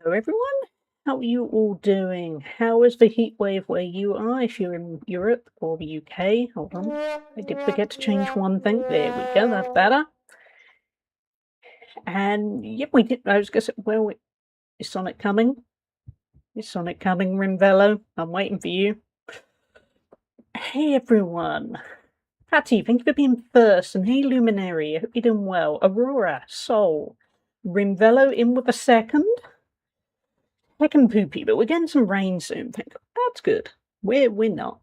Hello everyone, how are you all doing? How is the heat wave where you are if you're in Europe or the UK? Hold on, I did forget to change one thing. There we go, that's better. And yep, we did. I was going to say, well, is Sonic coming? Is Sonic coming, Rimvello? I'm waiting for you. Hey everyone, Patty, thank you for being first. And hey Luminary, I hope you're doing well. Aurora, Soul, Rimvello in with a second. Second poopy, but we're getting some rain soon. That's good. We're not.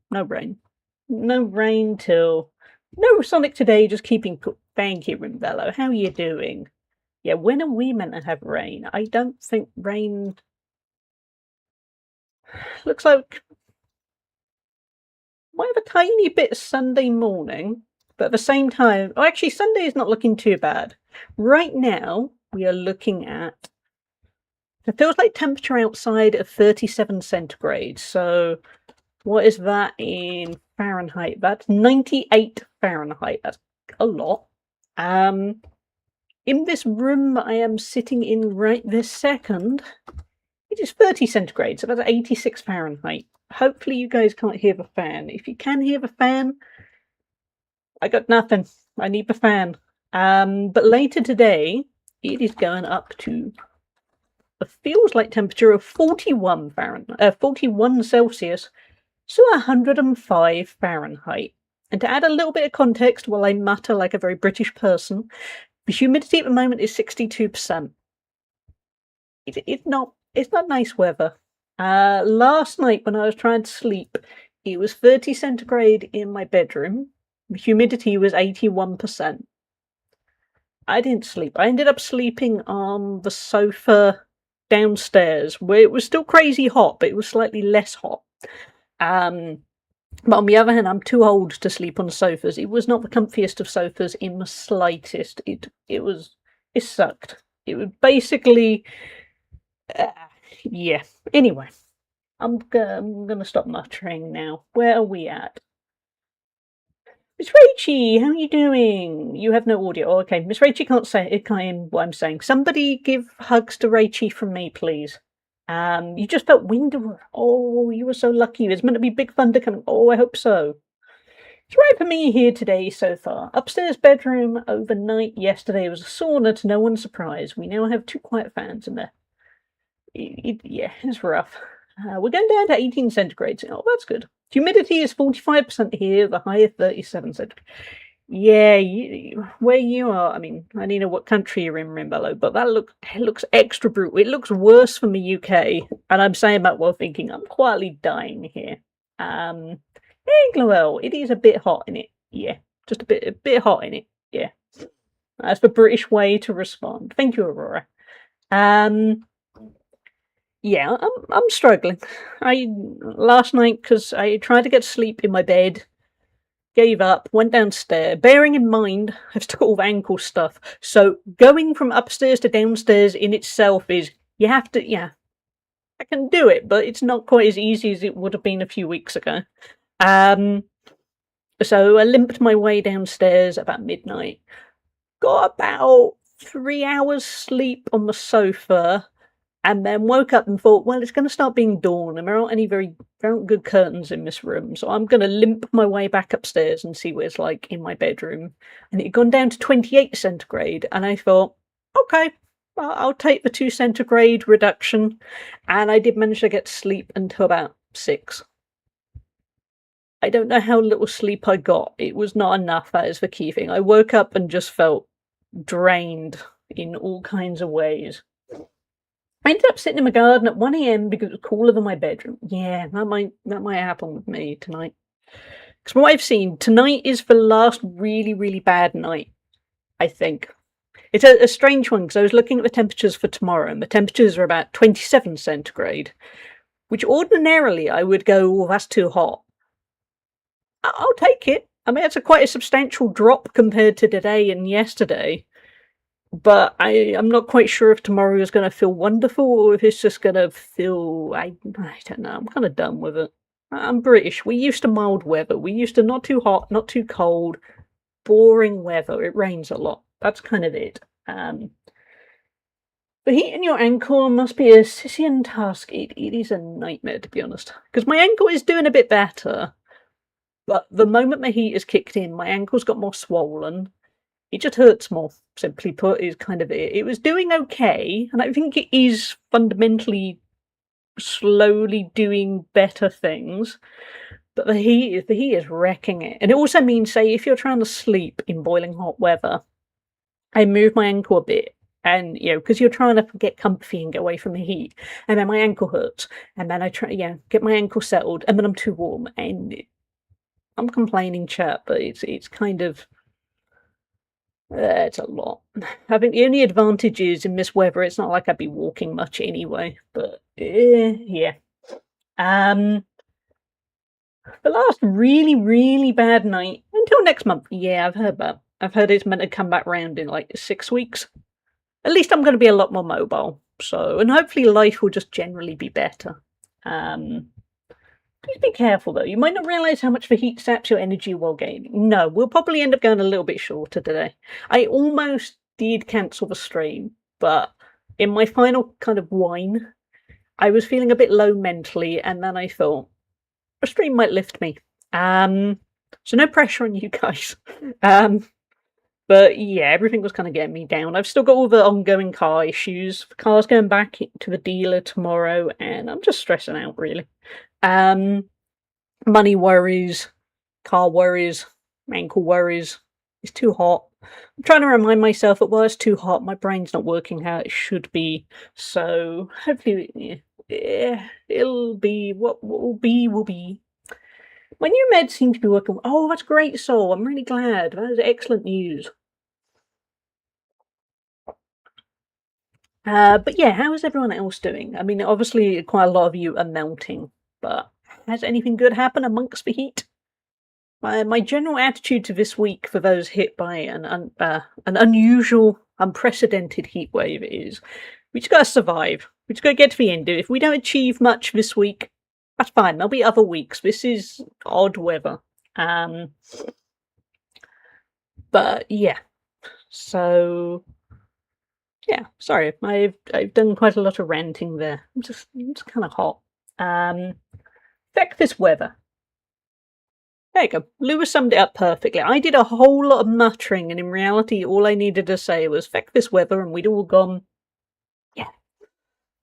No rain. No rain till... No Sonic today, just keeping cool. Thank you, Rimvello. How are you doing? Yeah, when are we meant to have rain? I don't think rain... Looks like... Might have a tiny bit Sunday morning, but at the same time... Oh, actually, Sunday is not looking too bad. Right now, we are looking at... It feels like temperature outside of 37 centigrade, so... What is that in Fahrenheit? That's 98 Fahrenheit. That's a lot. In this room I am sitting in right this second, it is 30 centigrade, so that's 86 Fahrenheit. Hopefully you guys can't hear the fan. If you can hear the fan, I got nothing. I need the fan. But later today, it is going up to a feels like temperature of 41 Fahrenheit, 41 Celsius. So 105 Fahrenheit. And to add a little bit of context while I mutter like a very British person, the humidity at the moment is 62%. It's not nice weather. Last night when I was trying to sleep, it was 30 centigrade in my bedroom. The humidity was 81%. I didn't sleep. I ended up sleeping on the sofa downstairs, where it was still crazy hot, but it was slightly less hot. But on the other hand, I'm too old to sleep on sofas. It was not the comfiest of sofas in the slightest. It sucked. It was basically, yeah. Anyway, I'm gonna stop muttering now. Where are we at? Miss Rachie, how are you doing? You have no audio. Oh, okay, Miss Rachie can't hear what I'm saying. Somebody give hugs to Rachie from me, please. You just felt wind. Oh, you were so lucky. There's meant to be big thunder coming. Oh, I hope so. It's right for me here today so far. Upstairs bedroom overnight yesterday was a sauna to no one's surprise. We now have 2 quiet fans in there. Yeah, it's rough. We're going down to 18 centigrade. Oh, that's good. Humidity is 45% here, the high of 37 centigrade. Yeah, where you are, I mean, I don't know what country you're in, Rimbello, but it looks extra brutal. It looks worse from the UK, and I'm saying that while thinking I'm quietly dying here. Hey, Gloel, it is a bit hot in it. Yeah, just a bit hot in it. Yeah, that's the British way to respond. Thank you, Aurora. Yeah, I'm struggling. Last night, because I tried to get sleep in my bed, gave up, went downstairs, bearing in mind I've still got all the ankle stuff. So going from upstairs to downstairs in itself is, you have to, yeah, I can do it, but it's not quite as easy as it would have been a few weeks ago. So I limped my way downstairs about midnight, got about 3 hours sleep on the sofa, And then woke up and thought, well, it's going to start being dawn, and there aren't any very good curtains in this room, so I'm going to limp my way back upstairs and see what it's like in my bedroom. And it had gone down to 28 centigrade, and I thought, okay, I'll take the 2 centigrade reduction. And I did manage to get to sleep until about 6. I don't know how little sleep I got. It was not enough, that is the key thing. I woke up and just felt drained in all kinds of ways. I ended up sitting in my garden at 1 a.m. because it was cooler than my bedroom. Yeah, that might happen with me tonight. Because from what I've seen, tonight is the last really, really bad night, I think. It's a strange one, because I was looking at the temperatures for tomorrow, and the temperatures are about 27 centigrade, which ordinarily I would go, oh, that's too hot. I'll take it. I mean, it's quite a substantial drop compared to today and yesterday. But I'm not quite sure if tomorrow is going to feel wonderful or if it's just going to feel, I don't know, I'm kind of done with it. I'm British. We used to mild weather. We used to not too hot, not too cold, boring weather. It rains a lot. That's kind of it. The heat in your ankle must be a Sisyphean task. It is a nightmare, to be honest. Because my ankle is doing a bit better. But the moment the heat has kicked in, my ankle's got more swollen. It just hurts more, simply put, is kind of it. It was doing okay, and I think it is fundamentally slowly doing better things, but the heat is wrecking it. And it also means, say, if you're trying to sleep in boiling hot weather, I move my ankle a bit, and, because you're trying to get comfy and get away from the heat, and then my ankle hurts, and then I try, get my ankle settled, and then I'm too warm, and I'm complaining, chap, but it's kind of... it's a lot. I think the only advantage is in this weather, it's not like I'd be walking much anyway, but yeah. The last really, really bad night, until next month, yeah, I've heard that. I've heard it's meant to come back round in like 6 weeks. At least I'm going to be a lot more mobile, and hopefully life will just generally be better. Please be careful, though. You might not realise how much the heat saps your energy while gaming. No, we'll probably end up going a little bit shorter today. I almost did cancel the stream, but in my final kind of whine, I was feeling a bit low mentally, and then I thought, the stream might lift me. So no pressure on you guys. But yeah, everything was kind of getting me down. I've still got all the ongoing car issues. The car's going back to the dealer tomorrow, and I'm just stressing out, really. Money worries, car worries, ankle worries. It's too hot. I'm trying to remind myself that while it's too hot, my brain's not working how it should be. So hopefully, it'll be what will be will be. My new meds seem to be working. Oh, that's great, Sol. I'm really glad. That is excellent news. But yeah, how is everyone else doing? I mean, obviously, quite a lot of you are melting, but has anything good happened amongst the heat? My general attitude to this week for those hit by an unusual, unprecedented heat wave is, we just gotta survive. We just gotta get to the end of it. If we don't achieve much this week, that's fine. There'll be other weeks. This is odd weather. But yeah, so... yeah, sorry, I've done quite a lot of ranting there. I'm just kind of hot. Feck this weather. There you go. Lewis summed it up perfectly. I did a whole lot of muttering, and in reality, all I needed to say was feck this weather, and we'd all gone. Yeah.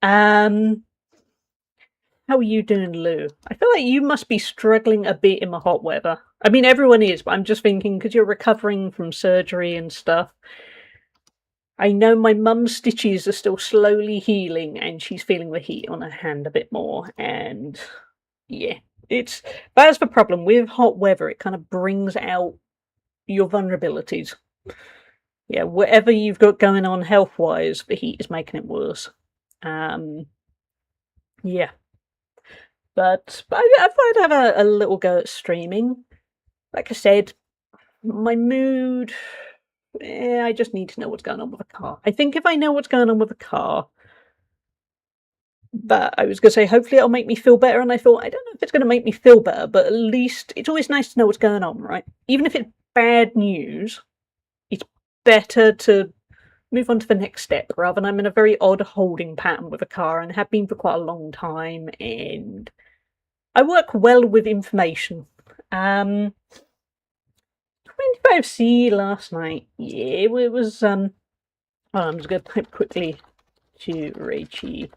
How are you doing, Lou? I feel like you must be struggling a bit in the hot weather. I mean, everyone is, but I'm just thinking because you're recovering from surgery and stuff. I know my mum's stitches are still slowly healing, and she's feeling the heat on her hand a bit more, and yeah, that's the problem with hot weather. It kind of brings out your vulnerabilities. Yeah, whatever you've got going on health-wise, the heat is making it worse. Yeah. But I thought I'd have a little go at streaming. Like I said, my mood... I just need to know what's going on with the car. I think if I know what's going on with the car... But I was going to say, hopefully it'll make me feel better, and I thought, I don't know if it's going to make me feel better, but at least it's always nice to know what's going on, right? Even if it's bad news, it's better to move on to the next step rather than I'm in a very odd holding pattern with a car and have been for quite a long time, and I work well with information. 25C last night. Yeah, it was oh, I'm just gonna type quickly to Rachie.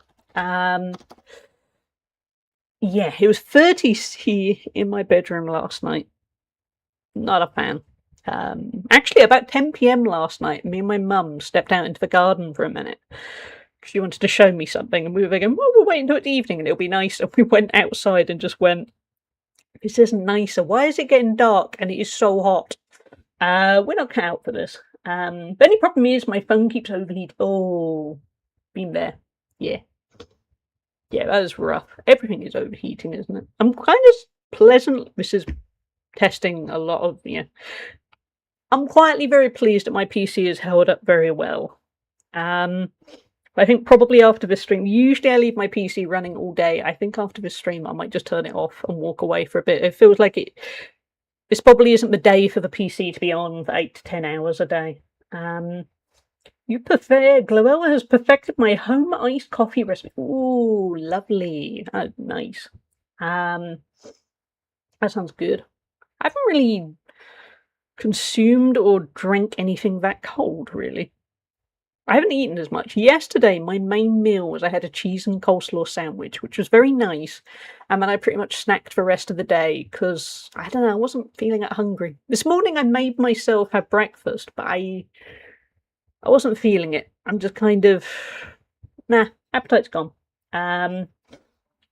Yeah, it was 30C in my bedroom last night. Not a fan. Actually, about 10 p.m. last night, me and my mum stepped out into the garden for a minute. She wanted to show me something, and we were going, well, we'll wait until it's evening and it'll be nice. And we went outside and just went, this isn't nicer. Why is it getting dark and it is so hot? We're not cut out for this. The only problem is my phone keeps overheating. Oh, been there. Yeah. Yeah, that is rough. Everything is overheating, isn't it? I'm kind of pleasant. This is testing a lot of, I'm quietly very pleased that my PC has held up very well. I think probably after this stream, usually I leave my PC running all day. I think after this stream I might just turn it off and walk away for a bit. It feels like this probably isn't the day for the PC to be on for 8 to 10 hours a day. You prefer, Gloella has perfected my home iced coffee recipe. Ooh, lovely. Nice. That sounds good. I haven't really consumed or drank anything that cold, really. I haven't eaten as much. Yesterday, my main meal was I had a cheese and coleslaw sandwich, which was very nice. And then I pretty much snacked the rest of the day because, I don't know, I wasn't feeling that hungry. This morning I made myself have breakfast, but I wasn't feeling it. I'm just kind of, nah, appetite's gone. I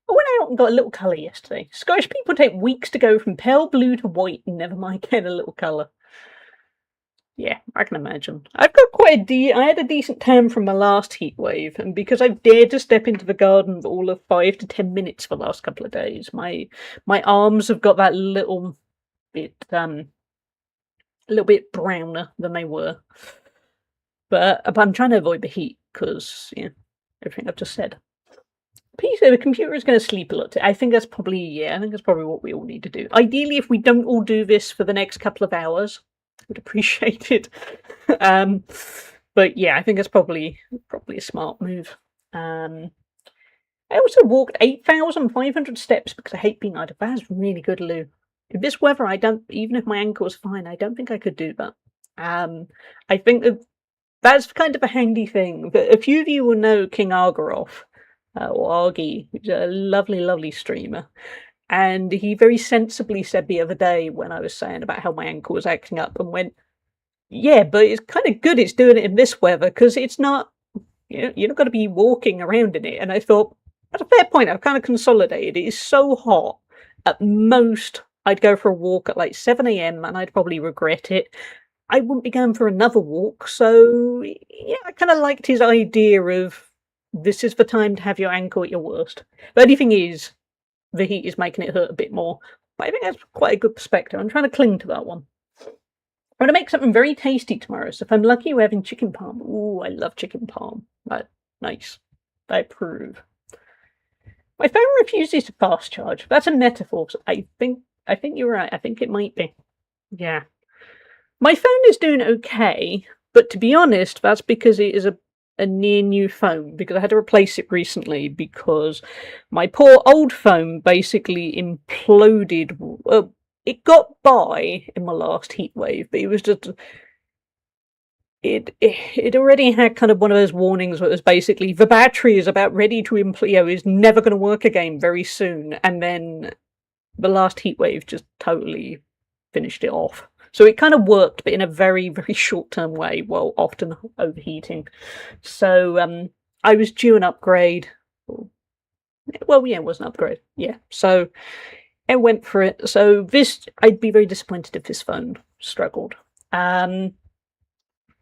went out and got a little colour yesterday. Scottish people take weeks to go from pale blue to white, and never mind get a little colour. Yeah, I can imagine. I've got quite I had a decent tan from my last heat wave, and because I've dared to step into the garden for all of 5 to 10 minutes for the last couple of days, my arms have got that little bit browner than they were. But I'm trying to avoid the heat because, everything I've just said. The computer is going to sleep a lot. I think that's probably what we all need to do. Ideally, if we don't all do this for the next couple of hours, I would appreciate it. But yeah, I think that's probably a smart move. I also walked 8,500 steps because I hate being idle. That's really good, Lou. In this weather, even if my ankle was fine, I don't think I could do that. I think that's kind of a handy thing. But a few of you will know King Argaroth, or Argy, who's a lovely, lovely streamer. And he very sensibly said the other day when I was saying about how my ankle was acting up and went, yeah, but it's kind of good it's doing it in this weather because it's not, you're not going to be walking around in it. And I thought, at a fair point, I've kind of consolidated. It is so hot. At most, I'd go for a walk at like 7 a.m. and I'd probably regret it. I wouldn't be going for another walk. So, yeah, I kind of liked his idea of this is the time to have your ankle at your worst. The only thing is, the heat is making it hurt a bit more. But I think that's quite a good perspective. I'm trying to cling to that one. I'm going to make something very tasty tomorrow. So if I'm lucky, we're having chicken parm. Ooh, I love chicken parm. Nice. I approve. My phone refuses to fast charge. That's a metaphor. So I think you're right. I think it might be. Yeah. My phone is doing okay, but to be honest, that's because it is a near new phone, because I had to replace it recently because my poor old phone basically imploded. It got by in my last heat wave, but it was just it already had kind of one of those warnings where it was basically the battery is about ready to is never going to work again very soon, and then the last heat wave just totally finished it off. So it kind of worked, but in a very, very short-term way, while often overheating. So I was due an upgrade. Well, yeah, it was an upgrade. Yeah, so I went for it. So I'd be very disappointed if this phone struggled. But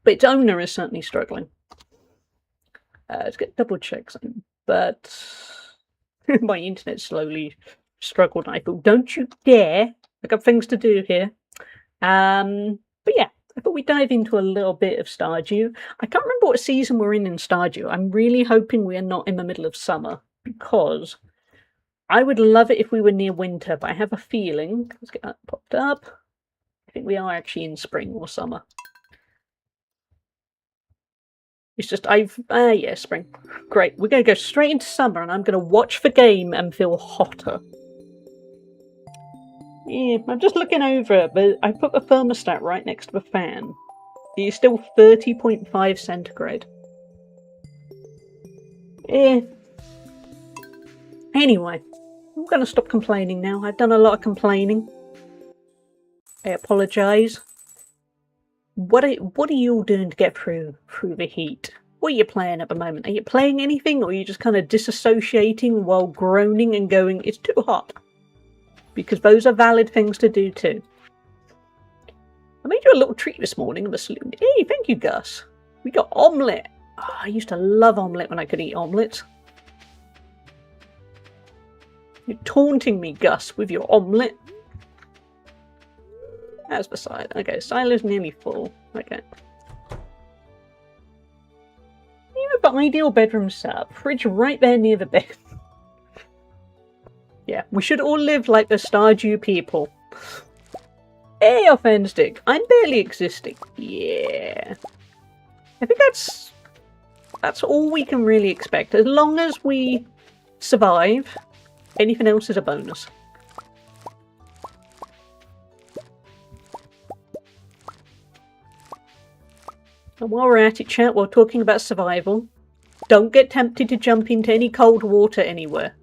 its owner is certainly struggling. Let's get double check something. But my internet slowly struggled. And I thought, don't you dare! I got things to do here. But yeah, I thought we'd dive into a little bit of Stardew. I can't remember what season we're in Stardew. I'm really hoping we are not in the middle of summer, because I would love it if we were near winter, but I have a feeling, let's get that popped up, I think we are actually in spring or summer. It's just, yeah, spring. Great. We're going to go straight into summer and I'm going to watch the game and feel hotter. Yeah, I'm just looking over it, but I put the thermostat right next to the fan. It's still 30.5 centigrade. Eh. Anyway, I'm going to stop complaining now. I've done a lot of complaining. I apologise. What are you all doing to get through the heat? What are you playing at the moment? Are you playing anything, or are you just kind of disassociating while groaning and going, it's too hot? Because those are valid things to do too. I made you a little treat this morning in the saloon. Hey, thank you, Gus. We got omelette. Oh, I used to love omelette when I could eat omelettes. You're taunting me, Gus, with your omelette. That's the side. Okay, silo's nearly full. Okay. You have the ideal bedroom setup. Fridge right there near the bed. Yeah, we should all live like the Stardew people. Hey, Offenstick. I'm barely existing. Yeah. I think that's all we can really expect. As long as we survive, anything else is a bonus. And while we're at it, chat, while talking about survival, don't get tempted to jump into any cold water anywhere.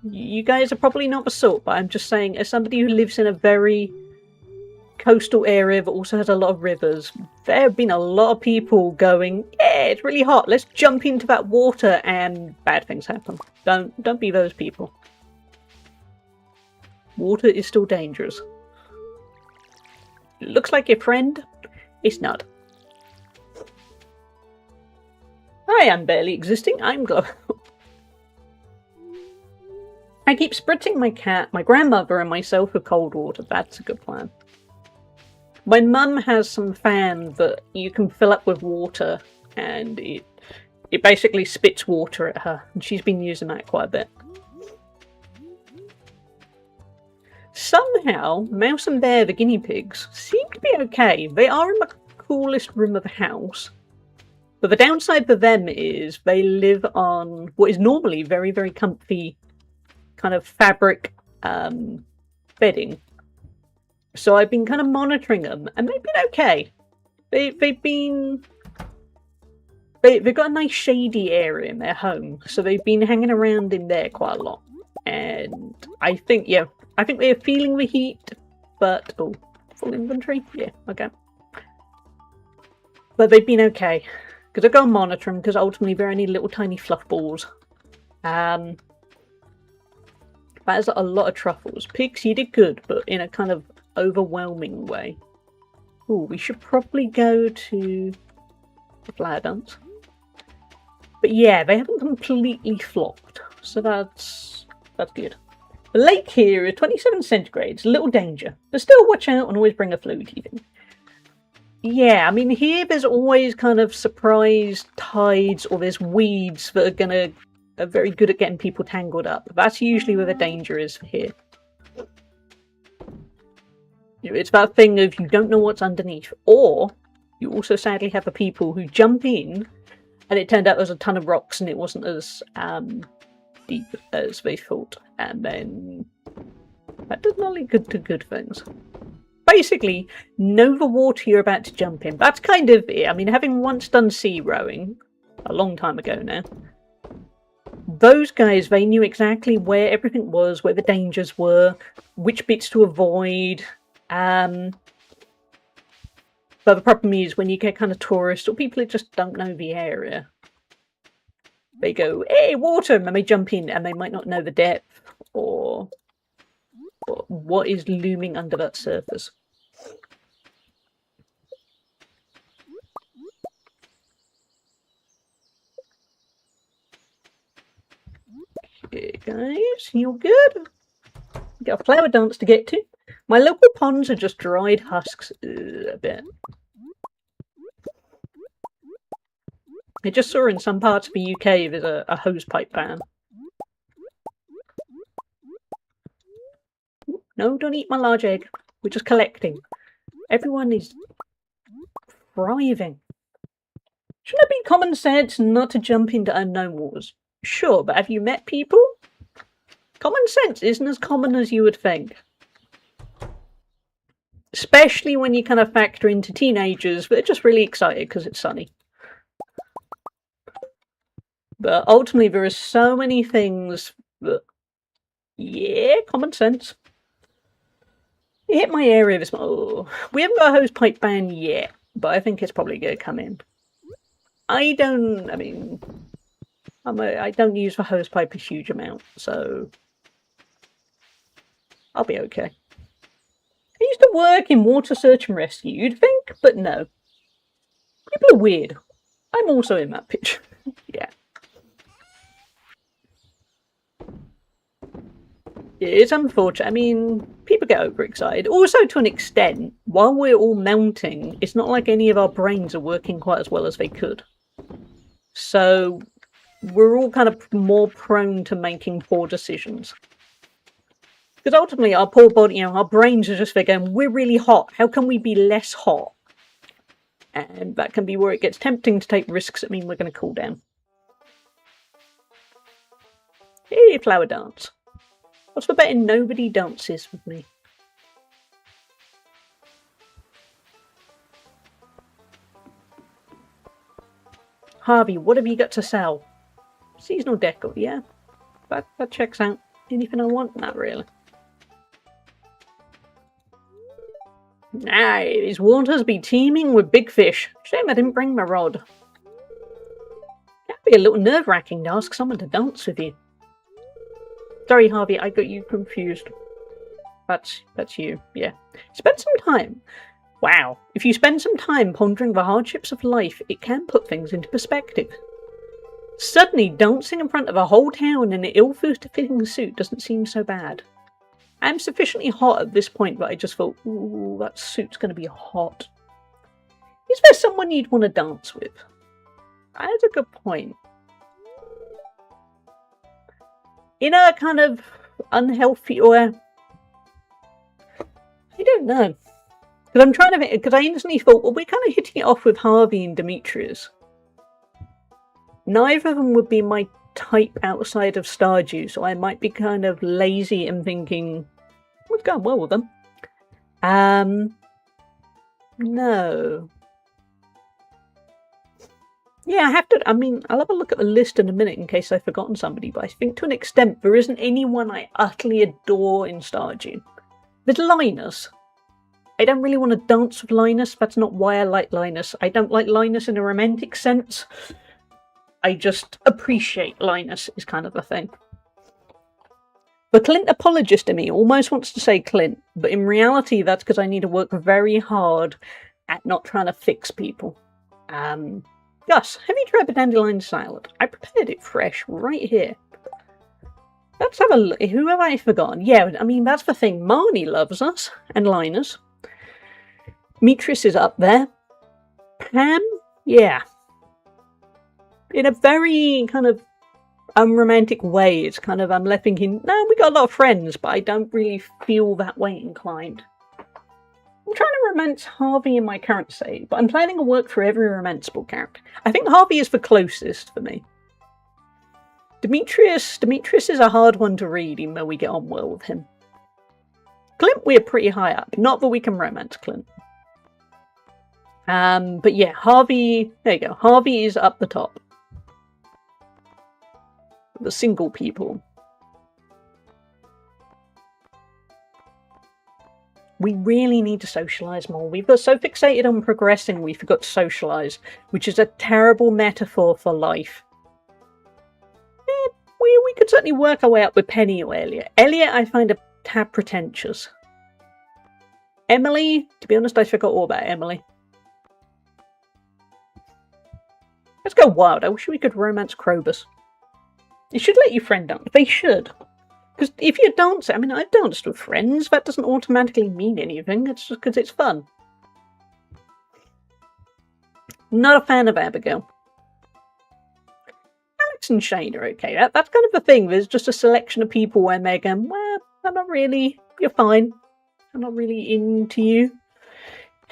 You guys are probably not the sort, but I'm just saying, as somebody who lives in a very coastal area that also has a lot of rivers, there have been a lot of people going, yeah, it's really hot, let's jump into that water, and bad things happen. Don't be those people. Water is still dangerous. Looks like your friend. It's not. I am barely existing. I'm glad. I keep spritzing my cat, my grandmother, and myself with cold water. That's a good plan. My mum has some fan that you can fill up with water, and it basically spits water at her, and she's been using that quite a bit. Somehow, Mouse and Bear, the guinea pigs, seem to be okay. They are in the coolest room of the house. But the downside for them is they live on what is normally very, very comfy kind of fabric bedding. So I've been kind of monitoring them, and they've been okay. They've got a nice shady area in their home, so they've been hanging around in there quite a lot. And I think they're feeling the heat, but oh, full inventory? Yeah, okay. But they've been okay. Because I go and monitor them, because ultimately they're only little tiny fluff balls. That is a lot of truffles. Pigs, you did good, but in a kind of overwhelming way. Ooh, we should probably go to the flower dance. But yeah, they haven't completely flopped, so that's good. The lake here is 27 centigrades, a little danger. But still watch out and always bring a float even. Yeah, I mean, here there's always kind of surprise tides, or there's weeds that are very good at getting people tangled up. That's usually where the danger is here. You know, it's that thing of you don't know what's underneath, or you also sadly have the people who jump in, and it turned out there was a ton of rocks and it wasn't as deep as they thought, and then that does not lead to good things. Basically, know the water you're about to jump in. That's kind of it. I mean, having once done sea rowing, a long time ago now, those guys, they knew exactly where everything was, where the dangers were, which bits to avoid. But the problem is when you get kind of tourists or people who just don't know the area, they go, hey, water, and they jump in and they might not know the depth or what is looming under that surface. Okay, guys, you're good. Got a flower dance to get to. My local ponds are just dried husks a bit. I just saw in some parts of the UK there's a hosepipe ban. No, don't eat my large egg. We're just collecting. Everyone is thriving. Shouldn't it be common sense not to jump into unknown waters? Sure, but have you met people? Common sense isn't as common as you would think. Especially when you kind of factor into teenagers, but they're just really excited because it's sunny. But ultimately, there are so many things that, yeah, common sense. You hit my area this month. Oh, we haven't got a hose pipe ban yet, but I think it's probably going to come in. I don't use the hose pipe a huge amount, so I'll be okay. I used to work in water search and rescue, you'd think, but no. People are weird. I'm also in that picture. Yeah. It's unfortunate. I mean, people get overexcited. Also, to an extent, while we're all melting, it's not like any of our brains are working quite as well as they could. So, we're all kind of more prone to making poor decisions. Because ultimately, our poor body, our brains are just there going, we're really hot. How can we be less hot? And that can be where it gets tempting to take risks that mean we're going to cool down. Hey, flower dance. What's the betting nobody dances with me? Harvey, what have you got to sell? Seasonal decor, yeah. That checks out. Anything I want? Not really. These waters be teeming with big fish. Shame I didn't bring my rod. That'd be a little nerve-wracking to ask someone to dance with you. Sorry, Harvey, I got you confused. That's you, yeah. Spend some time. Wow, if you spend some time pondering the hardships of life, it can put things into perspective. Suddenly, dancing in front of a whole town in an ill-fitting suit doesn't seem so bad. I'm sufficiently hot at this point that I just thought, ooh, that suit's going to be hot. Is there someone you'd want to dance with? That's a good point. In a kind of unhealthy or... I don't know. Because I'm trying to think, because I instantly thought, well, we're kind of hitting it off with Harvey and Demetrius. Neither of them would be my type outside of Stardew, so I might be kind of lazy and thinking, we've gone well with them. No. Yeah, I have to, I'll have a look at the list in a minute in case I've forgotten somebody, but I think to an extent there isn't anyone I utterly adore in Stardew. There's Linus. I don't really want to dance with Linus, that's not why I like Linus. I don't like Linus in a romantic sense. I just appreciate Linus is kind of the thing. The Clint apologist in me almost wants to say Clint, but in reality that's because I need to work very hard at not trying to fix people. Gus, have you tried the dandelion salad? I prepared it fresh right here. Let's have a look. Who have I forgotten? Yeah, that's the thing. Marnie loves us, and Linus. Demetrius is up there. Pam? Yeah. In a very kind of unromantic way, it's kind of, I'm left thinking, no, we got a lot of friends, but I don't really feel that way inclined. I'm trying to romance Harvey in my current state, but I'm planning a work for every romanceable character. I think Harvey is the closest for me. Demetrius is a hard one to read, even though we get on well with him. Clint, we're pretty high up. Not that we can romance Clint. But yeah, Harvey, there you go. Harvey is up the top. The single people. We really need to socialise more. We've got so fixated on progressing, we forgot to socialise, which is a terrible metaphor for life. We could certainly work our way up with Penny or Elliot. Elliot I find a tad pretentious. Emily, to be honest, I forgot all about Emily. Let's go wild. I wish we could romance Krobus. They should let you friend dance. They should. Because if you dance, I've danced with friends. That doesn't automatically mean anything. It's just because it's fun. Not a fan of Abigail. Alex and Shane are okay. That's kind of the thing. There's just a selection of people where they're going, well, I'm not really. You're fine. I'm not really into you.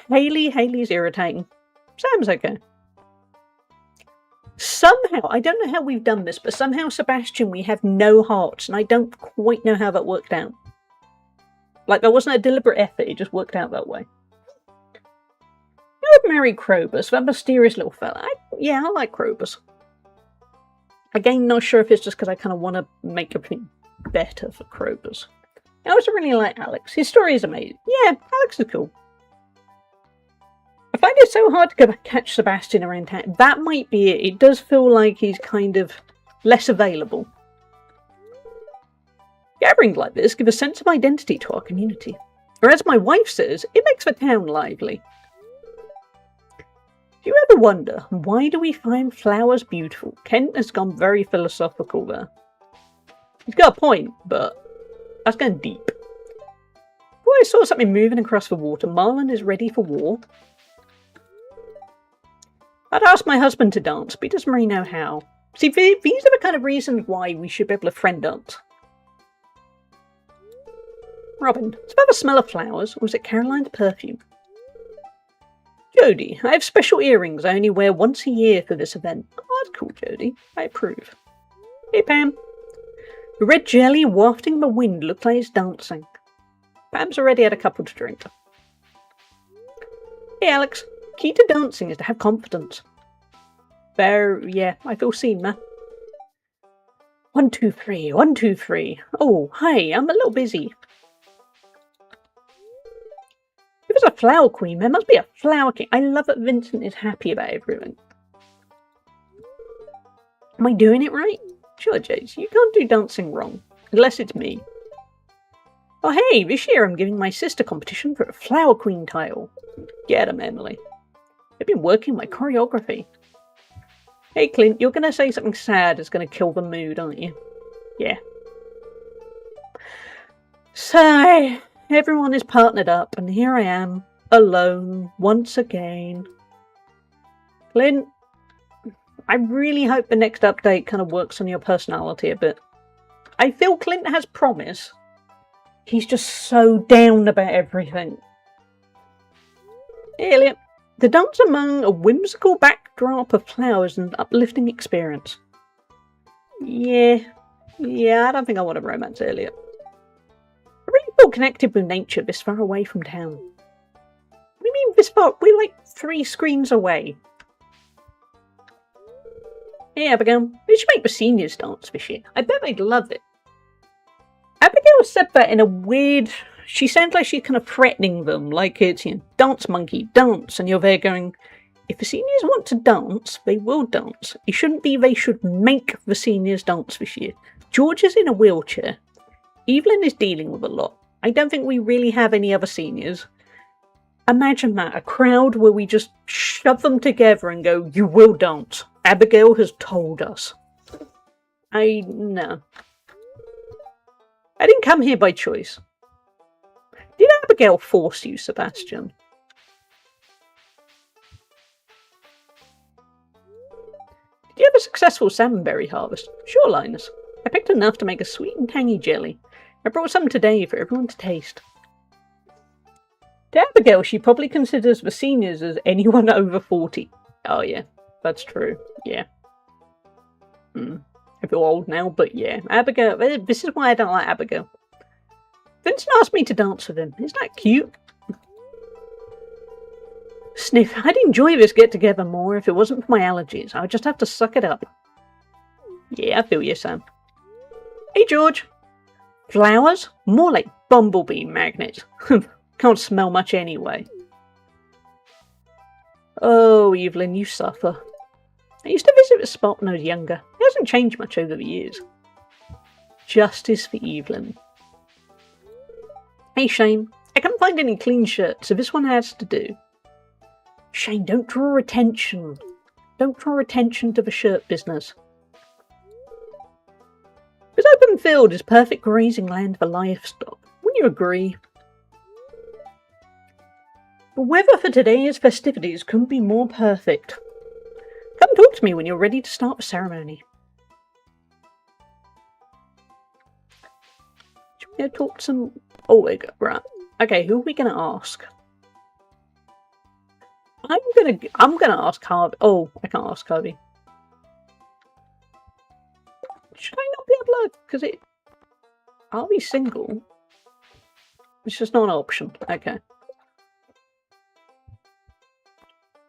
Haley's irritating. Sam's okay. Somehow, I don't know how we've done this, but somehow, Sebastian, we have no hearts, and I don't quite know how that worked out. Like, there wasn't a deliberate effort, it just worked out that way. I would marry Krobus, that mysterious little fella. Yeah, I like Krobus. Again, not sure if it's just because I kind of want to make everything better for Krobus. I also really like Alex. His story is amazing. Yeah, Alex is cool. I find it so hard to go back catch Sebastian around town. That might be it. It does feel like he's kind of less available. Gatherings like this give a sense of identity to our community. Or as my wife says, it makes the town lively. Do you ever wonder, why do we find flowers beautiful? Kent has gone very philosophical there. He's got a point, but that's going deep. Oh, I saw something moving across the water. Marlon is ready for war. I'd ask my husband to dance, but he doesn't really know how. See, these are the kind of reasons why we should be able to friend dance. Robin, is that the smell of flowers, or was it Caroline's perfume? Jody, I have special earrings I only wear once a year for this event. Oh, that's cool, Jody. I approve. Hey, Pam. The red jelly wafting in the wind looked like it's dancing. Pam's already had a couple to drink. Hey, Alex. Key to dancing is to have confidence. Yeah, I feel seen, man. 1, 2, 3, 1, 2, 3. Oh, hi, I'm a little busy. If there's a flower queen, there must be a flower king. I love that Vincent is happy about everything. Am I doing it right? Sure, Jace, you can't do dancing wrong. Unless it's me. Oh, hey, this year I'm giving my sister competition for a flower queen title. Get 'em, Emily. I've been working my choreography. Hey, Clint, you're going to say something sad that's going to kill the mood, aren't you? Yeah. So, everyone is partnered up, and here I am, alone, once again. Clint, I really hope the next update kind of works on your personality a bit. I feel Clint has promise. He's just so down about everything. Hey, Elliot. The dance among a whimsical backdrop of flowers and an uplifting experience. Yeah, I don't think I want to romance Elliot. I really feel connected with nature this far away from town. What do you mean this far? We're like 3 screens away. Hey, Abigail, we should make the seniors dance this year. I bet they'd love it. Abigail said that in a weird... She sounds like she's kind of threatening them, like it's, dance monkey, dance, and you're there going, if the seniors want to dance, they will dance. It shouldn't be they should make the seniors dance this year. George is in a wheelchair. Evelyn is dealing with a lot. I don't think we really have any other seniors. Imagine that, a crowd where we just shove them together and go, you will dance. Abigail has told us. No. I didn't come here by choice. Did Abigail force you, Sebastian? Did you have a successful salmonberry harvest? Sure, Linus. I picked enough to make a sweet and tangy jelly. I brought some today for everyone to taste. To Abigail, she probably considers the seniors as anyone over 40. Oh yeah, that's true. Yeah. I feel old now, but yeah. Abigail, this is why I don't like Abigail. Vincent asked me to dance with him. Isn't that cute? Sniff, I'd enjoy this get-together more if it wasn't for my allergies. I'd just have to suck it up. Yeah, I feel you, Sam. Hey, George. Flowers? More like bumblebee magnets. Can't smell much anyway. Oh, Evelyn, you suffer. I used to visit the spot when I was younger. It hasn't changed much over the years. Justice for Evelyn. Hey, Shane. I can't find any clean shirts, so this one has to do. Shane, don't draw attention. Don't draw attention to the shirt business. This open field is perfect grazing land for livestock. Wouldn't you agree? The weather for today's festivities couldn't be more perfect. Come talk to me when you're ready to start the ceremony. Should we go talk to some... Oh, there we go. Right. Okay, who are we going to ask? I'm gonna ask Harvey. Oh, I can't ask Harvey. Should I not be able to? Because it. Are we single? It's just not an option. Okay.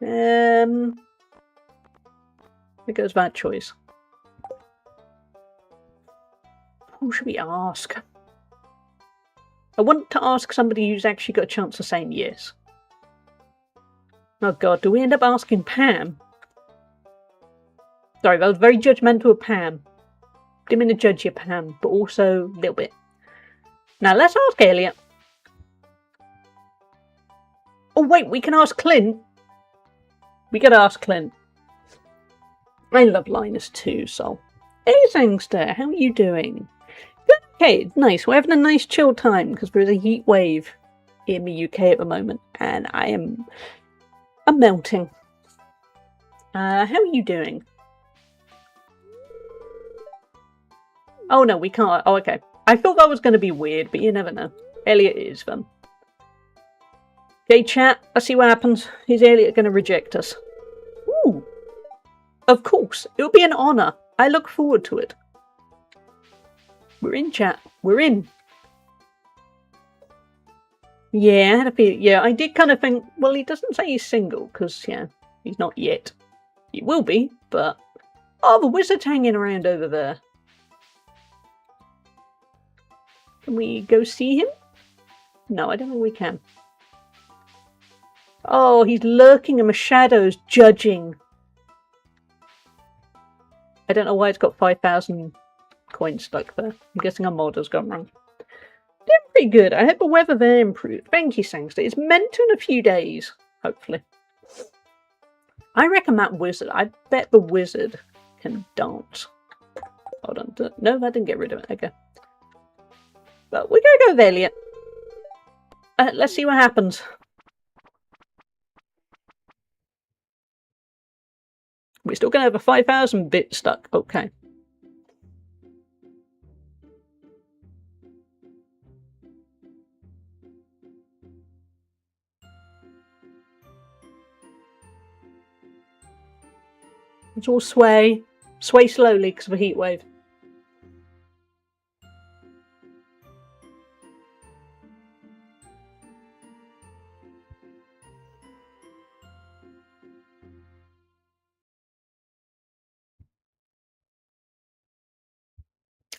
There goes that choice. Who should we ask? I want to ask somebody who's actually got a chance of saying yes. Oh god, do we end up asking Pam? Sorry, that was very judgmental of Pam. Didn't mean to judge you, Pam, but also a little bit. Now let's ask Elliot. Oh wait, we can ask Clint. We gotta ask Clint. I love Linus too, so. Hey Sangster, how are you doing? Good, okay, nice. We're having a nice chill time because there's a heat wave in the UK at the moment, and I'm melting. How are you doing? Oh no, we can't. Oh, okay. I thought that was going to be weird, but you never know. Elliot is fun. Okay, chat. Let's see what happens. Is Elliot going to reject us? Ooh. Of course. It will be an honour. I look forward to it. We're in, chat. We're in. Yeah, I had a feeling. Yeah, I did kind of think, well, he doesn't say he's single, because, yeah, he's not yet. He will be, but... Oh, the wizard's hanging around over there. Can we go see him? No, I don't think we can. Oh, he's lurking in the shadows, judging. I don't know why it's got 5,000 coins stuck there. I'm guessing a mod has gone wrong. Doing pretty good. I hope the weather there improved. Thank you, Sangster. It's meant to in a few days, hopefully. I reckon that wizard, I bet the wizard can dance. Hold on. No, that didn't get rid of it. Okay. But we're going to go with Elliot. Let's see what happens. We're still going to have a 5,000 bit stuck. Okay. It's all sway. Sway slowly because of a heat wave.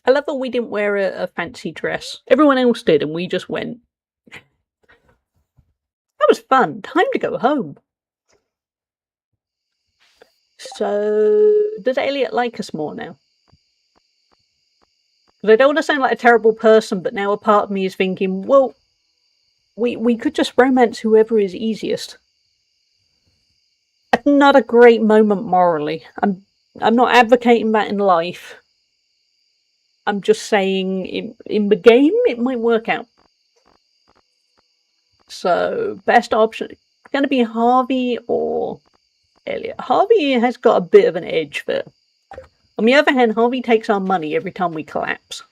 I love that we didn't wear a fancy dress. Everyone else did, and we just went. That was fun. Time to go home. So, does Elliot like us more now? Because I don't want to sound like a terrible person, but now a part of me is thinking, well, we could just romance whoever is easiest. It's not a great moment morally. I'm not advocating that in life. I'm just saying in the game it might work out. So best option going to be Harvey or Elliot. Harvey has got a bit of an edge there. On the other hand, Harvey takes our money every time we collapse.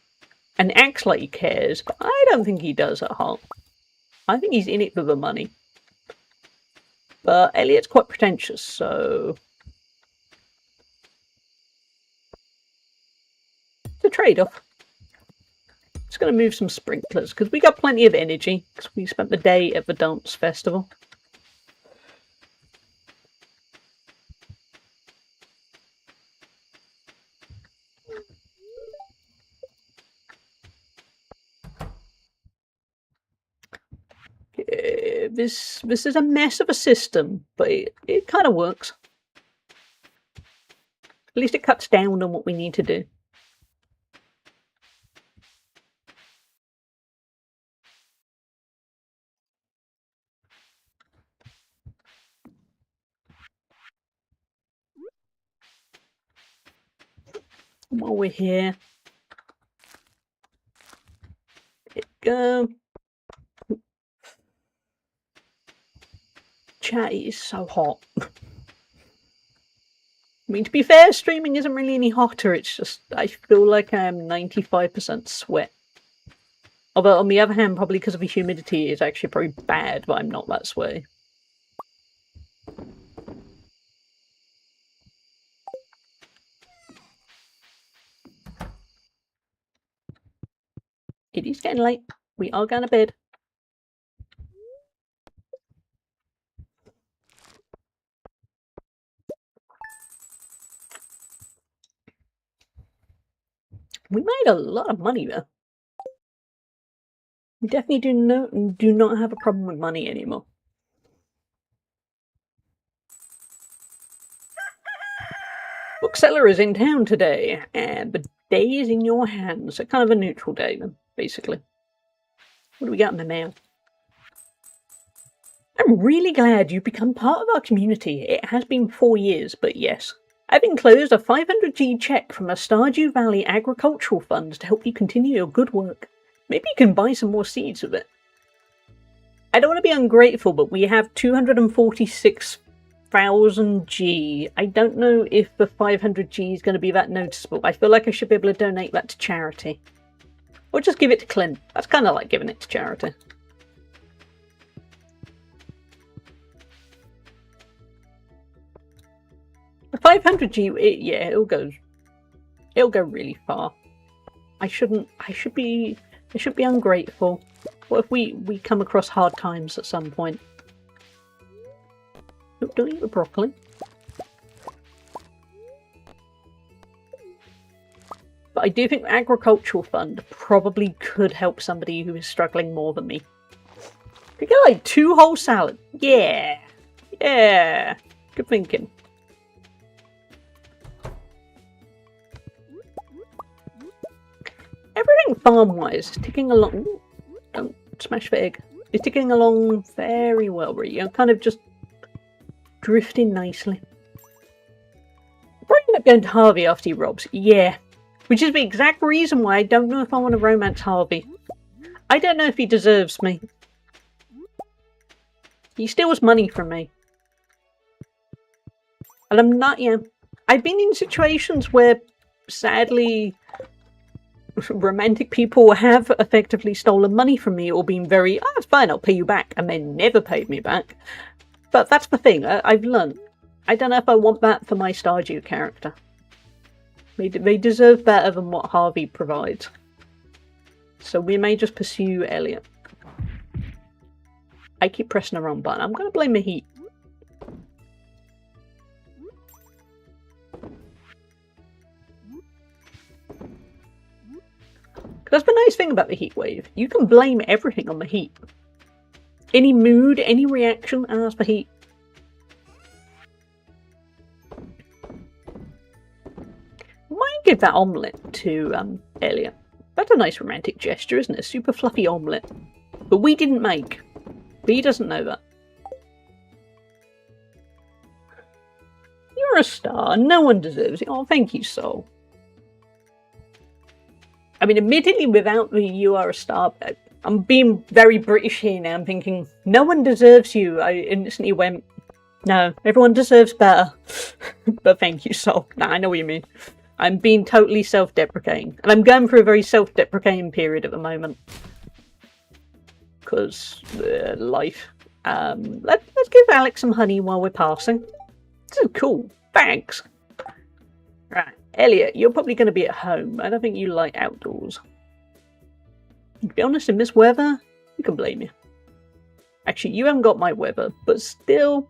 And acts like he cares, but I don't think he does at heart. I think he's in it for the money. But Elliot's quite pretentious, so... It's a trade-off. Just going to move some sprinklers, because we got plenty of energy, because we spent the day at the dance festival. This is a mess of a system, but it kind of works. At least it cuts down on what we need to do. While we're here, there we go. Chat is so hot. I mean, to be fair, streaming isn't really any hotter. It's just I feel like I'm 95% sweat. Although on the other hand, probably because of the humidity, it's actually probably bad, but I'm not that sweaty. It is getting late. We are going to bed. We made a lot of money there. We definitely do not have a problem with money anymore. Bookseller is in town today, and the day is in your hands. So kind of a neutral day, then, basically. What do we got in the mail? I'm really glad you've become part of our community. It has been 4 years, but yes. I've enclosed a 500G check from a Stardew Valley agricultural fund to help you continue your good work. Maybe you can buy some more seeds of it. I don't want to be ungrateful, but we have 246,000G. I don't know if the 500G is going to be that noticeable. I feel like I should be able to donate that to charity. Or just give it to Clint. That's kind of like giving it to charity. The 500G, yeah, it'll go really far. I should be ungrateful. What if we come across hard times at some point? Nope, don't eat the broccoli. But I do think the agricultural fund probably could help somebody who is struggling more than me. We get like 2 whole salads. Yeah. Yeah. Good thinking. Everything farm-wise is ticking along. Ooh, don't smash the egg. It's ticking along very well, really. I'm kind of just drifting nicely. Probably end up going to Harvey after he robs. Yeah. Which is the exact reason why I don't know if I want to romance Harvey. I don't know if he deserves me. He steals money from me. And I'm not, yeah. I've been in situations where, sadly, romantic people have effectively stolen money from me or been very, oh, it's fine, I'll pay you back, and then never paid me back. But that's the thing, I've learned. I don't know if I want that for my Stardew character. They deserve better than what Harvey provides. So we may just pursue Elliot. I keep pressing the wrong button. I'm going to blame the heat. That's the nice thing about the heat wave. You can blame everything on the heat. Any mood, any reaction, that's the heat. Might give that omelette to Elliot. That's a nice romantic gesture, isn't it? A super fluffy omelette. But we didn't make. But he doesn't know that. You're a star. No one deserves it. Oh, thank you, Soul. I mean, admittedly, without the "you are a star," I'm being very British here now. I'm thinking, no one deserves you. I instantly went, no, everyone deserves better. But thank you, Soul. Nah, I know what you mean. I'm being totally self-deprecating. And I'm going through a very self-deprecating period at the moment. Because, life. Let's give Alex some honey while we're passing. This is cool. Thanks. Right. Elliot, you're probably going to be at home. I don't think you like outdoors. To be honest, in this weather, you can blame you. Actually, you haven't got my weather, but still...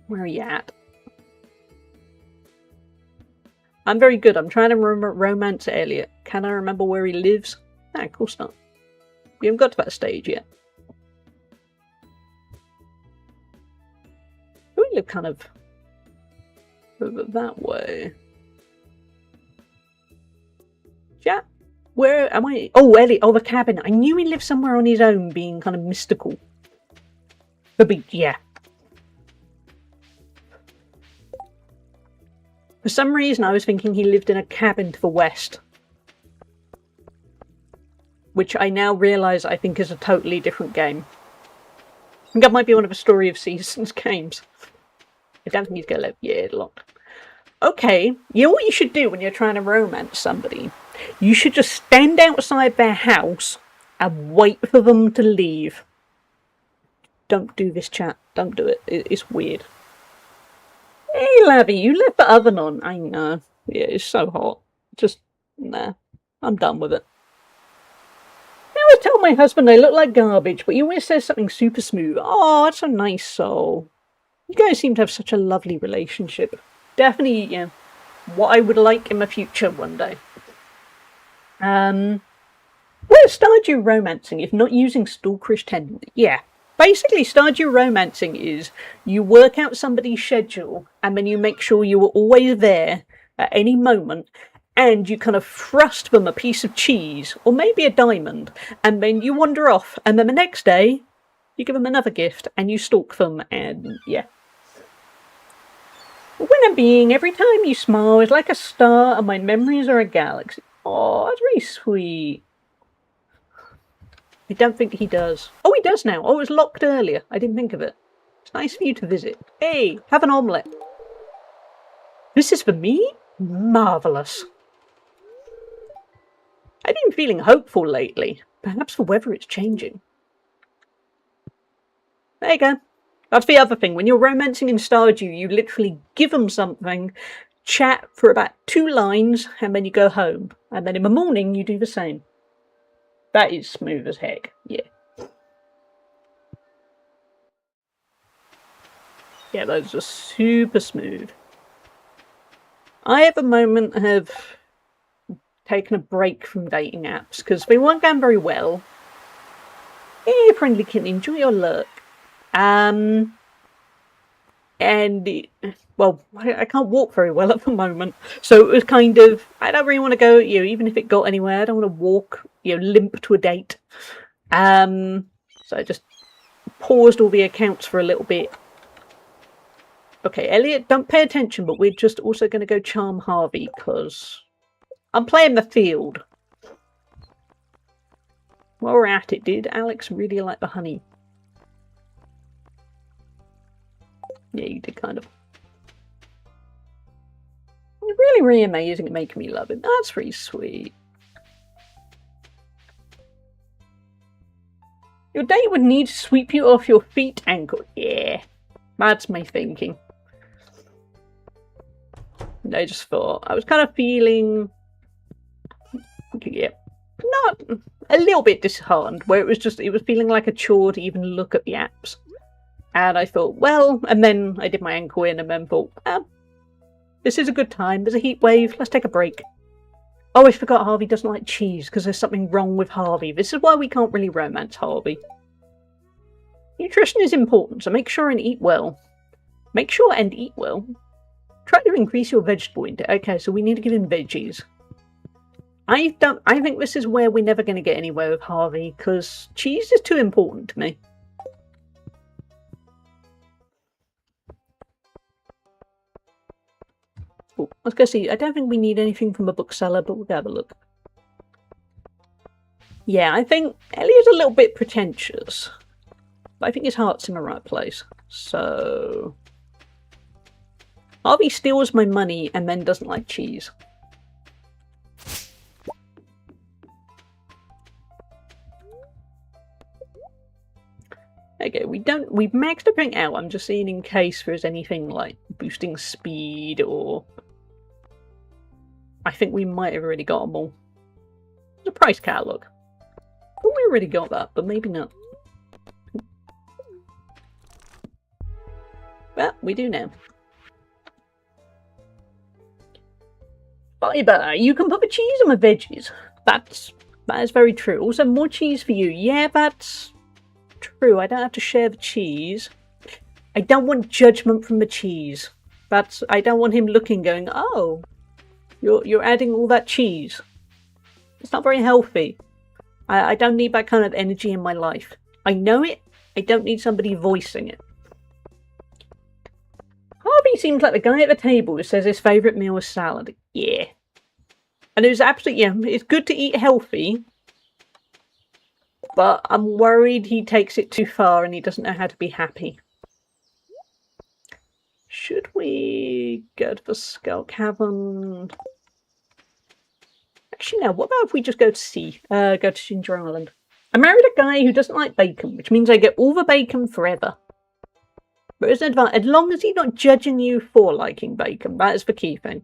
Where are you at? I'm very good. I'm trying to romance Elliot. Can I remember where he lives? Nah, of course not. We haven't got to that stage yet. We live kind of over that way. Yeah. Where am I? Oh, Elliot. Oh, the cabin. I knew he lived somewhere on his own, being kind of mystical. But yeah. For some reason, I was thinking he lived in a cabin to the west. Which I now realise I think is a totally different game. I think that might be one of the Story of Seasons games. I don't think he's going to live. Yeah, locked. Okay, you know what you should do when you're trying to romance somebody? You should just stand outside their house and wait for them to leave. Don't do this, chat. Don't do it. It's weird. Hey, Lavi, you left the oven on. I know. Yeah, it's so hot. Just, nah. I'm done with it. I always tell my husband I look like garbage, but he always says something super smooth. Oh, that's a nice soul. You guys seem to have such a lovely relationship. Definitely, yeah, what I would like in the future one day. Where's Stardew romancing if not using stalkerish tendencies? Yeah. Basically, Stardew romancing is you work out somebody's schedule and then you make sure you are always there at any moment, and you kind of thrust them a piece of cheese or maybe a diamond, and then you wander off, and then the next day you give them another gift and you stalk them, and yeah. When I'm being, every time you smile is like a star and my memories are a galaxy. Oh, that's really sweet. I don't think he does. Oh, he does now. Oh, it was locked earlier. I didn't think of it. It's nice for you to visit. Hey, have an omelette. This is for me? Marvellous. I've been feeling hopeful lately. Perhaps the weather is changing. There you go. That's the other thing. When you're romancing in Stardew, you literally give them something, chat for about 2 lines, and then you go home. And then in the morning, you do the same. That is smooth as heck, yeah. Yeah, those are super smooth. I, at the moment, have taken a break from dating apps because they weren't going very well. Hey, friendly kitten, enjoy your lurk. And well, I can't walk very well at the moment, so it was kind of, I don't really want to go, even if it got anywhere, I don't want to walk, limp to a date. So I just paused all the accounts for a little bit. Okay, Elliot, don't pay attention, but we're just also going to go charm Harvey because I'm playing the field. While we're at it, did Alex really like the honey? Yeah, you did kind of. It's really, really amazing at making me love it. That's really sweet. Your date would need to sweep you off your feet, ankle. Yeah, that's my thinking. I just thought, I was kind of feeling, yeah, not a little bit disheartened, where it was feeling like a chore to even look at the apps. And I thought, well, and then I did my ankle in and then thought, this is a good time. There's a heat wave. Let's take a break. Oh, I forgot Harvey doesn't like cheese because there's something wrong with Harvey. This is why we can't really romance Harvey. Nutrition is important, so make sure and eat well. Make sure and eat well. Try to increase your vegetable intake. Okay, so we need to give him veggies. I think this is where we're never going to get anywhere with Harvey because cheese is too important to me. Oh, I was going to see, I don't think we need anything from a bookseller, but we'll have a look. Yeah, I think Elliot's a little bit pretentious, but I think his heart's in the right place. So Harvey steals my money and then doesn't like cheese. Okay, we've maxed everything out. I'm just seeing in case there's anything like boosting speed or... I think we might have already got them all. The price catalogue. I thought we already got that, but maybe not. Well, we do now. Fiber, you can put the cheese on the veggies. That is very true. Also, more cheese for you. Yeah, that's true. I don't have to share the cheese. I don't want judgment from the cheese. I don't want him looking, going, oh, you're adding all that cheese. It's not very healthy. I don't need that kind of energy in my life. I know it. I don't need somebody voicing it. Harvey seems like the guy at the table who says his favourite meal is salad. Yeah. And it was absolutely, yeah, it's good to eat healthy. But I'm worried he takes it too far and he doesn't know how to be happy. Should we go to the Skull Cavern? Actually, no. What about if we just go to Ginger Island? I married a guy who doesn't like bacon, which means I get all the bacon forever. But there's an advantage. As long as he's not judging you for liking bacon, that is the key thing.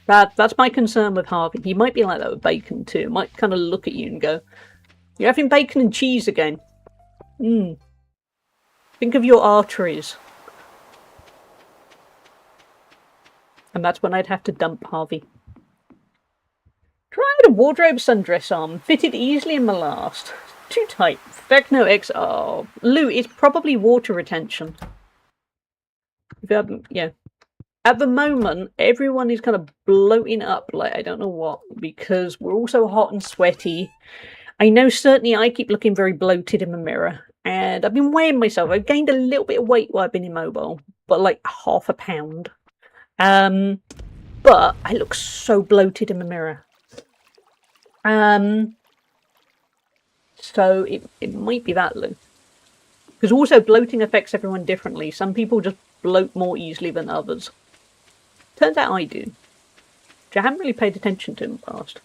That's my concern with Harvey. He might be like that with bacon too. He might kind of look at you and go, "You're having bacon and cheese again." Think of your arteries. And that's when I'd have to dump Harvey. Tried a wardrobe sundress on. Fitted easily in my last. Too tight. Vecno X. Oh, Lou, it's probably water retention. Yeah. At the moment, everyone is kind of bloating up like I don't know what, because we're all so hot and sweaty. I know certainly I keep looking very bloated in the mirror, and I've been weighing myself. I've gained a little bit of weight while I've been immobile, but like half a pound. But I look so bloated in the mirror. So it might be that, Lou. Because also bloating affects everyone differently. Some people just bloat more easily than others. Turns out I do. Which I haven't really paid attention to in the past.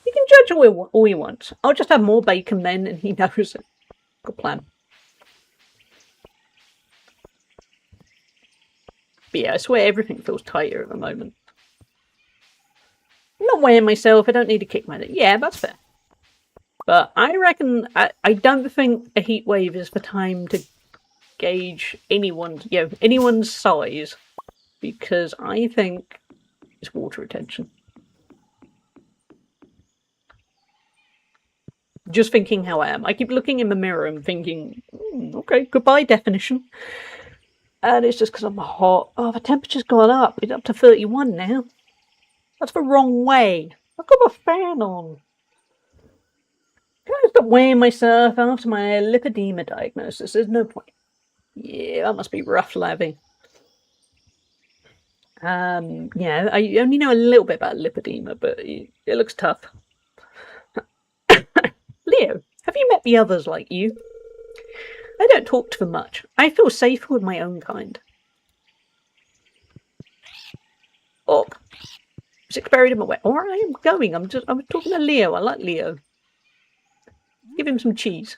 You can judge all you want. I'll just have more bacon then, and he knows it. Good plan. But yeah, I swear everything feels tighter at the moment. I'm not weighing myself. I don't need to kick my... Yeah, that's fair. But I reckon... I don't think a heat wave is the time to gauge anyone's size. Because I think it's water retention. Just thinking how I am. I keep looking in the mirror and thinking, okay, goodbye definition. And it's just because I'm hot. Oh, the temperature's gone up. It's up to 31 now. That's the wrong way. I've got the fan on. Can I stop weighing myself after my lipedema diagnosis? There's no point. Yeah, that must be rough, Lavy. Yeah, I only know a little bit about lipedema, but it looks tough. Leo, have you met the others like you? I don't talk to them much. I feel safer with my own kind. Oh, it's buried in my way. Or I am going. I'm talking to Leo. I like Leo. Give him some cheese.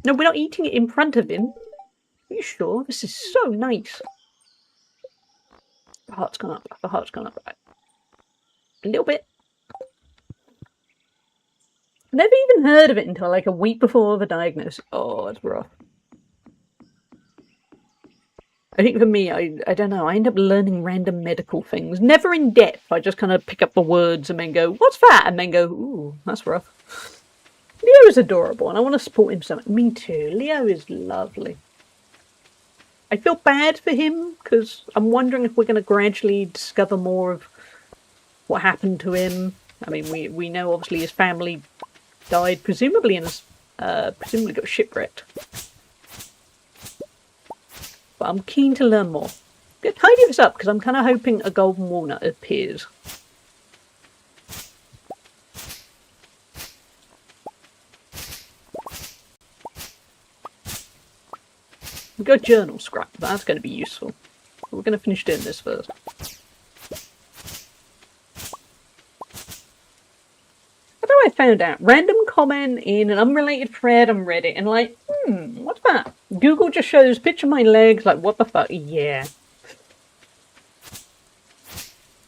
No, we're not eating it in front of him. Are you sure? This is so nice. The heart's gone up. The heart's gone up. Right. A little bit. Never even heard of it until like a week before the diagnosis. Oh, it's rough. I think for me, I don't know, I end up learning random medical things. Never in depth. I just kind of pick up the words and then go, what's that? And then go, ooh, that's rough. Leo is adorable and I want to support him so much. Me too. Leo is lovely. I feel bad for him because I'm wondering if we're going to gradually discover more of what happened to him. I mean, we know obviously his family died, presumably presumably got shipwrecked. But I'm keen to learn more. Get tidy this up because I'm kind of hoping a golden walnut appears. We've got journal scrap. That's going to be useful. We're going to finish doing this first. I found out random comment in an unrelated thread on Reddit and like, what's that? Google just shows picture of my legs, like what the fuck? Yeah.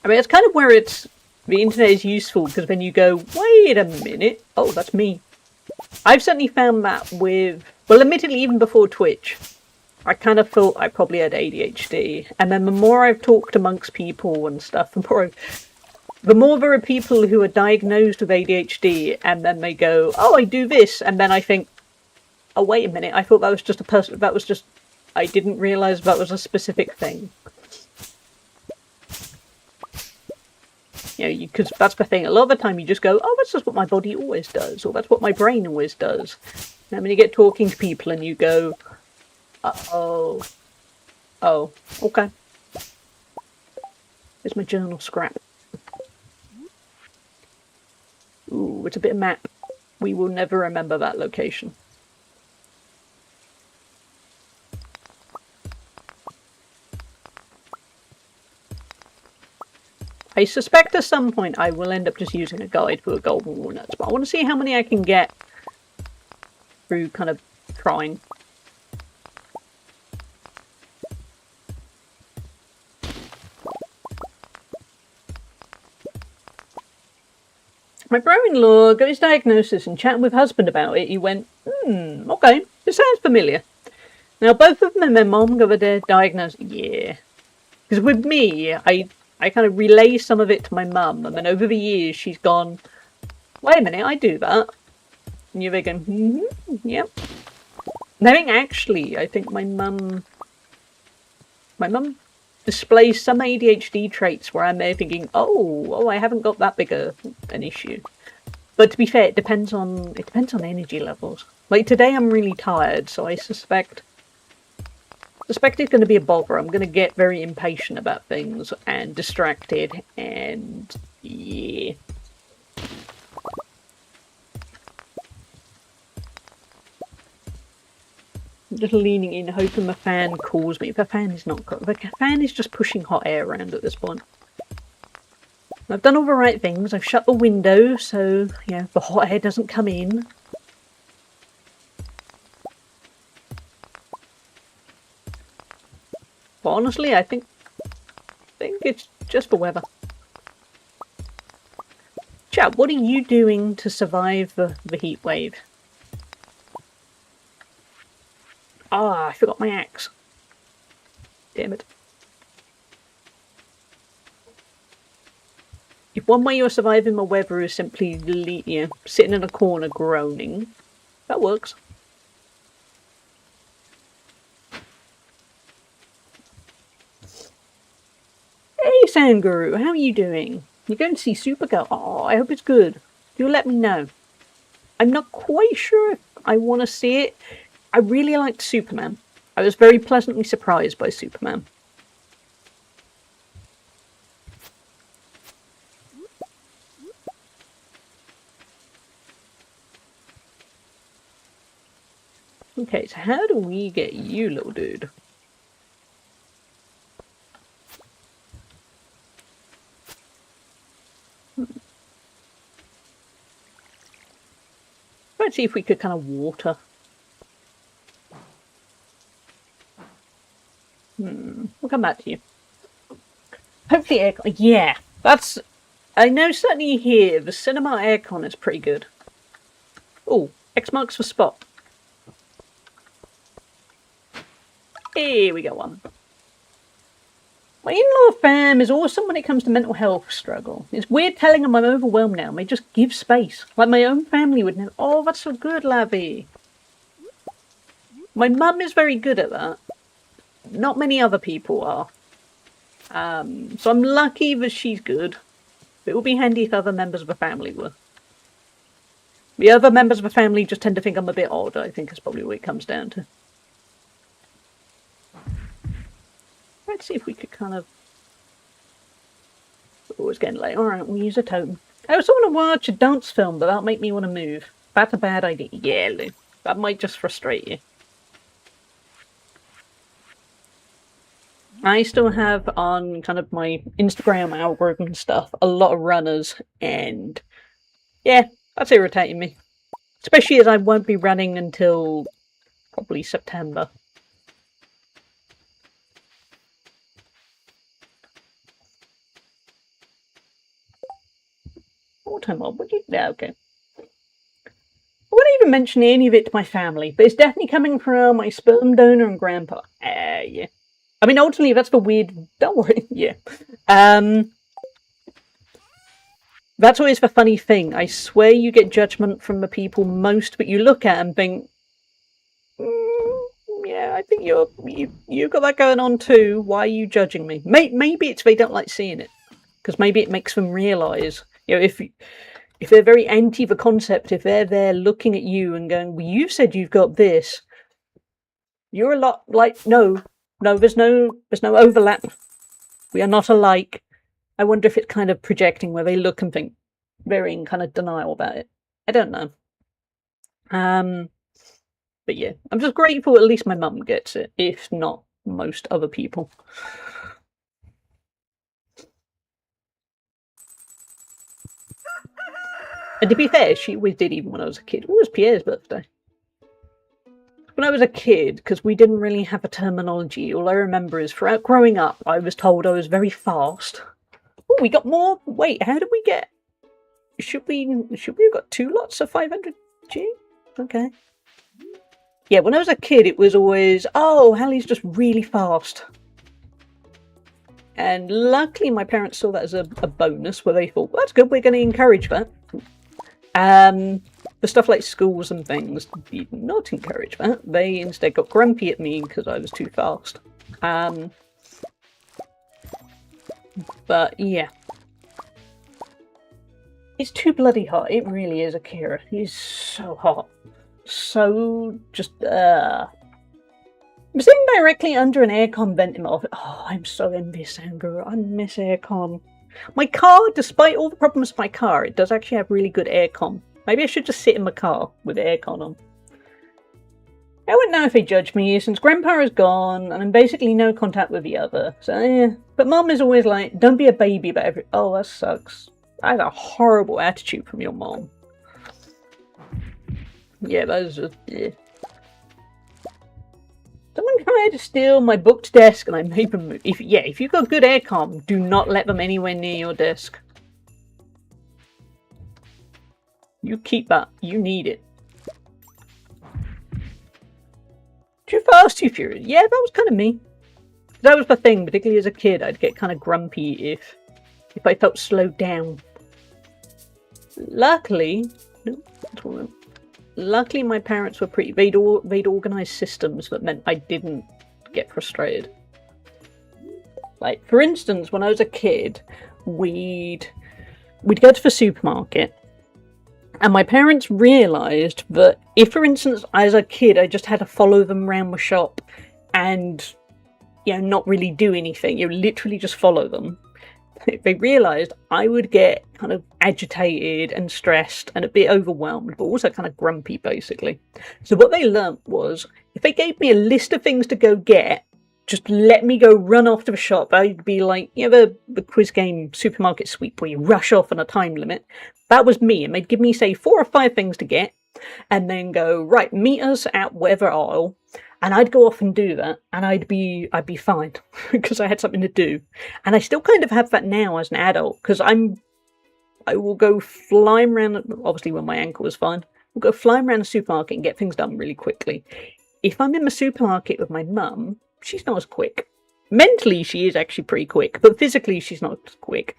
I mean, it's kind of where the internet is useful because then you go, wait a minute. Oh, that's me. I've certainly found that with, well, admittedly, even before Twitch, I kind of thought I probably had ADHD. And then the more I've talked amongst people and stuff, the more there are people who are diagnosed with ADHD and then they go, oh, I do this. And then I think, oh, wait a minute. I thought that was just a person. That was just, I didn't realise that was a specific thing. You know, because that's the thing. A lot of the time you just go, oh, that's just what my body always does. Or that's what my brain always does. And then you get talking to people and you go, oh, okay. Here's my journal scrap. Ooh, it's a bit of map. We will never remember that location. I suspect at some point I will end up just using a guide for golden walnuts, but I want to see how many I can get through kind of trying. My brother-in-law got his diagnosis and chatting with husband about it, he went, okay, this sounds familiar. Now, both of them and my mum got their diagnosis. Yeah. Because with me, I kind of relay some of it to my mum, and then over the years, she's gone, wait a minute, I do that. And you're going, yep. And I think my mum displays some ADHD traits where I'm there thinking, oh, I haven't got that big an issue. But to be fair, it depends on energy levels. Like today, I'm really tired, so I suspect it's going to be a bother. I'm going to get very impatient about things and distracted, and yeah. I'm just leaning in, hoping the fan cools me. The fan is not cool. The fan is just pushing hot air around at this point. I've done all the right things. I've shut the window so, yeah, the hot air doesn't come in. But honestly, I think it's just the weather. Chat, what are you doing to survive the heat wave? Ah, I forgot my axe. Damn it. If one way you're surviving the weather is simply sitting in a corner groaning, that works. Hey Sanguru, how are you doing? You're going to see Supergirl. Oh, I hope it's good. Do let me know. I'm not quite sure if I want to see it. I really liked Superman. I was very pleasantly surprised by Superman. Okay, so how do we get you, little dude? Let's see if we could kind of water. We'll come back to you. Hopefully aircon. Yeah, that's... I know certainly here, the cinema aircon is pretty good. Oh, X marks the spot. Here we go on. My in-law fam is awesome when it comes to mental health struggle. It's weird telling them I'm overwhelmed now. They just give space. Like my own family would know. Oh, that's so good, Lavi. My mum is very good at that. Not many other people are. So I'm lucky that she's good. It would be handy if other members of the family were. The other members of the family just tend to think I'm a bit odd, I think is probably what it comes down to. Let's see if we could kind of... Oh, it's getting late. Alright, we'll use a totem. I also want to watch a dance film, but that'll make me want to move. That's a bad idea. Yeah, Lou. That might just frustrate you. I still have on kind of my Instagram algorithm stuff a lot of runners, and yeah, that's irritating me. Especially as I won't be running until probably September. What time on? Would you? Yeah, okay. I wouldn't even mention any of it to my family, but it's definitely coming from my sperm donor and grandpa. Yeah. I mean, ultimately, that's the weird... Don't worry, yeah. That's always the funny thing. I swear you get judgment from the people most, but you look at and think, yeah, I think you've got that going on too. Why are you judging me? Maybe it's they don't like seeing it, because maybe it makes them realise, if they're very anti the concept, if they're there looking at you and going, well, you said you've got this, you're a lot like, no, there's no overlap. We are not alike. I wonder if it's kind of projecting where they look and think they're in kind of denial about it. I don't know. But yeah, I'm just grateful at least my mum gets it, if not most other people. And to be fair, she always did, even when I was a kid. It was Pierre's birthday. When I was a kid, because we didn't really have a terminology, all I remember is throughout growing up, I was told I was very fast. Oh, we got more. Wait, how did we get? should we have got 2 lots of 500G? Okay. Yeah, when I was a kid, it was always, oh, Hallie's just really fast. And luckily, my parents saw that as a bonus, where they thought, well, that's good, we're going to encourage that. For stuff like schools and things, did not encourage that. They instead got grumpy at me because I was too fast. But yeah. It's too bloody hot. It really is, Akira. He's so hot. So just, I'm sitting directly under an aircon vent in my office. Oh, I'm so envious, Andrew. I miss aircon. My car, despite all the problems with my car, it does actually have really good aircon. Maybe I should just sit in my car with aircon on. I wouldn't know if they judge me, since Grandpa is gone, and I'm basically no contact with the other. So, yeah. But Mum is always like, don't be a baby about every... Oh, that sucks. I have a horrible attitude from your mom. Yeah, that was just... Yeah. Someone tried to steal my booked desk and I made them move. If you've got good aircon, do not let them anywhere near your desk. You keep that. You need it. Too fast, too furious. Yeah, that was kind of me. That was the thing, particularly as a kid. I'd get kind of grumpy if I felt slowed down. Luckily, my parents were pretty. They'd organised systems that meant I didn't get frustrated. Like, for instance, when I was a kid, we'd go to the supermarket, and my parents realised that if, for instance, as a kid, I just had to follow them around the shop and, not really do anything, literally just follow them, they realised I would get kind of agitated and stressed and a bit overwhelmed, but also kind of grumpy, basically. So what they learnt was, if they gave me a list of things to go get, just let me go run off to the shop. I'd be like, the quiz game Supermarket Sweep where you rush off on a time limit. That was me, and they'd give me, say, 4 or 5 things to get, and then go, right, meet us at whatever aisle, and I'd go off and do that, and I'd be fine, because I had something to do. And I still kind of have that now as an adult, because I will go flying around, obviously when my ankle is fine, I'll go flying around the supermarket and get things done really quickly. If I'm in the supermarket with my mum, she's not as quick. Mentally, she is actually pretty quick, but physically, she's not as quick.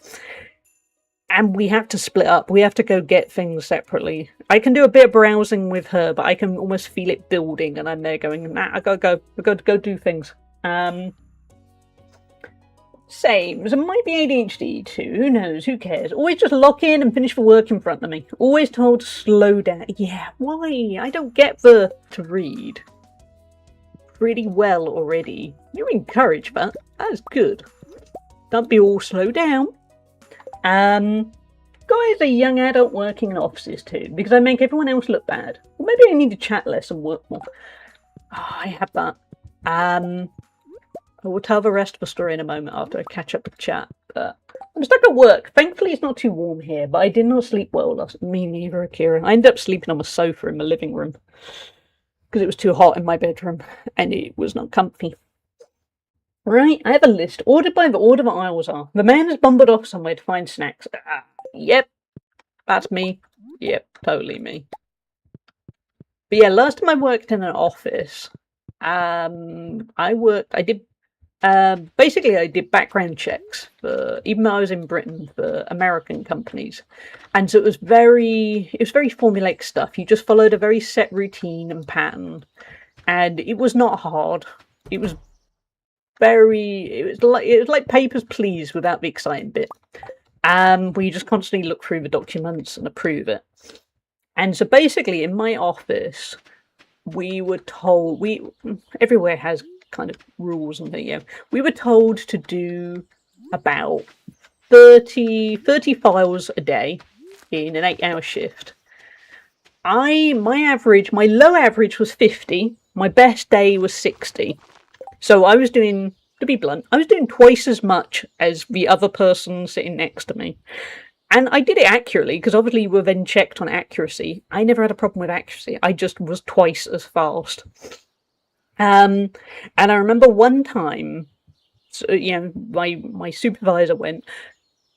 And we have to split up. We have to go get things separately. I can do a bit of browsing with her, but I can almost feel it building, and I'm there going, nah, I gotta go do things. Same. So it might be ADHD too. Who knows? Who cares? Always just lock in and finish the work in front of me. Always told to slow down. Yeah, why? I don't get to read pretty well already. You encourage that. That's good. Don't be all slow down. Guys are young adult working in offices too, because I make everyone else look bad. Or maybe I need to chat less and work more. Oh, I have that. I will tell the rest of the story in a moment after I catch up with chat. But I'm stuck at work. Thankfully, it's not too warm here, but I did not sleep well last. Me neither, Akira. I ended up sleeping on the sofa in the living room because it was too hot in my bedroom and it was not comfy. Right, I have a list ordered by the order that aisles are. The man has bumbled off somewhere to find snacks. Yep, that's me. Yep, totally me. But yeah, last time I worked in an office, I did background checks for, even though I was in Britain, for American companies. And so it was very formulaic stuff. You just followed a very set routine and pattern. And it was not hard. It was like Papers, Please without the exciting bit. Where you just constantly look through the documents and approve it. And so basically in my office, we were told, everywhere has kind of rules and things, we were told to do about 30 files a day in an 8-hour shift. My low average was 50, my best day was 60. So I was doing, to be blunt, I was doing twice as much as the other person sitting next to me. And I did it accurately, because obviously we were then checked on accuracy. I never had a problem with accuracy. I just was twice as fast. And I remember one time, so, my supervisor went,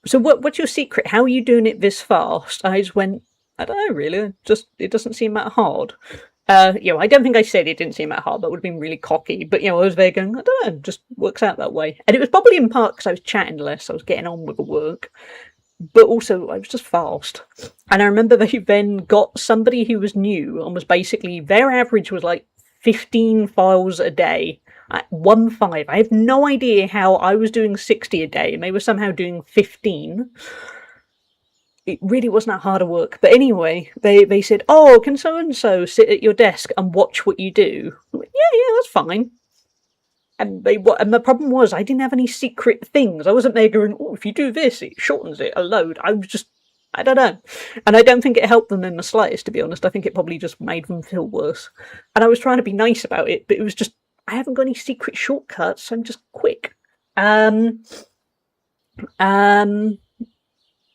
So what's your secret? How are you doing it this fast? I just went, I don't know really. Just it doesn't seem that hard. I don't think I said it didn't seem that hard. That would have been really cocky. But I was there going, I don't know, just works out that way. And it was probably in part because I was chatting less. I was getting on with the work, but also I was just fast. And I remember they then got somebody who was new and was basically their average was like 15 files a day. 1 5. I have no idea how I was doing 60 a day and they were somehow doing 15. It really wasn't that hard of work. But anyway, they said, oh, can so-and-so sit at your desk and watch what you do? I went, yeah, that's fine. And the problem was I didn't have any secret things. I wasn't there going, oh, if you do this, it shortens it a load. I was just, I don't know. And I don't think it helped them in the slightest, to be honest. I think it probably just made them feel worse. And I was trying to be nice about it, but it was just, I haven't got any secret shortcuts, so I'm just quick.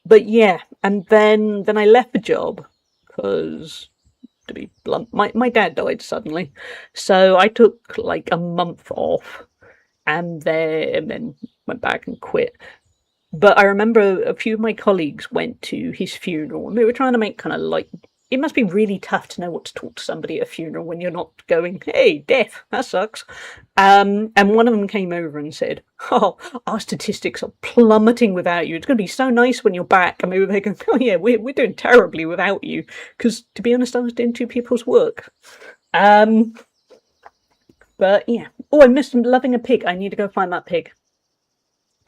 But yeah, and then I left the job because, to be blunt, my dad died suddenly, so I took like a month off, and then went back and quit. But I remember a few of my colleagues went to his funeral, and they were trying to make kind of like. It must be really tough to know what to talk to somebody at a funeral when you're not going, hey, death, that sucks. And one of them came over and said, oh, our statistics are plummeting without you. It's going to be so nice when you're back. And we were going, oh yeah, we're doing terribly without you. Because to be honest, I was doing two people's work. But yeah. Oh, I missed loving a pig. I need to go find that pig.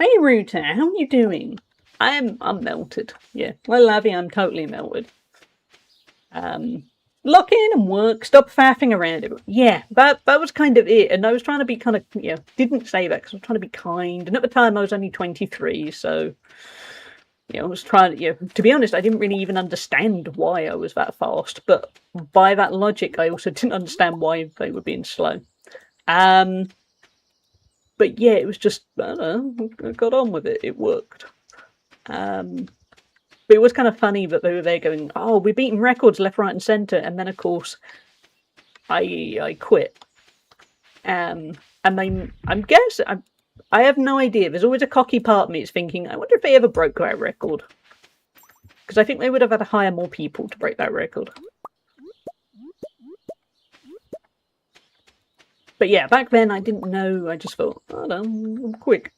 Hey, Ruta, how are you doing? I'm melted. Yeah, I love you. I'm totally melted. Lock in and work, stop faffing around it. Yeah, that was kind of it. And I was trying to be kind of, didn't say that because I was trying to be kind. And at the time I was only 23, so, I was trying to be honest, I didn't really even understand why I was that fast. But by that logic, I also didn't understand why they were being slow. But yeah, it was just, I don't know, I got on with it. It worked. But it was kind of funny that they were there going, oh, we're beating records left, right, and centre. And then, of course, I quit. And then I have no idea. There's always a cocky part of me that's thinking, I wonder if they ever broke that record. Because I think they would have had to hire more people to break that record. But yeah, back then I didn't know. I just thought, I don't know, I'm quick.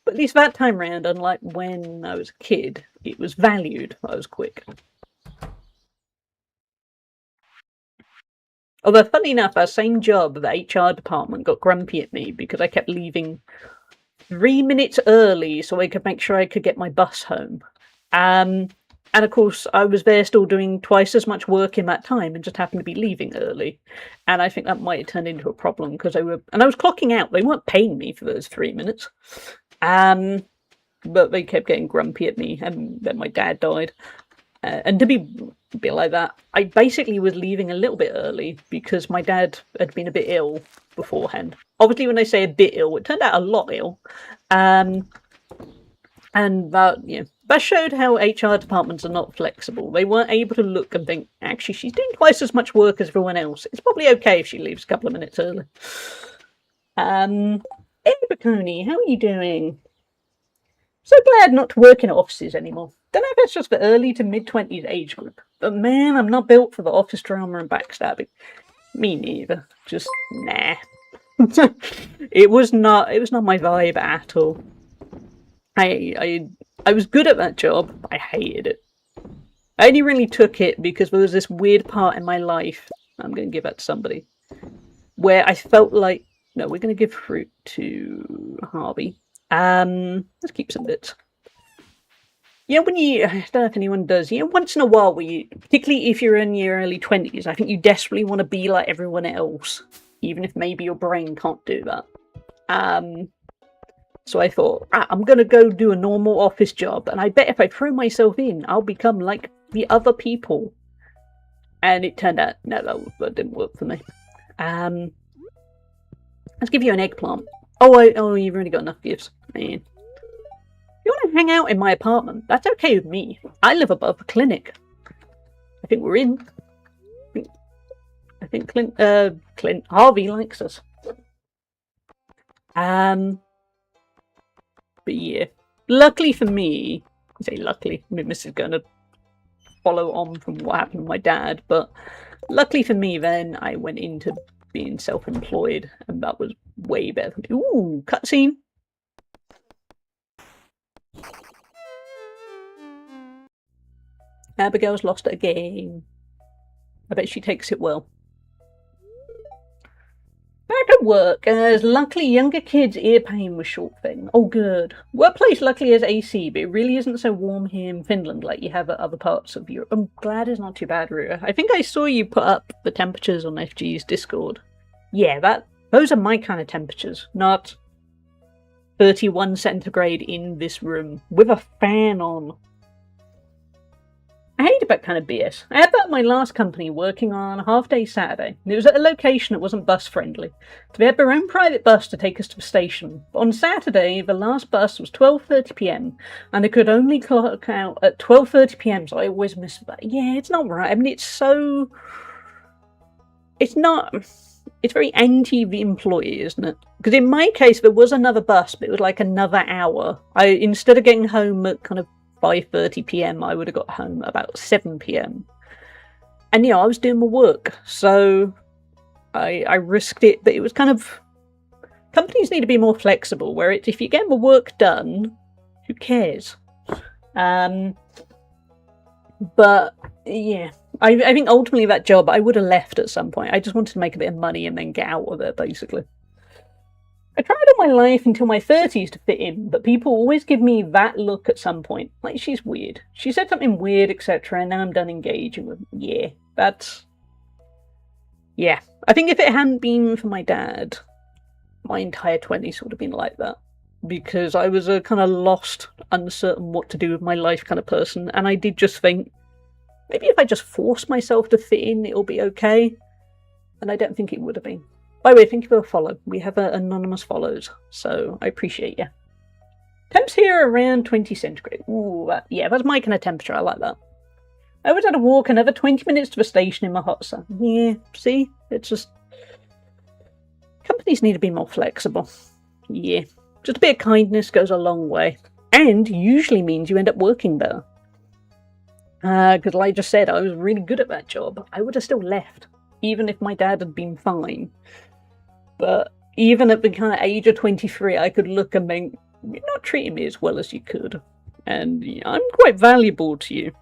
But at least that time round, unlike when I was a kid, it was valued I was quick. Although, funny enough, our same job, the HR department, got grumpy at me because I kept leaving 3 minutes early so I could make sure I could get my bus home. And of course, I was there still doing twice as much work in that time and just happened to be leaving early. And I think that might have turned into a problem because I was clocking out. They weren't paying me for those 3 minutes. But they kept getting grumpy at me, and then my dad died. And to be like that, I basically was leaving a little bit early because my dad had been a bit ill beforehand. Obviously, when I say a bit ill, it turned out a lot ill. And that showed how HR departments are not flexible. They weren't able to look and think, actually, she's doing twice as much work as everyone else. It's probably okay if she leaves a couple of minutes early. Hey, Baconi, how are you doing? So glad not to work in offices anymore. Don't know if it's just the early to mid-20s age group, but man, I'm not built for the office drama and backstabbing. Me neither. Just nah. It was not my vibe at all. I was good at that job, but I hated it. I only really took it because there was this weird part in my life, I'm going to give that to somebody, where I felt like, no, we're going to give fruit to Harvey. Let's keep some bits. When I don't know if anyone does, once in a while, particularly if you're in your early 20s, I think you desperately want to be like everyone else, even if maybe your brain can't do that. So I thought, I'm going to go do a normal office job, and I bet if I throw myself in, I'll become like the other people. And it turned out, no, that didn't work for me. Let's give you an eggplant. Oh, you've already got enough gifts. Man. If you want to hang out in my apartment, that's okay with me. I live above a clinic. I think we're in. I think Clint Harvey likes us. But yeah. luckily for me, I say luckily, I mean, this is going to follow on from what happened with my dad, but luckily for me then I went into being self-employed, and that was way better. Ooh, cutscene. Abigail's lost it again. I bet she takes it well. Back at work, as luckily younger kids' ear pain was short thing. Oh good. Workplace luckily has AC, but it really isn't so warm here in Finland like you have at other parts of Europe. I'm glad it's not too bad, Rua. I think I saw you put up the temperatures on FG's Discord. Yeah, those are my kind of temperatures, not 31 centigrade in this room with a fan on. I hated that kind of BS. I had that at my last company working on a half-day Saturday. It was at a location that wasn't bus-friendly. So they had their own private bus to take us to the station. But on Saturday, the last bus was 12:30 p.m. and it could only clock out at 12:30 p.m. So I always miss that. Yeah, it's not right. I mean, it's so... It's not... It's very anti the employee, isn't it? Because in my case, there was another bus, but it was like another hour. Instead of getting home at kind of 5:30 p.m, I would have got home about 7 p.m. And I was doing my work, so I risked it. But it was kind of, companies need to be more flexible. Where it's, if you get the work done, who cares? But yeah, I think ultimately that job I would have left at some point. I just wanted to make a bit of money and then get out of it, basically. I tried all my life until my 30s to fit in, but people always give me that look at some point. Like, she's weird. She said something weird, etc., and now I'm done engaging with them. Yeah, that's... Yeah. I think if it hadn't been for my dad, my entire 20s would have been like that. Because I was a kind of lost, uncertain what to do with my life kind of person, and I did just think, maybe if I just force myself to fit in, it'll be okay. And I don't think it would have been. By the way, thank you for a follow. We have anonymous follows, so I appreciate you. Temps here are around 20 centigrade. Ooh, yeah, that's my kind of temperature. I like that. I was at a walk another 20 minutes to the station in my hot sun. Yeah, see? It's just... Companies need to be more flexible. Yeah. Just a bit of kindness goes a long way. And usually means you end up working better. Because like I just said, I was really good at that job. I would have still left, even if my dad had been fine. But even at the kind of age of 23, I could look and think, you're not treating me as well as you could. And I'm quite valuable to you.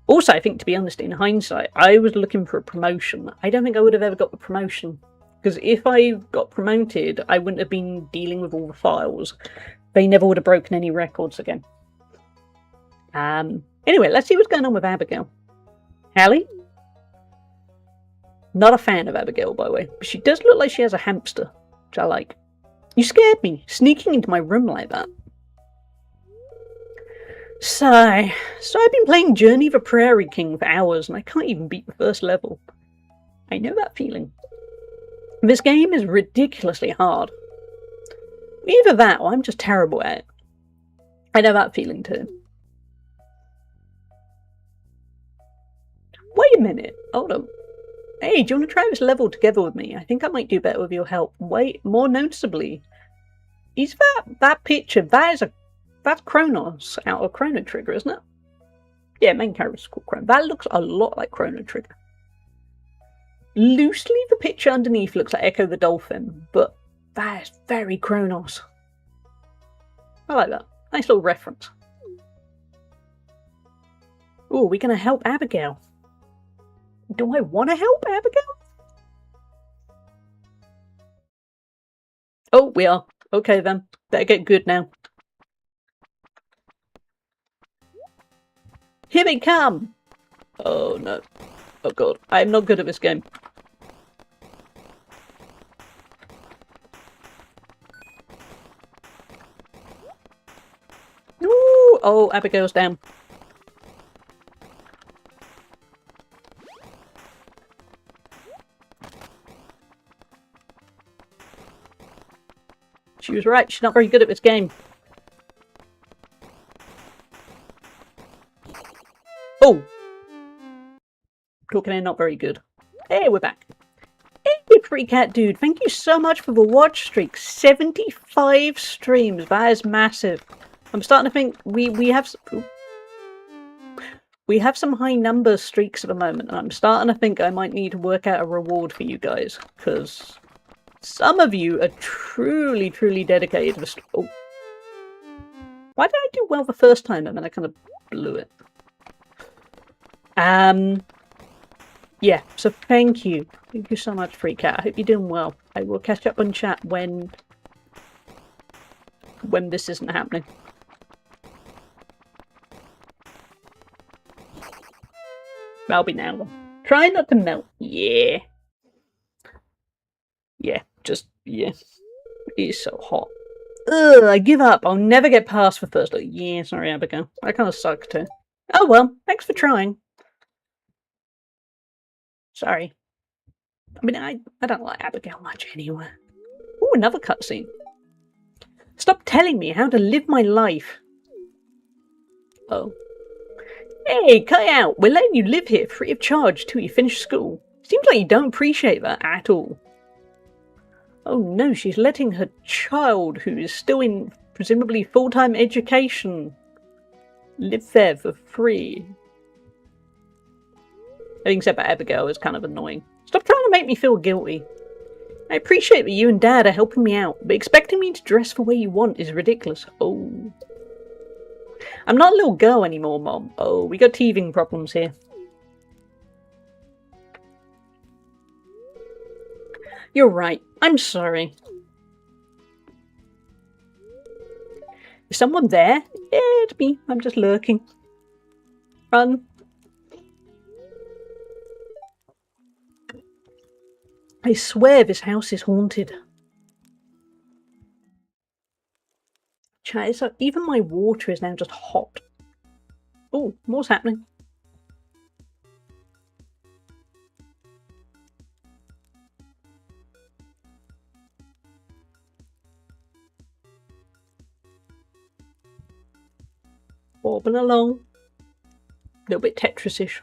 Also, I think, to be honest, in hindsight, I was looking for a promotion. I don't think I would have ever got the promotion. Because if I got promoted, I wouldn't have been dealing with all the files. They never would have broken any records again. Anyway, let's see what's going on with Abigail. Hallie? Not a fan of Abigail, by the way. But she does look like she has a hamster, which I like. You scared me, sneaking into my room like that. So I've been playing Journey of the Prairie King for hours, and I can't even beat the first level. I know that feeling. This game is ridiculously hard. Either that, or I'm just terrible at it. I know that feeling too. Wait a minute, hold on. Hey, do you want to try this level together with me? I think I might do better with your help. Wait, more noticeably, is that picture? That's Kronos out of Chrono Trigger, isn't it? Yeah, main character's called Chrono. That looks a lot like Chrono Trigger. Loosely, the picture underneath looks like Echo the Dolphin, but that is very Kronos. I like that. Nice little reference. Oh, we're going to help Abigail. Do I want to help Abigail? Oh, we are. Okay then. Better get good now. Here they come! Oh no. Oh god. I'm not good at this game. Ooh! Oh, Abigail's down. She was right, she's not very good at this game. Oh! Talking in not very good. Hey, we're back. Hey, Free Cat Dude, thank you so much for the watch streak. 75 streams, that is massive. I'm starting to think we have some high number streaks at the moment, and I'm starting to think I might need to work out a reward for you guys, because some of you are truly, truly dedicated to the oh. Why did I do well the first time and then I kind of blew it? Yeah, so thank you. Thank you so much, Free Cat. I hope you're doing well. I will catch up on chat when this isn't happening. That'll be now. Try not to melt. Yeah. Yeah, just, yeah. It is so hot. Ugh, I give up. I'll never get past the first look. Yeah, sorry, Abigail. I kind of suck too. Oh well, thanks for trying. Sorry. I mean, I don't like Abigail much anyway. Ooh, another cutscene. Stop telling me how to live my life. Oh. Hey, cut it out. We're letting you live here free of charge till you finish school. Seems like you don't appreciate that at all. Oh no, she's letting her child, who is still in presumably full-time education, live there for free. Having said that, Abigail is kind of annoying. Stop trying to make me feel guilty. I appreciate that you and Dad are helping me out, but expecting me to dress the way you want is ridiculous. Oh. I'm not a little girl anymore, Mom. Oh, we got teething problems here. You're right. I'm sorry. Is someone there? Yeah, it's me. I'm just lurking. Run. I swear this house is haunted. Chat, so even my water is now just hot. Oh, what's happening? Bobbing along. A little bit Tetris-ish.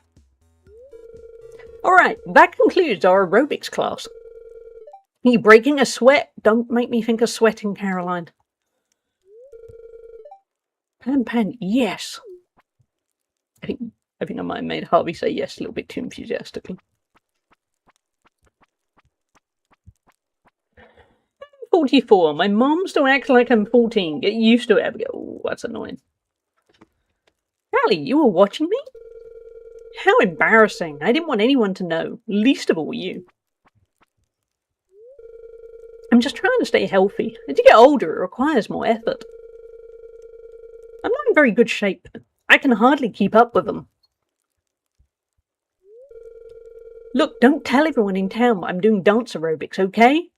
Alright, that concludes our aerobics class. Are you breaking a sweat? Don't make me think of sweating, Caroline. Pan, yes. I think I might have made Harvey say yes a little bit too enthusiastically. 44. My mom still acts like I'm 14. Get used to it, Abigail. Oh, that's annoying. Allie, you were watching me? How embarrassing. I didn't want anyone to know. Least of all you. I'm just trying to stay healthy. As you get older, it requires more effort. I'm not in very good shape. I can hardly keep up with them. Look, don't tell everyone in town I'm doing dance aerobics, okay?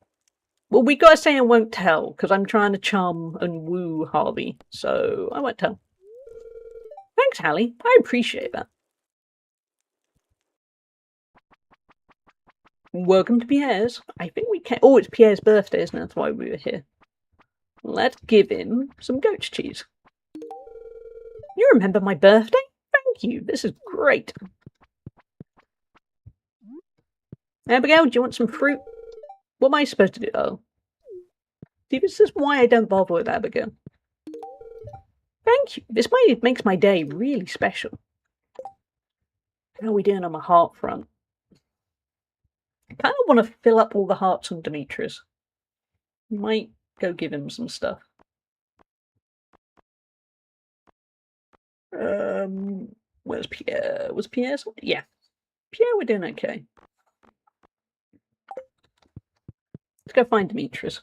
Well, we gotta say I won't tell, because I'm trying to charm and woo Harvey, so I won't tell. Thanks, Hallie. I appreciate that. Welcome to Pierre's. I think we can. Oh, it's Pierre's birthday, isn't it? That's why we were here. Let's give him some goat's cheese. You remember my birthday? Thank you. This is great. Abigail, do you want some fruit? What am I supposed to do? Oh. See, this is why I don't bother with Abigail. Thank you. This makes my day really special. How are we doing on my heart front? I kind of want to fill up all the hearts on Demetrius. Might go give him some stuff. Where's Pierre? Was Pierre? Yeah. Pierre, we're doing okay. Let's go find Demetrius.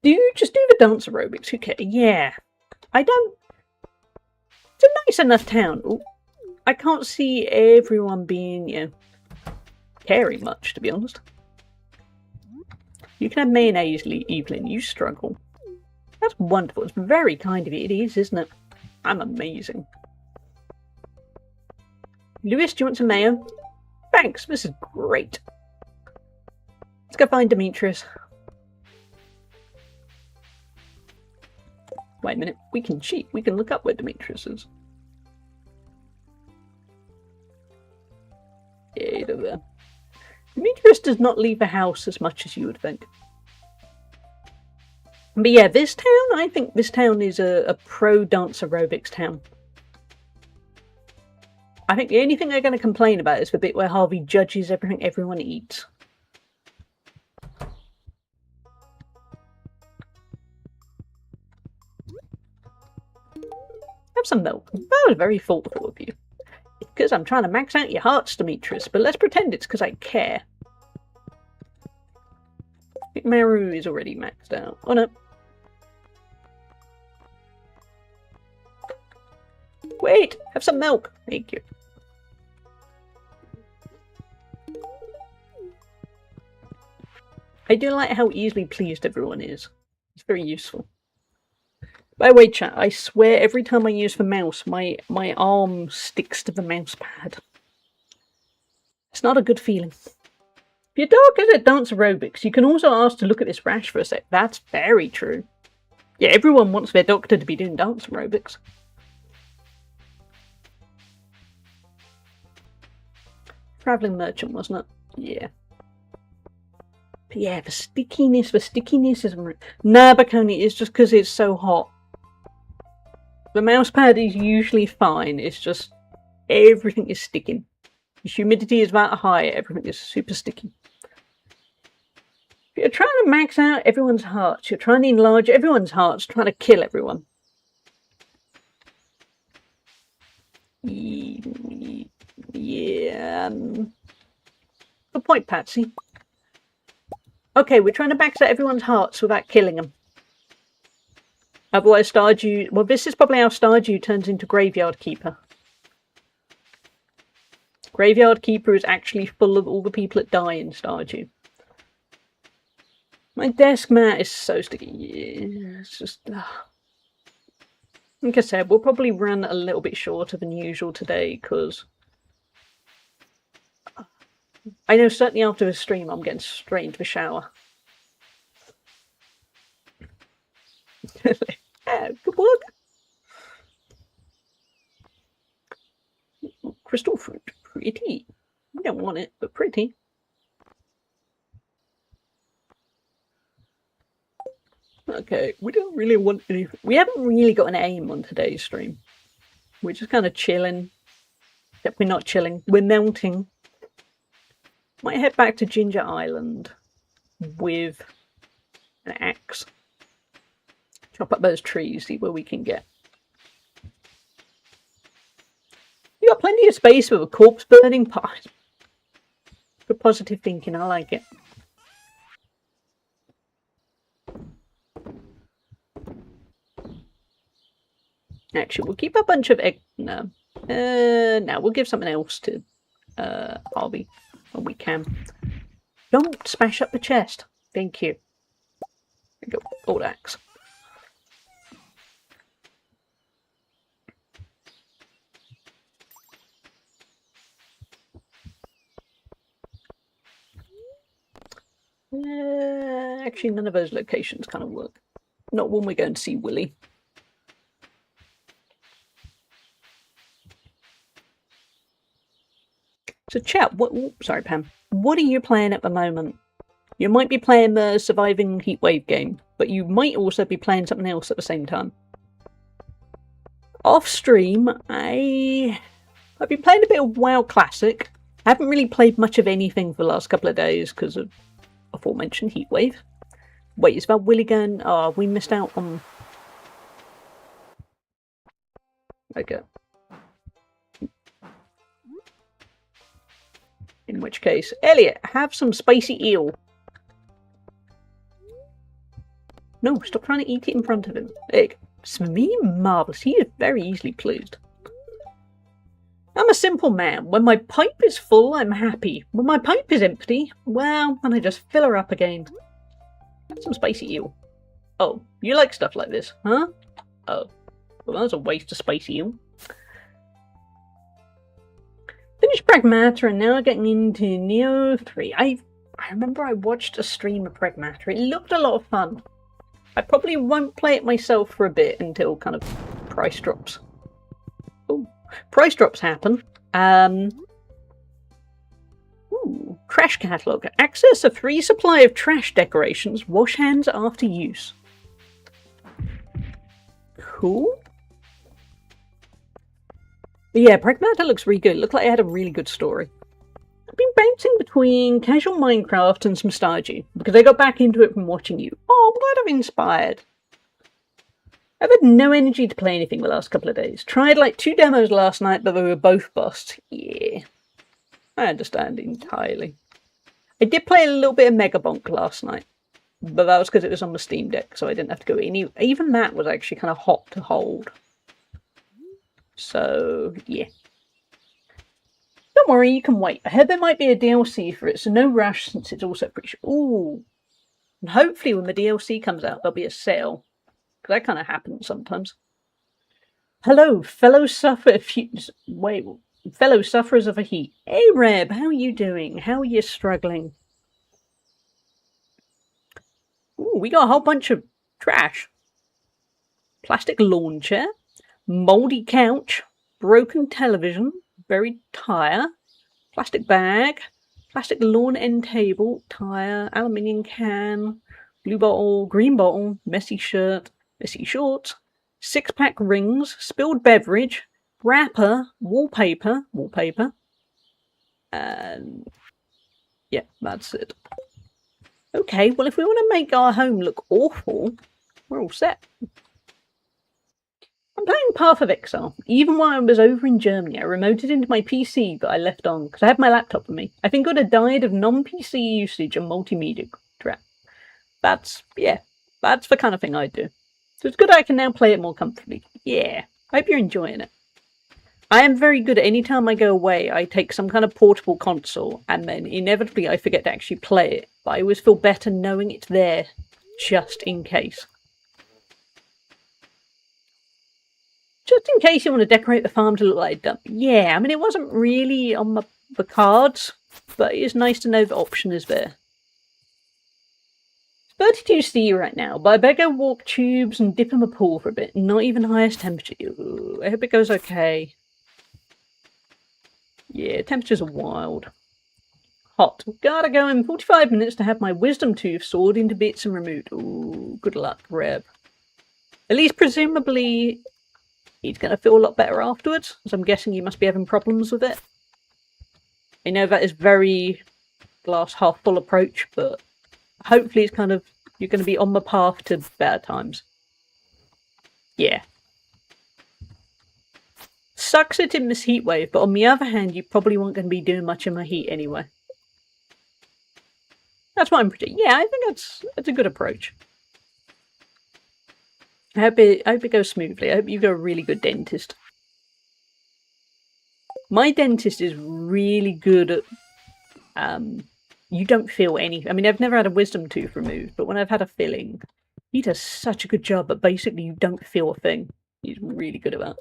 Do you just do the dance aerobics? Okay, yeah. I don't... It's a nice enough town. Ooh. I can't see everyone being, caring much, to be honest. You can have mayonnaise, Evelyn. You struggle. That's wonderful. It's very kind of you. It is, isn't it? I'm amazing. Lewis, do you want some mayo? Thanks. This is great. Let's go find Demetrius. Wait a minute. We can cheat. We can look up where Demetrius is. Yeah, he's over there. Demetrius does not leave the house as much as you would think. But yeah, this town, I think this town is a pro dance aerobics town. I think the only thing they're going to complain about is the bit where Harvey judges everything everyone eats. Have some milk. That was very thoughtful of you. It's because I'm trying to max out your hearts, Demetrius, but let's pretend it's because I care. I think Maru is already maxed out. Oh no. Wait! Have some milk! Thank you. I do like how easily pleased everyone is. It's very useful. By the way, chat, I swear every time I use the mouse, my arm sticks to the mouse pad. It's not a good feeling. If your dog is at dance aerobics, you can also ask to look at this rash for a sec. That's very true. Yeah, everyone wants their doctor to be doing dance aerobics. Travelling merchant, wasn't it? Yeah. But yeah, the stickiness isn't... Nah, Baconi, it's just because it's so hot. The mouse pad is usually fine, it's just everything is sticking. The humidity is that high, everything is super sticky. If you're trying to max out everyone's hearts, you're trying to enlarge everyone's hearts, trying to kill everyone. Yeah. Good point, Patsy. Okay, we're trying to max out everyone's hearts without killing them. Otherwise, Stardew... Well, this is probably how Stardew turns into Graveyard Keeper. Graveyard Keeper is actually full of all the people that die in Stardew. My desk mat is so sticky. Yeah, it's just... Like I said, we'll probably run a little bit shorter than usual today, because... I know certainly after the stream I'm getting straight into the shower. Yeah, good work. Crystal fruit. Pretty. We don't want it, but pretty. Okay, we don't really want any... We haven't really got an aim on today's stream. We're just kind of chilling. Except we're not chilling. We're melting. Might head back to Ginger Island with an axe. Chop up those trees, see where we can get. You got plenty of space with a corpse burning pot. Good positive thinking, I like it. Actually, we'll keep a bunch of egg. No. No, we'll give something else to Harvey when we can. Don't smash up the chest. Thank you. There we go. Old axe. Actually, none of those locations kind of work. Not when we're going to see Willy. So, chat. Sorry, Pam. What are you playing at the moment? You might be playing the Surviving Heatwave game, but you might also be playing something else at the same time. Off stream, I've been playing a bit of WoW Classic. I haven't really played much of anything for the last couple of days because of aforementioned Heatwave. Wait, is that Willy going? Oh, we missed out on... Okay. In which case, Elliot, have some spicy eel. No, stop trying to eat it in front of him. It's me, marvellous. He is very easily pleased. I'm a simple man. When my pipe is full, I'm happy. When my pipe is empty, well, then I just fill her up again. Some spicy eel. Oh, you like stuff like this, huh? Oh, well, that was a waste of spicy eel. Finished Pragmata and now getting into Neo 3. I remember I watched a stream of Pragmata. It looked a lot of fun. I probably won't play it myself for a bit until kind of price drops. Oh, price drops happen. Ooh, trash catalogue. Access a free supply of trash decorations. Wash hands after use. cool. But yeah, Pragmata looks really good. It looked like it had a really good story. I've been bouncing between casual Minecraft and some Stardew, because I got back into it from watching you. Oh, I'm glad I've inspired. I've had no energy to play anything the last couple of days. Tried like 2 demos last night, but they were both bust. Yeah, I understand entirely. I did play a little bit of Megabonk last night, but that was because it was on the Steam Deck, so I didn't have to go in. Even that was actually kind of hot to hold. So, yeah. Don't worry, you can wait. I heard there might be a DLC for it, so no rush since it's also pretty short. Ooh. And hopefully when the DLC comes out, there'll be a sale. Because that kind of happens sometimes. Hello, fellow sufferers of a heat. Hey, Reb, how are you doing? How are you struggling? Ooh, we got a whole bunch of trash. Plastic lawn chair, mouldy couch, broken television, buried tyre, plastic bag, plastic lawn end table, tyre, aluminium can, blue bottle, green bottle, messy shirt, messy shorts, 6-pack rings, spilled beverage, wrapper, wallpaper, and yeah, that's it. Okay, well if we want to make our home look awful, we're all set. I'm playing Path of Exile. Even while I was over in Germany, I remoted into my PC that I left on because I had my laptop with me. I think I'd have died of non-PC usage and multimedia crap. That's the kind of thing I do. So it's good I can now play it more comfortably. Yeah, I hope you're enjoying it. I am very good at any time I go away, I take some kind of portable console and then inevitably I forget to actually play it. But I always feel better knowing it's there, just in case. Just in case you want to decorate the farm to look like a dump. Yeah, I mean, it wasn't really on the cards, but it is nice to know the option is there. It's 32°C right now, but I better go walk tubes and dip in the pool for a bit. Not even highest temperature. Ooh, I hope it goes okay. Yeah, temperatures are wild. Hot. Gotta go in 45 minutes to have my wisdom tooth sawed into bits and removed. Ooh, good luck, Reb. At least presumably he's going to feel a lot better afterwards, as I'm guessing you must be having problems with it. I know that is very glass half full approach, but hopefully it's kind of, you're going to be on the path to better times. Yeah. Sucks it in this heat wave, but on the other hand, you probably weren't going to be doing much in the heat anyway. That's what I'm predicting. Yeah, I think that's a good approach. I hope it goes smoothly. I hope you got a really good dentist. My dentist is really good at, you don't feel anything. I mean, I've never had a wisdom tooth removed, but when I've had a filling, he does such a good job, but basically you don't feel a thing. He's really good at that.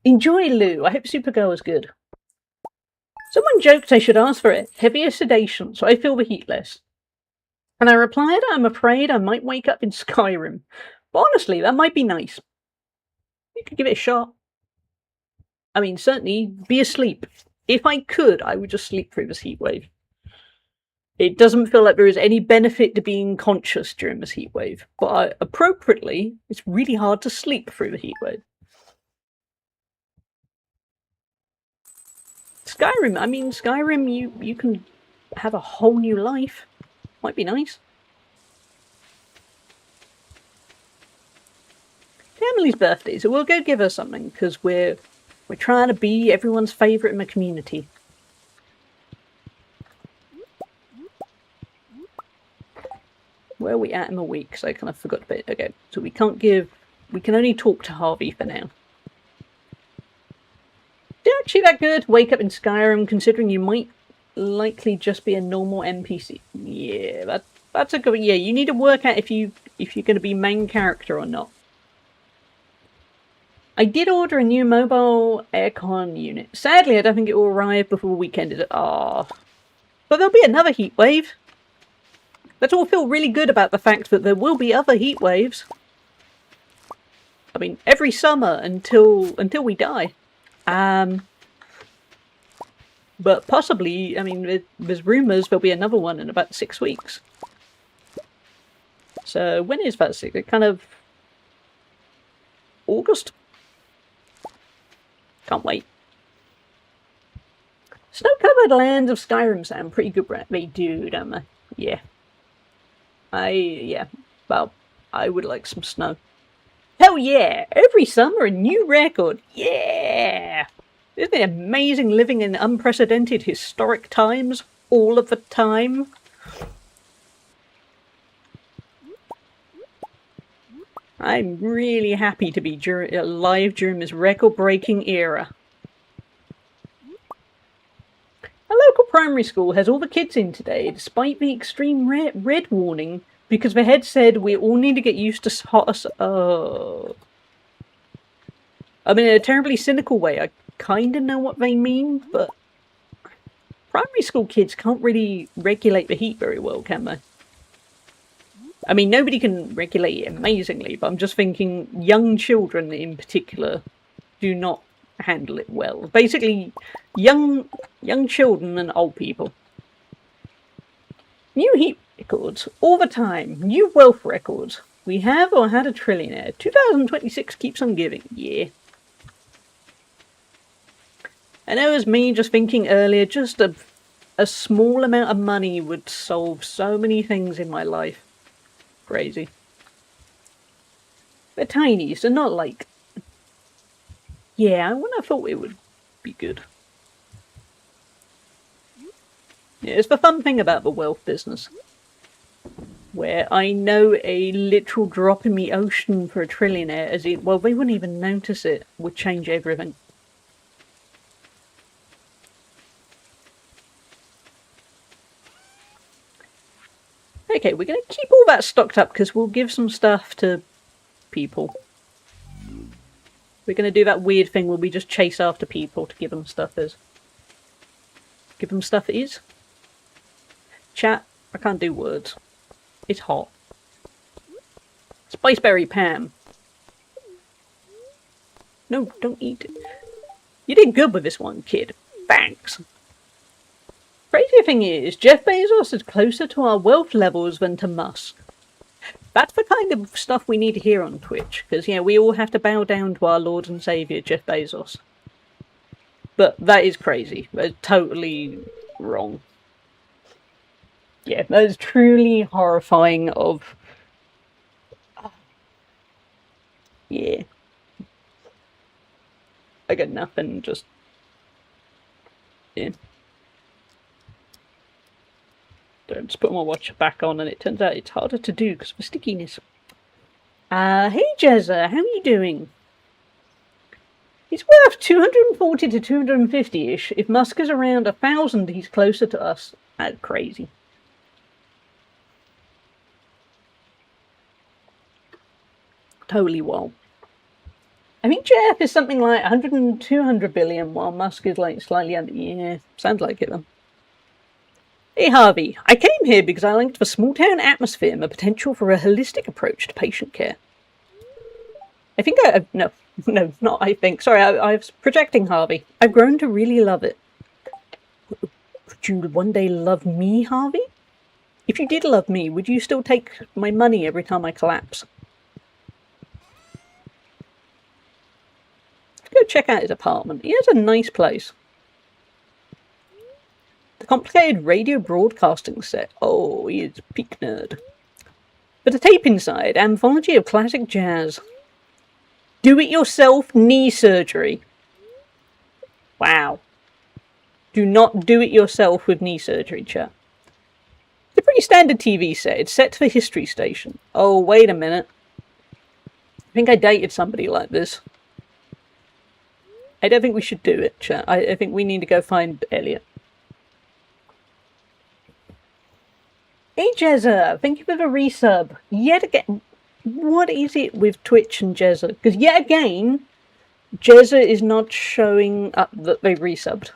Enjoy, Lou. I hope Supergirl is good. Someone joked I should ask for it. Heavier sedation, so I feel the heat less. And I replied, I'm afraid I might wake up in Skyrim. But honestly, that might be nice. You could give it a shot. I mean, certainly be asleep. If I could, I would just sleep through this heat wave. It doesn't feel like there is any benefit to being conscious during this heat wave. But appropriately, it's really hard to sleep through the heat wave. Skyrim, I mean, Skyrim, you can have a whole new life. Might be nice. Emily's birthday, so we'll go give her something, because we're trying to be everyone's favourite in the community. Where are we at in the week? So I kind of forgot a bit. Okay, so we can only talk to Harvey for now. Is it actually that good? Wake up in Skyrim, considering you might likely just be a normal NPC. Yeah, that's a good. Yeah, you need to work out if you're going to be main character or not. I did order a new mobile aircon unit. Sadly, I don't think it will arrive before the weekend. But there'll be another heat wave. Let's all feel really good about the fact that there will be other heat waves. I mean, every summer until we die. But possibly, I mean, there's rumours there'll be another one in about 6 weeks. So when is that 6? It kind of... August. Can't wait. Snow-covered lands of Skyrim sound pretty good, right? They do, don't they? Yeah. Well, I would like some snow. Hell yeah! Every summer a new record. Yeah! Isn't it amazing living in unprecedented historic times all of the time? I'm really happy to be alive during this record-breaking era. A local primary school has all the kids in today, despite the extreme red warning, because the head said we all need to get used to hot. I mean, in a terribly cynical way, I kind of know what they mean, but primary school kids can't really regulate the heat very well, can they? I mean, nobody can regulate it amazingly, but I'm just thinking young children in particular do not handle it well. Basically, young children and old people. New heat records all the time. New wealth records. We have or had a trillionaire. 2026 keeps on giving. Yeah. And it was me just thinking earlier, just a small amount of money would solve so many things in my life. Crazy. They're tiny, so not like... Yeah, I wouldn't have thought it would be good. Yeah, it's the fun thing about the wealth business. Where I know a literal drop in the ocean for a trillionaire, as it, well, they wouldn't even notice it, would change everything. Okay, we're going to keep all that stocked up because we'll give some stuff to people. We're going to do that weird thing where we just chase after people to give them stuff is. Give them stuff is. Chat, I can't do words. It's hot. Spiceberry Pam. No, don't eat it. You did good with this one, kid. Thanks. Crazy thing is, Jeff Bezos is closer to our wealth levels than to Musk. That's the kind of stuff we need to hear on Twitch, because, yeah, we all have to bow down to our Lord and Saviour, Jeff Bezos. But that is crazy. That's totally wrong. Yeah, that is truly horrifying of... Yeah. I got nothing, just... Yeah. Don't just put my watch back on and it turns out it's harder to do because of the stickiness. Hey Jezza, how are you doing? He's worth 240 to 250-ish. If Musk is around 1,000, he's closer to us. That's crazy. Totally wild. I think Jeff is something like 100 and 200 billion, while Musk is like slightly under. Yeah, sounds like it then. Hey Harvey, I came here because I linked the small town atmosphere and the potential for a holistic approach to patient care. I think no, not I think. Sorry, I was projecting, Harvey. I've grown to really love it. Would you one day love me, Harvey? If you did love me, would you still take my money every time I collapse? Let's go check out his apartment. He has a nice place. The complicated radio broadcasting set. Oh, he is a peak nerd. But a tape inside, anthology of classic jazz. Do-it-yourself knee surgery. Wow. Do not do it yourself with knee surgery, chat. It's a pretty standard TV set. It's set to the History Station. Oh, wait a minute. I think I dated somebody like this. I don't think we should do it, chat. I think we need to go find Elliot. Hey Jezza, thank you for the resub. Yet again, what is it with Twitch and Jezza? Because yet again, Jezza is not showing up that they resubbed.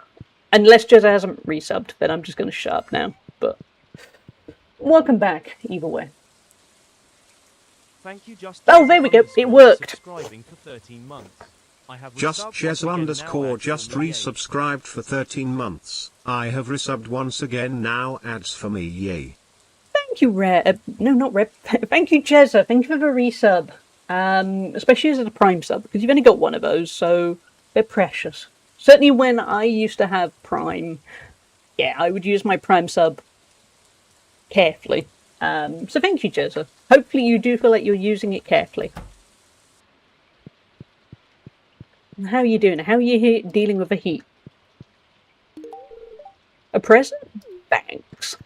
Unless Jezza hasn't resubbed, then I'm just going to shut up now. But welcome back, either way. Thank you, just oh, there we go. It worked. Subscribing for 13 months. I have just Jezza _ just resubscribed for 13 months. I have resubbed once again now. Ads for me, yay. Thank you, Rare. No, not Rare. Thank you, Jezza. Thank you for the resub. Especially as a Prime sub, because you've only got one of those, so they're precious. Certainly when I used to have Prime, yeah, I would use my Prime sub carefully. So thank you, Jezza. Hopefully you do feel like you're using it carefully. How are you doing? How are you dealing with the heat? A present? Thanks.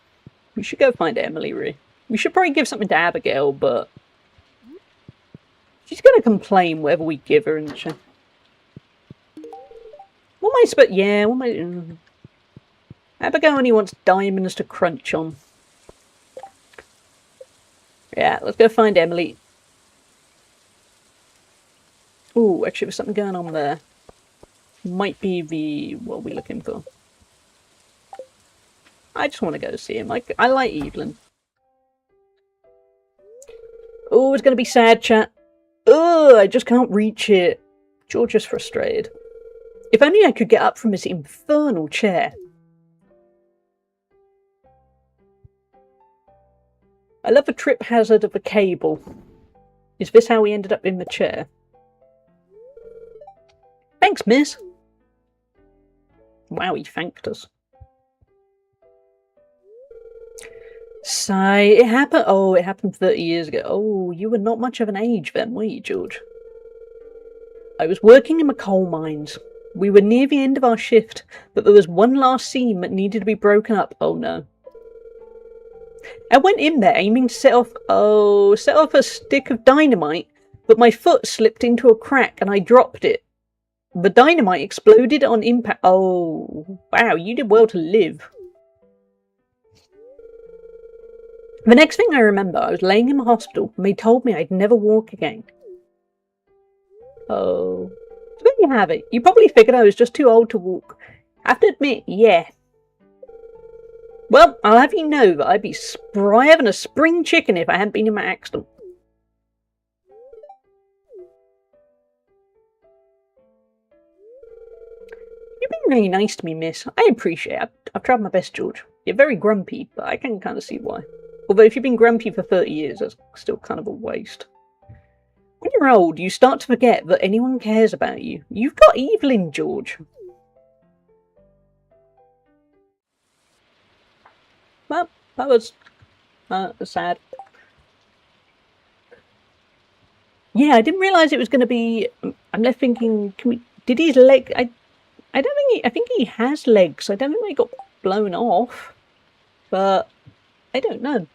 We should go find Emily, Ree. We should probably give something to Abigail, but she's going to complain whatever we give her, isn't she? What am I supposed... Yeah, what am I... Abigail only wants diamonds to crunch on. Yeah, let's go find Emily. Ooh, actually there's something going on there. Might be the... What are we looking for? I just want to go see him. I like Evelyn. Oh, it's going to be sad, chat. Ugh, I just can't reach it. George is frustrated. If only I could get up from this infernal chair. I love the trip hazard of the cable. Is this how we ended up in the chair? Thanks, miss. Wow, he thanked us. Sigh, it happened. Oh, it happened 30 years ago. Oh, you were not much of an age then, were you, George? I was working in the coal mines. We were near the end of our shift, but there was one last seam that needed to be broken up. Oh no. I went in there aiming to set off a stick of dynamite, but my foot slipped into a crack and I dropped it. The dynamite exploded on impact. Oh, wow, you did well to live. The next thing I remember, I was laying in the hospital and they told me I'd never walk again. Oh. So there you have it. You probably figured I was just too old to walk. I have to admit, yeah. Well, I'll have you know that I'd be spryer than a spring chicken if I hadn't been in my accident. You've been really nice to me, miss. I appreciate it. I've tried my best, George. You're very grumpy, but I can kind of see why. Although if you've been grumpy for 30 years, that's still kind of a waste. When you're old, you start to forget that anyone cares about you. You've got Evelyn, George. Well, that was sad. Yeah, I didn't realise it was going to be... I'm left thinking, did his leg... I don't think I think he has legs. I don't think they got blown off. But I don't know.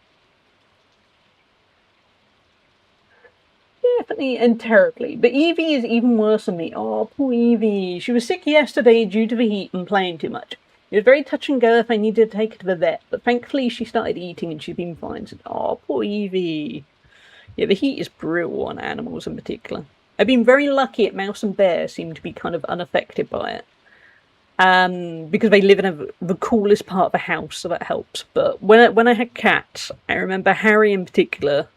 Definitely and terribly. But Evie is even worse than me. Oh, poor Evie. She was sick yesterday due to the heat and playing too much. It was very touch and go if I needed to take her to the vet, but thankfully she started eating and she's been fine. So, oh, poor Evie. Yeah, the heat is brutal on animals in particular. I've been very lucky at mouse and bear seem to be kind of unaffected by it. Because they live in the coolest part of the house, so that helps. But when I had cats, I remember Harry in particular,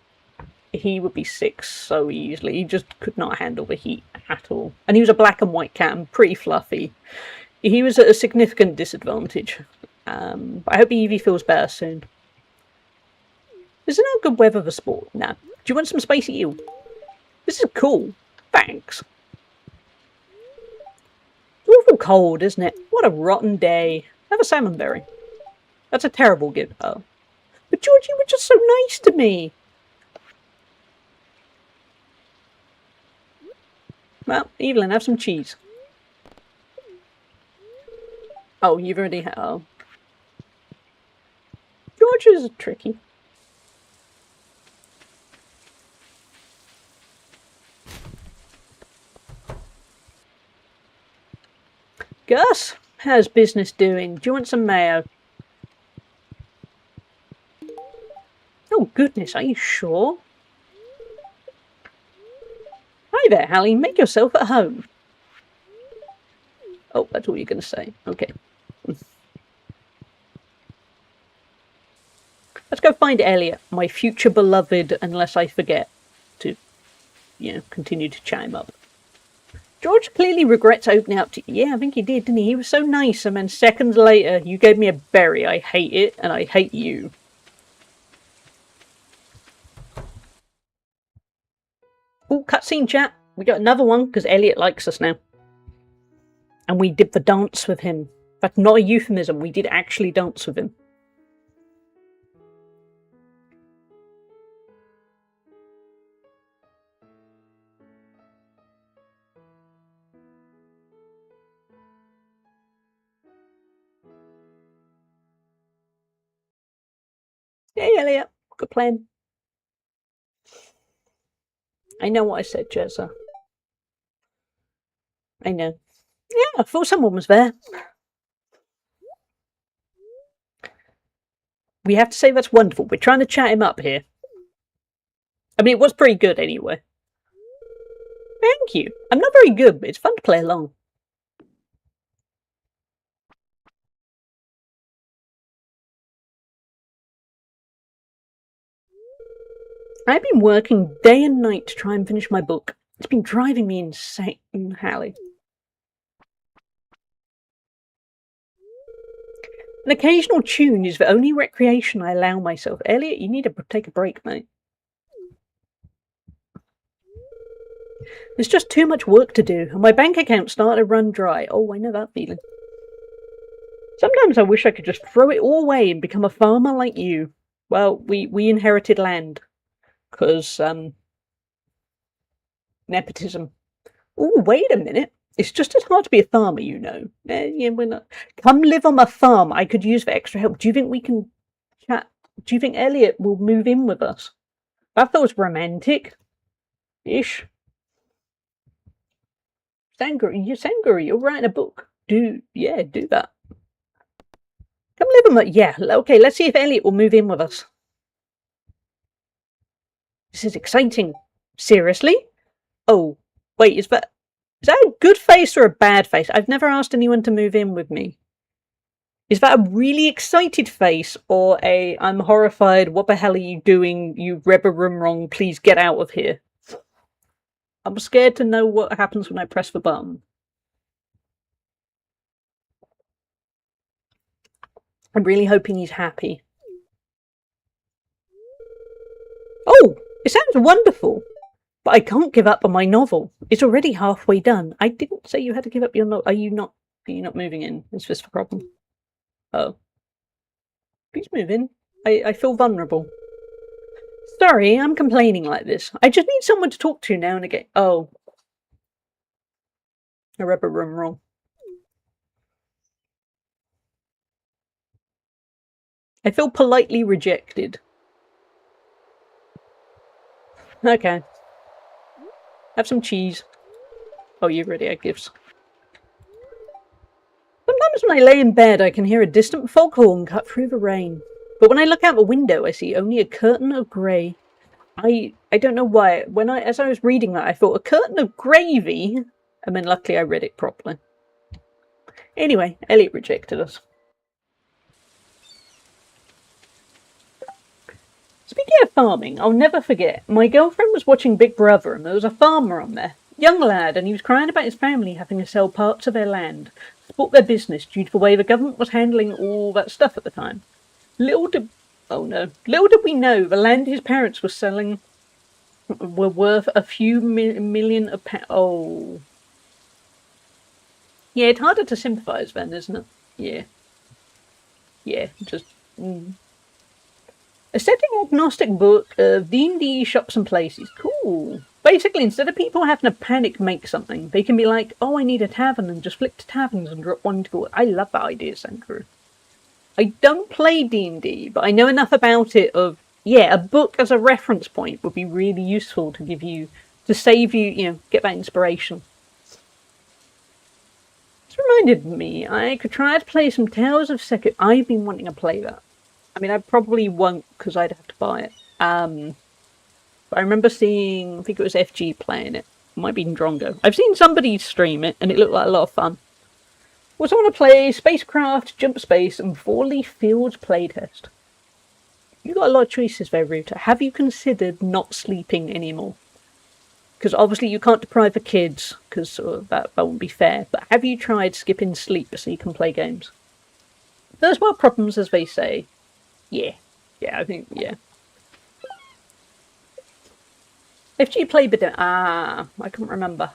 he would be sick so easily. He just could not handle the heat at all. And he was a black and white cat and pretty fluffy. He was at a significant disadvantage. But I hope Evie feels better soon. Isn't it good weather for sport? Nah. Do you want some spicy eel? This is cool. Thanks. It's awful cold, isn't it? What a rotten day. Have a salmon berry. That's a terrible gift. Oh. But George, you were just so nice to me. Well, Evelyn, have some cheese. Oh, you've already had... Oh. George is tricky. Gus, how's business doing? Do you want some mayo? Oh, goodness, are you sure? Hi there, Hallie. Make yourself at home. Oh, that's all you're going to say. Okay. Let's go find Elliot, my future beloved, unless I forget to, continue to chime up. George clearly regrets opening up to you. Yeah, I think he did, didn't he? He was so nice, and then seconds later, you gave me a berry. I hate it, and I hate you. Oh, cutscene chat. We got another one because Elliot likes us now. And we did the dance with him. That's not a euphemism. We did actually dance with him. Hey, Elliot. Good plan. I know what I said, Jezza. I know. Yeah, I thought someone was there. We have to say that's wonderful. We're trying to chat him up here. I mean, it was pretty good anyway. Thank you. I'm not very good, but it's fun to play along. I've been working day and night to try and finish my book. It's been driving me insane, Hallie. An occasional tune is the only recreation I allow myself. Elliot, you need to take a break, mate. There's just too much work to do, and my bank account's starting to run dry. Oh, I know that feeling. Sometimes I wish I could just throw it all away and become a farmer like you. Well, we inherited land. Because, nepotism. Oh, wait a minute. It's just as hard to be a farmer, you know. Yeah, we're not. Come live on my farm. I could use for extra help. Do you think we can chat? Do you think Elliot will move in with us? I thought it was romantic-ish. Sanguri, you're writing a book. Do that. Come live on my... Yeah, okay, let's see if Elliot will move in with us. This is exciting. Seriously? Oh, wait, is that a good face or a bad face? I've never asked anyone to move in with me. Is that a really excited face or a I'm horrified, what the hell are you doing? You read the room wrong, please get out of here. I'm scared to know what happens when I press the button. I'm really hoping he's happy. Oh! It sounds wonderful, but I can't give up on my novel. It's already halfway done. I didn't say you had to give up your novel. Are you not moving in? Is this the problem? Oh. Please move in. I feel vulnerable. Sorry, I'm complaining like this. I just need someone to talk to now and again. Oh. I read the room wrong. I feel politely rejected. Okay. Have some cheese. Oh, you've already had gifts. Sometimes when I lay in bed, I can hear a distant foghorn cut through the rain. But when I look out the window, I see only a curtain of grey. I don't know why. As I was reading that, I thought a curtain of gravy, and then luckily I read it properly. Anyway, Elliot rejected us. Speaking of farming, I'll never forget. My girlfriend was watching Big Brother and there was a farmer on there. Young lad, and he was crying about his family having to sell parts of their land to support their business due to the way the government was handling all that stuff at the time. Little did we know the land his parents were selling were worth a few million of pounds. Oh. Yeah, it's harder to sympathise then, isn't it? Yeah. Yeah, just... A setting agnostic book of D&D shops and places. Cool. Basically, instead of people having to panic make something, they can be like, oh, I need a tavern, and just flick to taverns and drop one to go. I love that idea, Sankuru. I don't play D&D, but I know enough about it of, yeah, a book as a reference point would be really useful to give you, to save you, get that inspiration. This reminded me, I could try to play some Tales of Seku. I've been wanting to play that. I mean, I probably won't because I'd have to buy it. But I remember seeing, I think it was FG playing it. It might be Drongo. I've seen somebody stream it and it looked like a lot of fun. Also want to play Spacecraft, Jump Space, and 4-Leaf Fields playtest. You got a lot of choices there, Ruta. Have you considered not sleeping anymore? Because obviously you can't deprive the kids, because that wouldn't be fair. But have you tried skipping sleep so you can play games? There's more problems, as they say. Yeah. Yeah, I think, yeah. If you play bit, I couldn't remember.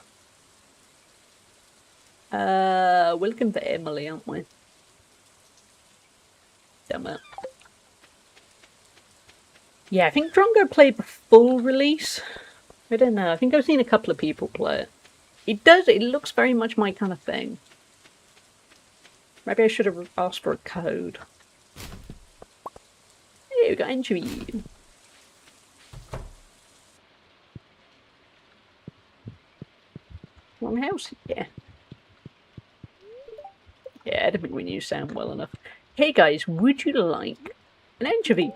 We're looking for Emily, aren't we? Damn it. Yeah, I think Drongo played the full release. I don't know. I think I've seen a couple of people play it. It looks very much my kind of thing. Maybe I should have asked for a code. Hey, we got entry. Wrong house? Yeah. Yeah, I don't think we knew sound well enough. Hey guys, would you like an anchovy?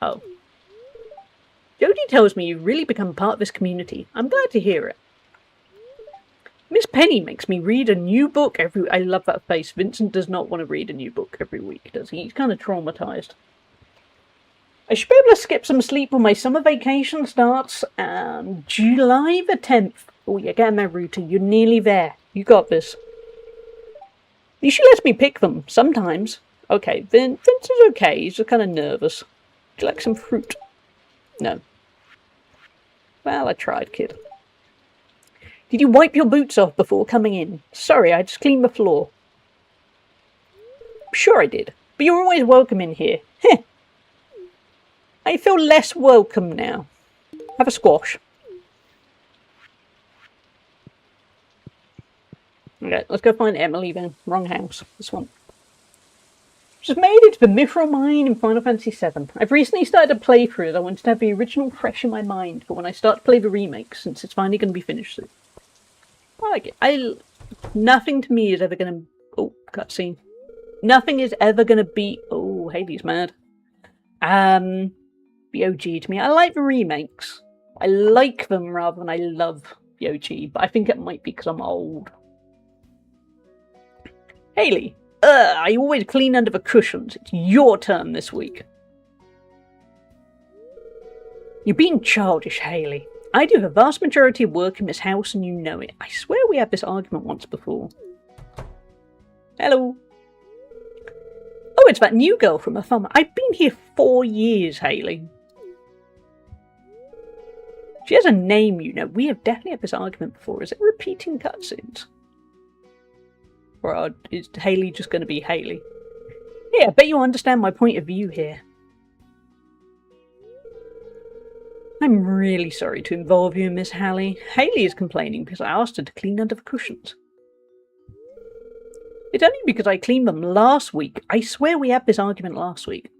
Oh. Jodie tells me you've really become part of this community. I'm glad to hear it. Miss Penny makes me read a new book every... I love that face. Vincent does not want to read a new book every week, does he? He's kind of traumatised. I should be able to skip some sleep when my summer vacation starts. July the 10th. Oh, you're getting there, Ruta. You're nearly there. You got this. She lets me pick them, sometimes. Okay, Vince is okay. He's just kind of nervous. Would you like some fruit? No. Well, I tried, kid. Did you wipe your boots off before coming in? Sorry, I just cleaned the floor. Sure I did, but you're always welcome in here. Heh. I feel less welcome now. Have a squash. Okay, let's go find Emily then. Wrong house. This one. Just made it to the Mithril Mine in Final Fantasy VII. I've recently started a playthrough. I wanted to have the original fresh in my mind for when I start to play the remake, since it's finally going to be finished soon. I like it. Nothing to me is ever going to... Oh, cutscene. Nothing is ever going to beat... Oh, Haley's mad. The OG to me. I like the remakes. I like them rather than I love the OG, but I think it might be because I'm old. Haley, I always clean under the cushions. It's your turn this week. You're being childish, Haley. I do the vast majority of work in this house and you know it. I swear we had this argument once before. Hello. Oh, it's that new girl from the farm. I've been here 4 years, Haley. She has a name, you know. We have definitely had this argument before. Is it repeating cutscenes? Or is Haley just going to be Haley? Yeah, I bet you understand my point of view here. I'm really sorry to involve you in Miss Haley. Haley is complaining because I asked her to clean under the cushions. It's only because I cleaned them last week. I swear we had this argument last week.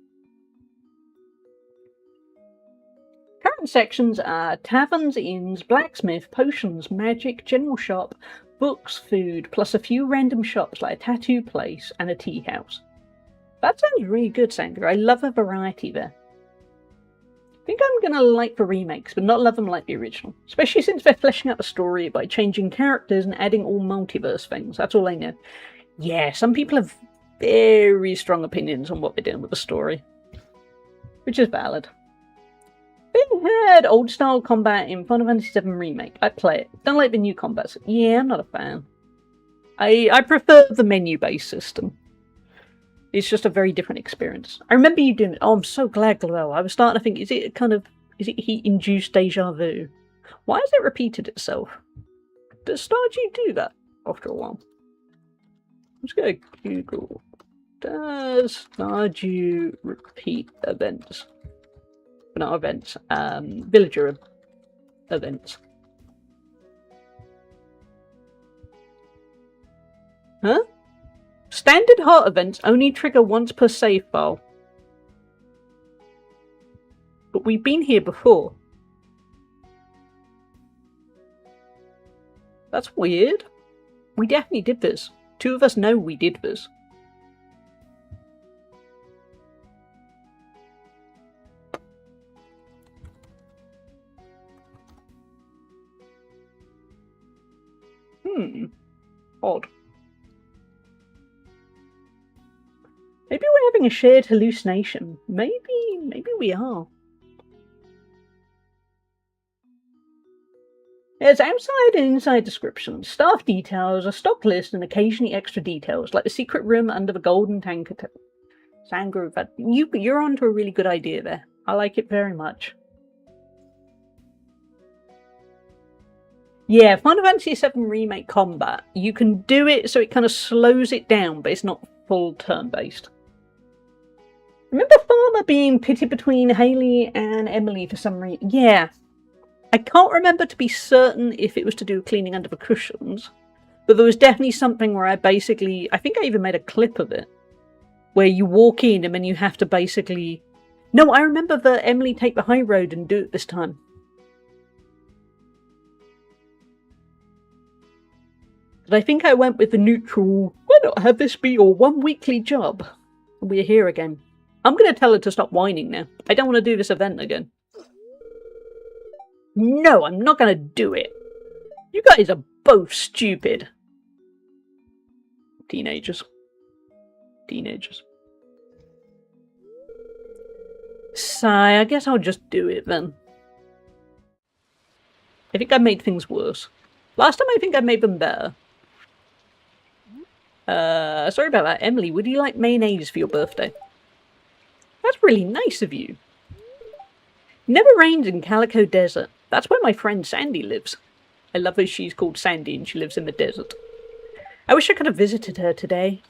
Current sections are taverns, inns, blacksmith, potions, magic, general shop, books, food, plus a few random shops like a tattoo place and a tea house. That sounds really good, Sandra. I love a variety there. I think I'm going to like the remakes, but not love them like the original. Especially since they're fleshing out the story by changing characters and adding all multiverse things. That's all I know. Yeah, some people have very strong opinions on what they're doing with the story. Which is valid. They had old style combat in Final Fantasy VII Remake. I play it. Don't like the new combat. Yeah, I'm not a fan. I prefer the menu-based system. It's just a very different experience. I remember you doing it. Oh, I'm so glad, Glowell. I was starting to think, is it heat-induced deja vu? Why has it repeated itself? Does Stardew do that after a while? Let's go Google. Does Stardew repeat events? Not events, villager events. Huh? Standard heart events only trigger once per save file. But we've been here before. That's weird. We definitely did this. 2 of us know we did this. Odd. Maybe we're having a shared hallucination. Maybe we are. There's outside and inside descriptions, staff details, a stock list, and occasionally extra details, like the secret room under the golden tanker. Sangro, you're onto a really good idea there. I like it very much. Yeah, Final Fantasy VII Remake combat. You can do it so it kind of slows it down, but it's not full turn-based. Remember Farmer being pitted between Haley and Emily for some reason? Yeah. I can't remember to be certain if it was to do with cleaning under the cushions, but there was definitely something where I think I even made a clip of it, where you walk in and then you have to basically... No, I remember that Emily take the high road and do it this time. But I think I went with the neutral, why not have this be your one weekly job? And we're here again. I'm going to tell her to stop whining now. I don't want to do this event again. No, I'm not going to do it. You guys are both stupid. Teenagers. Sigh, I guess I'll just do it then. I think I made things worse. Last time I think I made them better. Sorry about that. Emily, would you like mayonnaise for your birthday? That's really nice of you. Never rains in Calico Desert. That's where my friend Sandy lives. I love that she's called Sandy and she lives in the desert. I wish I could have visited her today.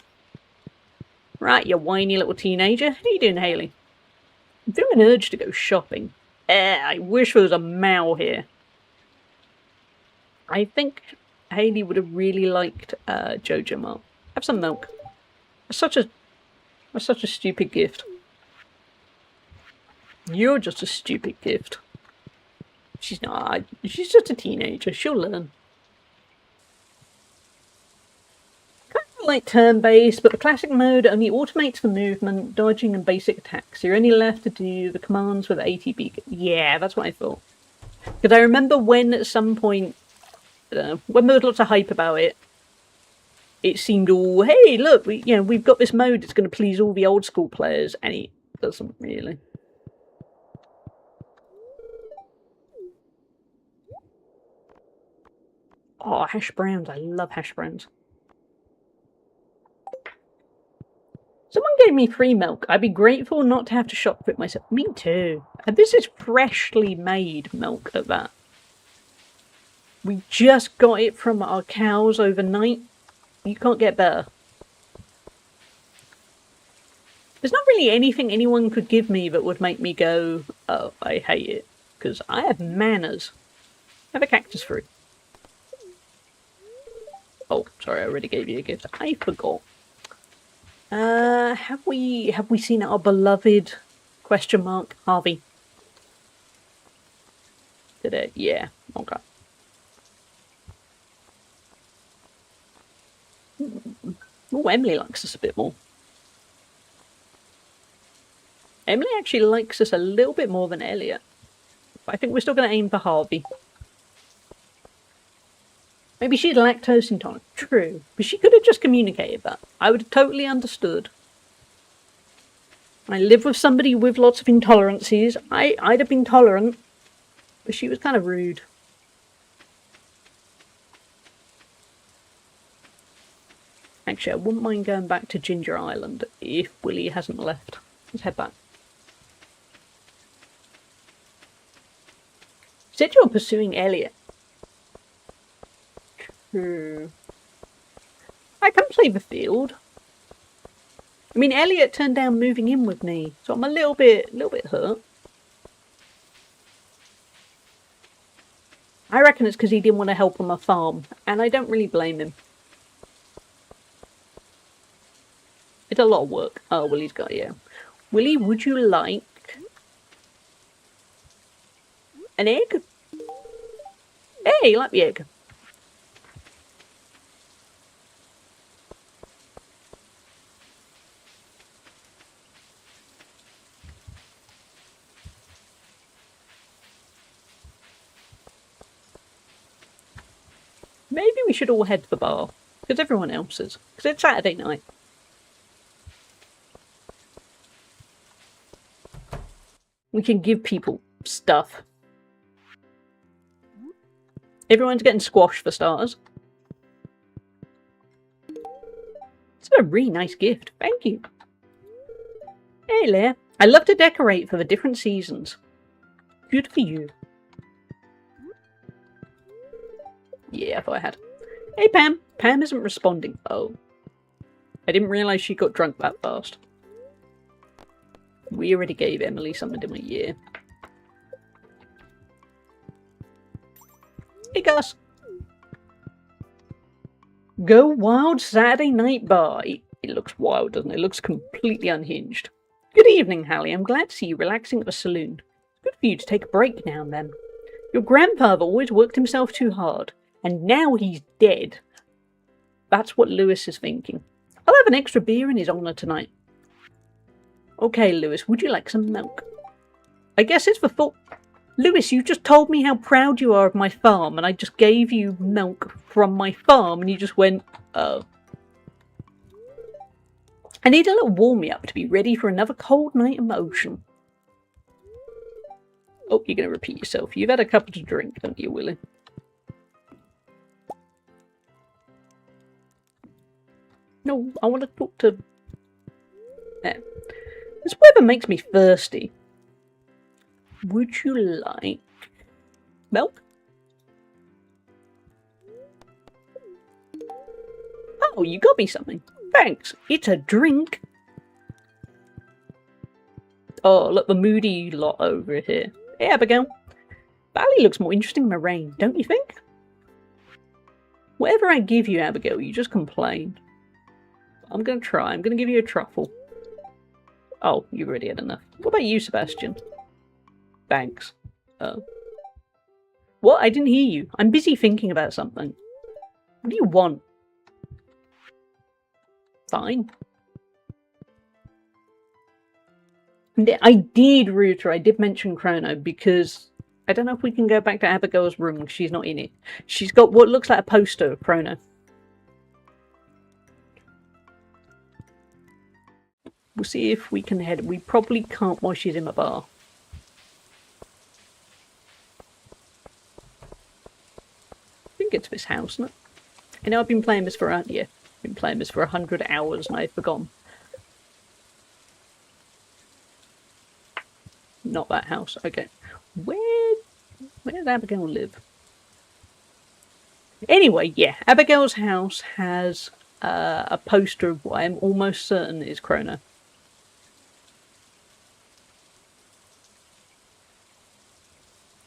Right, you whiny little teenager. How you doing, Haley? I'm feeling an urge to go shopping. I wish there was a Mao here. I think Haley would have really liked Jojo Mart. Have some milk. That's such a stupid gift. You're just a stupid gift. She's not. She's just a teenager. She'll learn. Kind of like turn-based, but the classic mode only automates the movement, dodging, and basic attacks. You're only left to do the commands with ATB. Yeah, that's what I thought. Because I remember when at some point, when there was lots of hype about it, it seemed all, hey, look, we've got this mode that's going to please all the old school players, and it doesn't really. Oh, hash browns. I love hash browns. Someone gave me free milk. I'd be grateful not to have to shop for it myself. Me too. And this is freshly made milk at that. We just got it from our cows overnight. You can't get better. There's not really anything anyone could give me that would make me go, oh, I hate it. Because I have manners. I have a cactus fruit. Oh, sorry, I already gave you a gift. I forgot. Have we seen our beloved question mark Harvey? Today? Yeah, okay. Oh, Emily likes us a bit more. Emily actually likes us a little bit more than Elliot. But I think we're still going to aim for Harvey. Maybe she's lactose intolerant. True. But she could have just communicated that. I would have totally understood. I live with somebody with lots of intolerances. I'd have been tolerant. But she was kind of rude. Actually, I wouldn't mind going back to Ginger Island if Willie hasn't left. Let's head back. Said you're pursuing Elliot. True. I can play the field. I mean, Elliot turned down moving in with me, so I'm a little bit hurt. I reckon it's because he didn't want to help on my farm, and I don't really blame him. It's a lot of work. Oh, Willie's got it, yeah. Willie, would you like an egg? Hey, you like the egg? Maybe we should all head to the bar, because everyone else is. Because it's Saturday night. We can give people stuff. Everyone's getting squash for starters. It's a really nice gift. Thank you. Hey, Leah. I love to decorate for the different seasons. Good for you. Yeah, I thought I had. Hey, Pam. Pam isn't responding. Oh. I didn't realise she got drunk that fast. We already gave Emily something, didn't we? Yeah. Hey, Gus. Go Wild Saturday Night Bar. It looks wild, doesn't it? It looks completely unhinged. Good evening, Hallie. I'm glad to see you relaxing at the saloon. It's good for you to take a break now and then. Your grandfather always worked himself too hard, and now he's dead. That's what Lewis is thinking. I'll have an extra beer in his honour tonight. Okay, Lewis, would you like some milk? I guess it's for full... Lewis, you just told me how proud you are of my farm, and I just gave you milk from my farm, and you just went, oh. I need a little warm-me-up to be ready for another cold night in the ocean. Oh, you're going to repeat yourself. You've had a couple to drink, don't you, Willie? No, I want to talk to... This weather makes me thirsty. Would you like milk? Oh, you got me something. Thanks. It's a drink. Oh, look, the moody lot over here. Hey, Abigail. Valley looks more interesting in the rain, don't you think? Whatever I give you, Abigail, you just complain. I'm going to try. I'm going to give you a truffle. Oh, you already had enough. What about you, Sebastian? Thanks. Oh. What? I didn't hear you. I'm busy thinking about something. What do you want? Fine. I did, Router. I did mention Chrono because I don't know if we can go back to Abigail's room because she's not in it. She's got what looks like a poster of Chrono. We'll see if we can head. We probably can't while she's in the bar. I think it's this house, isn't it? I know I've been playing this for I've been playing this for 100 hours and I've forgotten. Not that house. Okay. Where does Abigail live? Anyway, yeah. Abigail's house has a poster of what I'm almost certain is Chrono.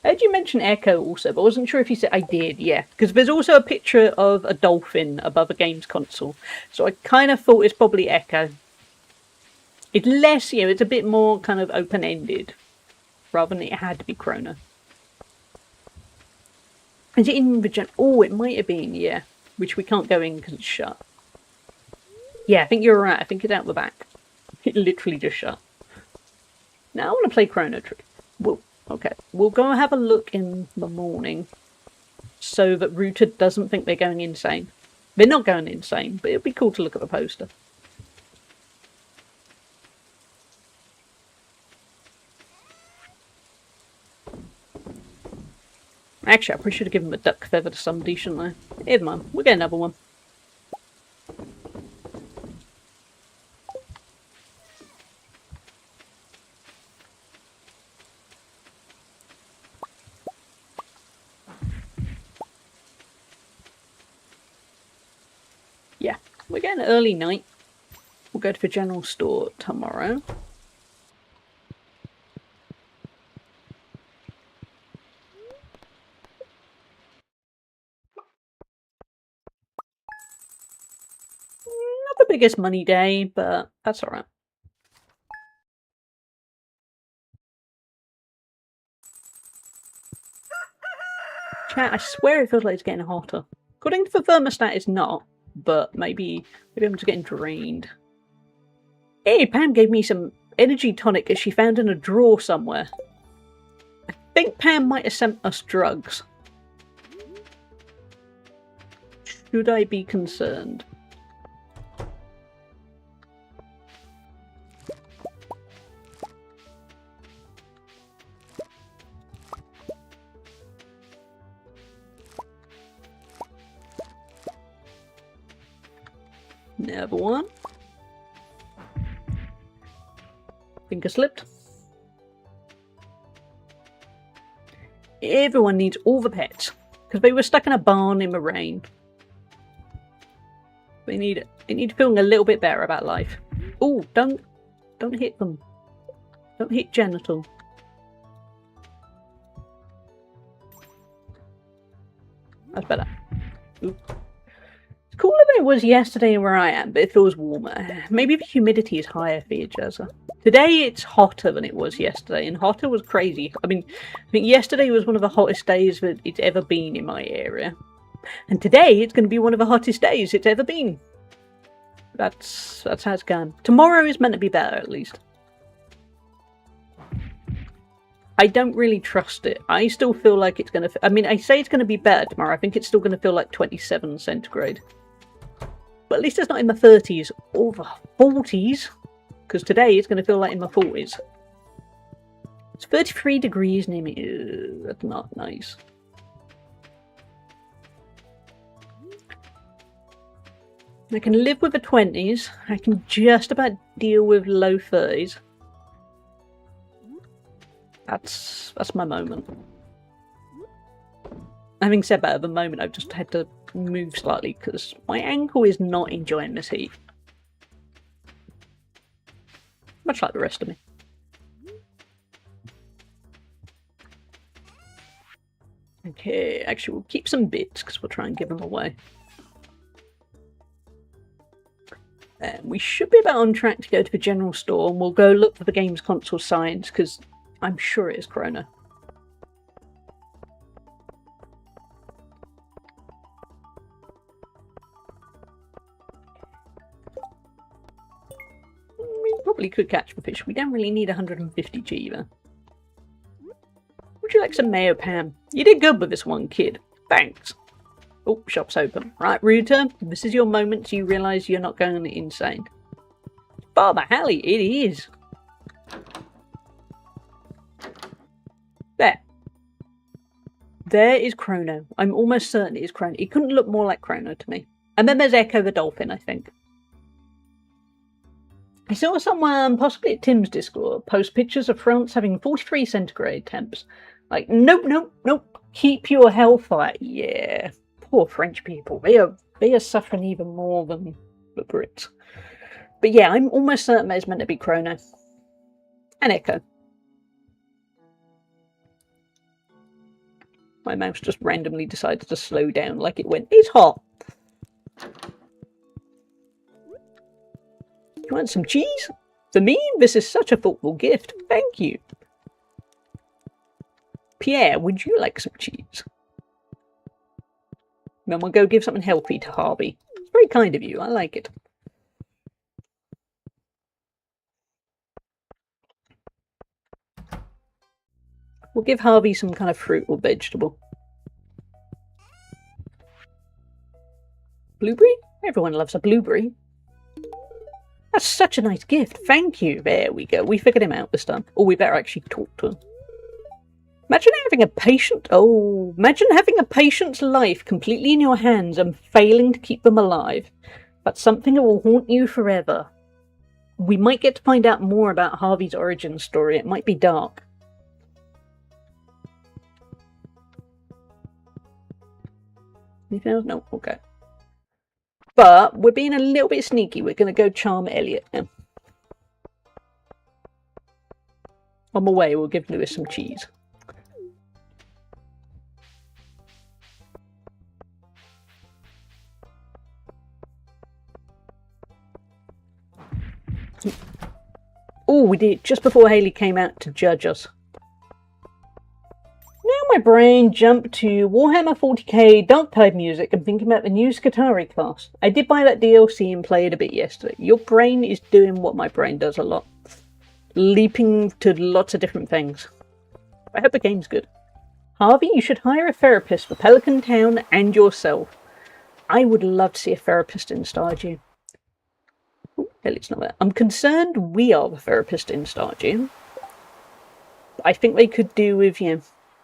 Did you mention Echo also? But I wasn't sure if you said I did, yeah. Because there's also a picture of a dolphin above a games console. So I kind of thought it's probably Echo. It's less, it's a bit more kind of open-ended. Rather than it had to be Chrono. Is it in the Oh, it might have been, yeah. Which we can't go in because it's shut. Yeah, I think you're right. I think it's out the back. It literally just shut. Now I want to play Chrono Trigger. Okay, we'll go have a look in the morning so that Router doesn't think they're going insane. They're not going insane, but it'd be cool to look at the poster. Actually, I probably should have given him a duck feather to somebody, shouldn't I? Never mind, we'll get another one. Yeah, we're getting an early night. We'll go to the general store tomorrow. Not the biggest money day, but that's alright. Chat, I swear it feels like it's getting hotter. According to the thermostat, it's not, but maybe I'm just getting drained. Hey, Pam gave me some energy tonic that she found in a drawer somewhere. I think Pam might have sent us drugs. Should I be concerned? Never one. Finger slipped. Everyone needs all the pets. Because they were stuck in a barn in the rain. They need feeling a little bit better about life. Oh, don't hit them. Don't hit genital. That's better. Ooh. It's cooler than it was yesterday where I am, but it feels warmer. Maybe the humidity is higher for you, Jazza. Today it's hotter than it was yesterday, and hotter was crazy. I mean, I think yesterday was one of the hottest days that it's ever been in my area. And today it's going to be one of the hottest days it's ever been. That's how it's gone. Tomorrow is meant to be better, at least. I don't really trust it. I still feel like it's going to... I mean, I say it's going to be better tomorrow. I think it's still going to feel like 27 centigrade. But at least it's not in the 30s or the 40s. Because today it's going to feel like in the 40s. It's 33 degrees near me. Ew, that's not nice. I can live with the 20s. I can just about deal with low 30s. That's my moment. Having said that, at the moment I've just had to move slightly because my ankle is not enjoying this heat. Much like the rest of me. Okay, actually we'll keep some bits because we'll try and give them away. We should be about on track to go to the general store, and we'll go look for the games console signs because I'm sure it is Chrono. We probably could catch the fish. We don't really need 150 G either. Would you like some mayo, Pam? You did good with this one, kid. Thanks. Oh, shop's open. Right, Ruta, this is your moment so you realise you're not going insane. Father Hallie, it is. There. There is Chrono. I'm almost certain it is Chrono. He couldn't look more like Chrono to me. And then there's Echo the Dolphin, I think. I saw someone, possibly at Tim's Discord, post pictures of France having 43 centigrade temps. Like, nope, nope, nope. Keep your hellfire. Yeah. Poor French people. They are suffering even more than the Brits. But yeah, I'm almost certain that it's meant to be Chrono. And Echo. My mouse just randomly decided to slow down like it went, it's hot. You want some cheese? For me, this is such a thoughtful gift. Thank you. Pierre, would you like some cheese? Then we'll go give something healthy to Harvey. It's very kind of you. I like it. We'll give Harvey some kind of fruit or vegetable. Blueberry? Everyone loves a blueberry. That's such a nice gift. Thank you. There we go. We figured him out this time. Oh, we better actually talk to him. Imagine having a patient. Oh, imagine having a patient's life completely in your hands and failing to keep them alive. That's something that will haunt you forever. We might get to find out more about Harvey's origin story. It might be dark. Anything else? No, okay. But we're being a little bit sneaky. We're going to go charm Elliot now. On the way, we'll give Lewis some cheese. Oh, we did just before Haley came out to judge us. Now my brain jumped to Warhammer 40k Dark Tide music and thinking about the new Skatari class. I did buy that DLC and play it a bit yesterday. Your brain is doing what my brain does a lot. Leaping to lots of different things. I hope the game's good. Harvey, you should hire a therapist for Pelican Town and yourself. I would love to see a therapist in Stardew. Oh, Elliott's not there. I'm concerned we are the therapist in Stardew. I think they could do with, you know,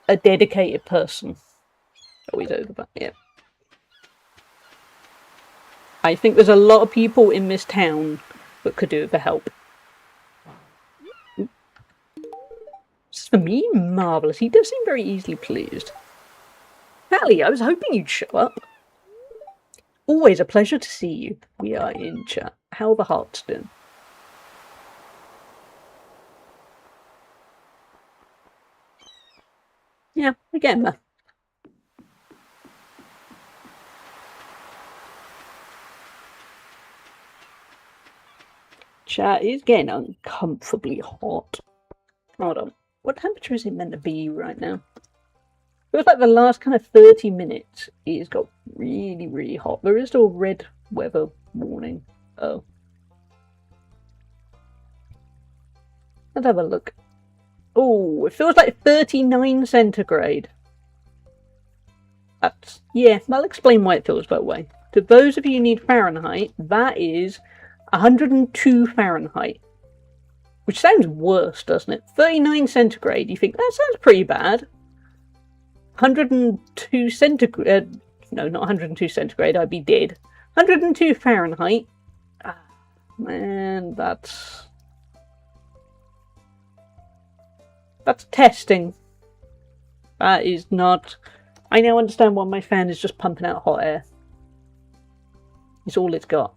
a dedicated person. Oh, he's over back, yeah. I think there's a lot of people in this town that could do with the help. This is for me? Marvellous. He does seem very easily pleased. Hallie, I was hoping you'd show up. Always a pleasure to see you. We are in chat. How are the hearts doing? Yeah, again, there. Chat is getting uncomfortably hot. Hold on. What temperature is it meant to be right now? Feels like the last kind of 30 minutes it's got really, really hot. There is still red weather warning. Oh. Let's have a look. Oh, it feels like 39 centigrade. That's, yeah, I'll explain why it feels that way. To those of you who need Fahrenheit, that is 102 Fahrenheit. Which sounds worse, doesn't it? 39 centigrade, you think, that sounds pretty bad. 102 centigrade, no, not 102 centigrade, I'd be dead. 102 Fahrenheit. Ah, man, that's testing. That is not... I now understand why my fan is just pumping out hot air. It's all it's got.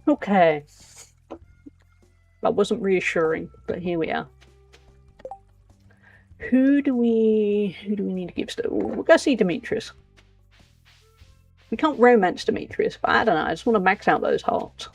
Okay. That wasn't reassuring, but here we are. Who do we need to give stuff? We'll go see Demetrius. We can't romance Demetrius, but I don't know, I just want to max out those hearts.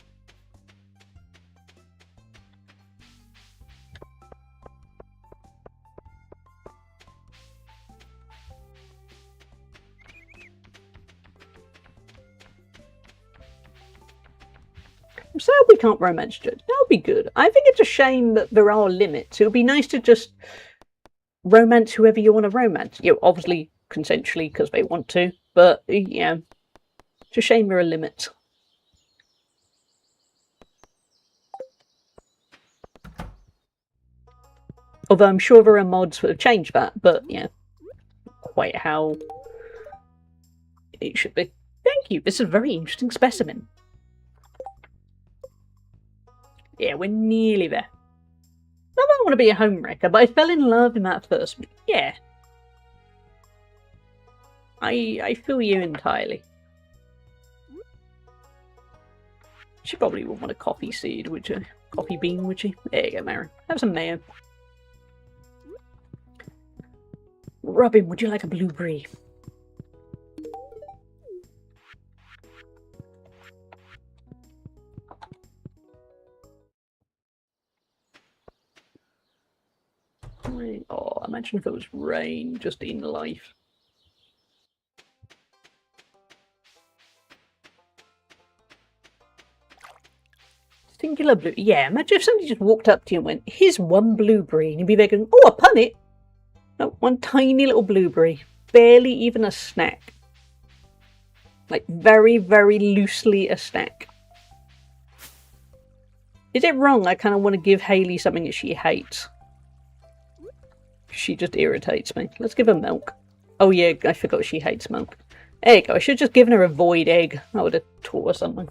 So we can't romance judge. That would be good. I think it's a shame that there are limits. It would be nice to just romance whoever you want to romance. You know, obviously consensually because they want to, but yeah, it's a shame there are limits. Although I'm sure there are mods that have changed that, but yeah, quite how it should be. Thank you. This is a very interesting specimen. Yeah, we're nearly there. Not that I want to be a homewrecker, but I fell in love in that first week. Yeah. I feel you entirely. She probably wouldn't want a coffee seed, would you? Coffee bean, would she? There you go, Maren. Have some mayo. Robin, would you like a blueberry? Oh, imagine if it was rain just in life. Singular blue. Yeah, imagine if somebody just walked up to you and went, here's one blueberry, and you'd be there going, oh, a punnet. No, one tiny little blueberry. Barely even a snack. Like, very, very loosely a snack. Is it wrong? I kind of want to give Hayley something that she hates. She just irritates me. Let's give her milk. Oh yeah, I forgot she hates milk. There you go. I should have just given her a void egg. I would have taught her something.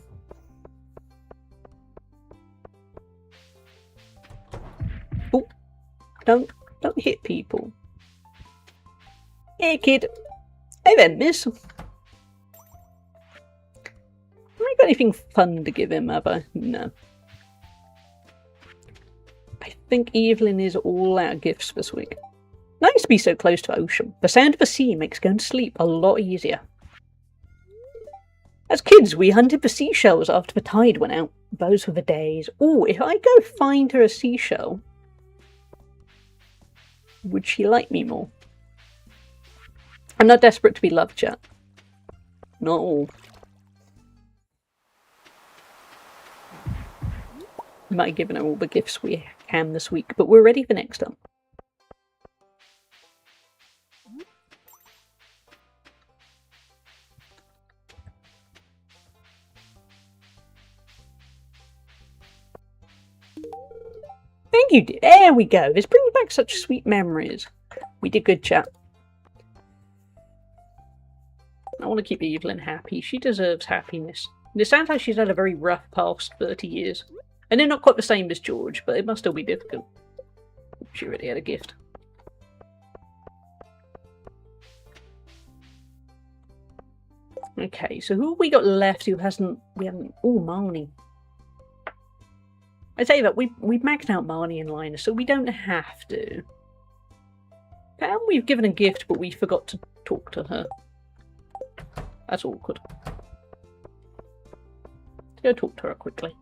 Oh, don't hit people. Hey kid. Hey then, miss. Have I got anything fun to give him, have I? No. I think Evelyn is all out of gifts this week. Nice to be so close to the ocean. The sound of the sea makes going to sleep a lot easier. As kids, we hunted for seashells after the tide went out. Those were the days. Oh, if I go find her a seashell, would she like me more? I'm not desperate to be loved, chat. Not all. We might have given her all the gifts we can this week, but we're ready for next time. Thank you. There we go. This brings back such sweet memories. We did good, chat. I want to keep Evelyn happy. She deserves happiness. It sounds like she's had a very rough past 30 years. And they're not quite the same as George, but it must still be difficult. She already had a gift. Okay, so who have we got left who hasn't... We haven't... Oh, Marnie. I say that we've maxed out Marnie and Linus, so we don't have to. Pam, we've given a gift, but we forgot to talk to her. That's awkward. Let's go talk to her quickly.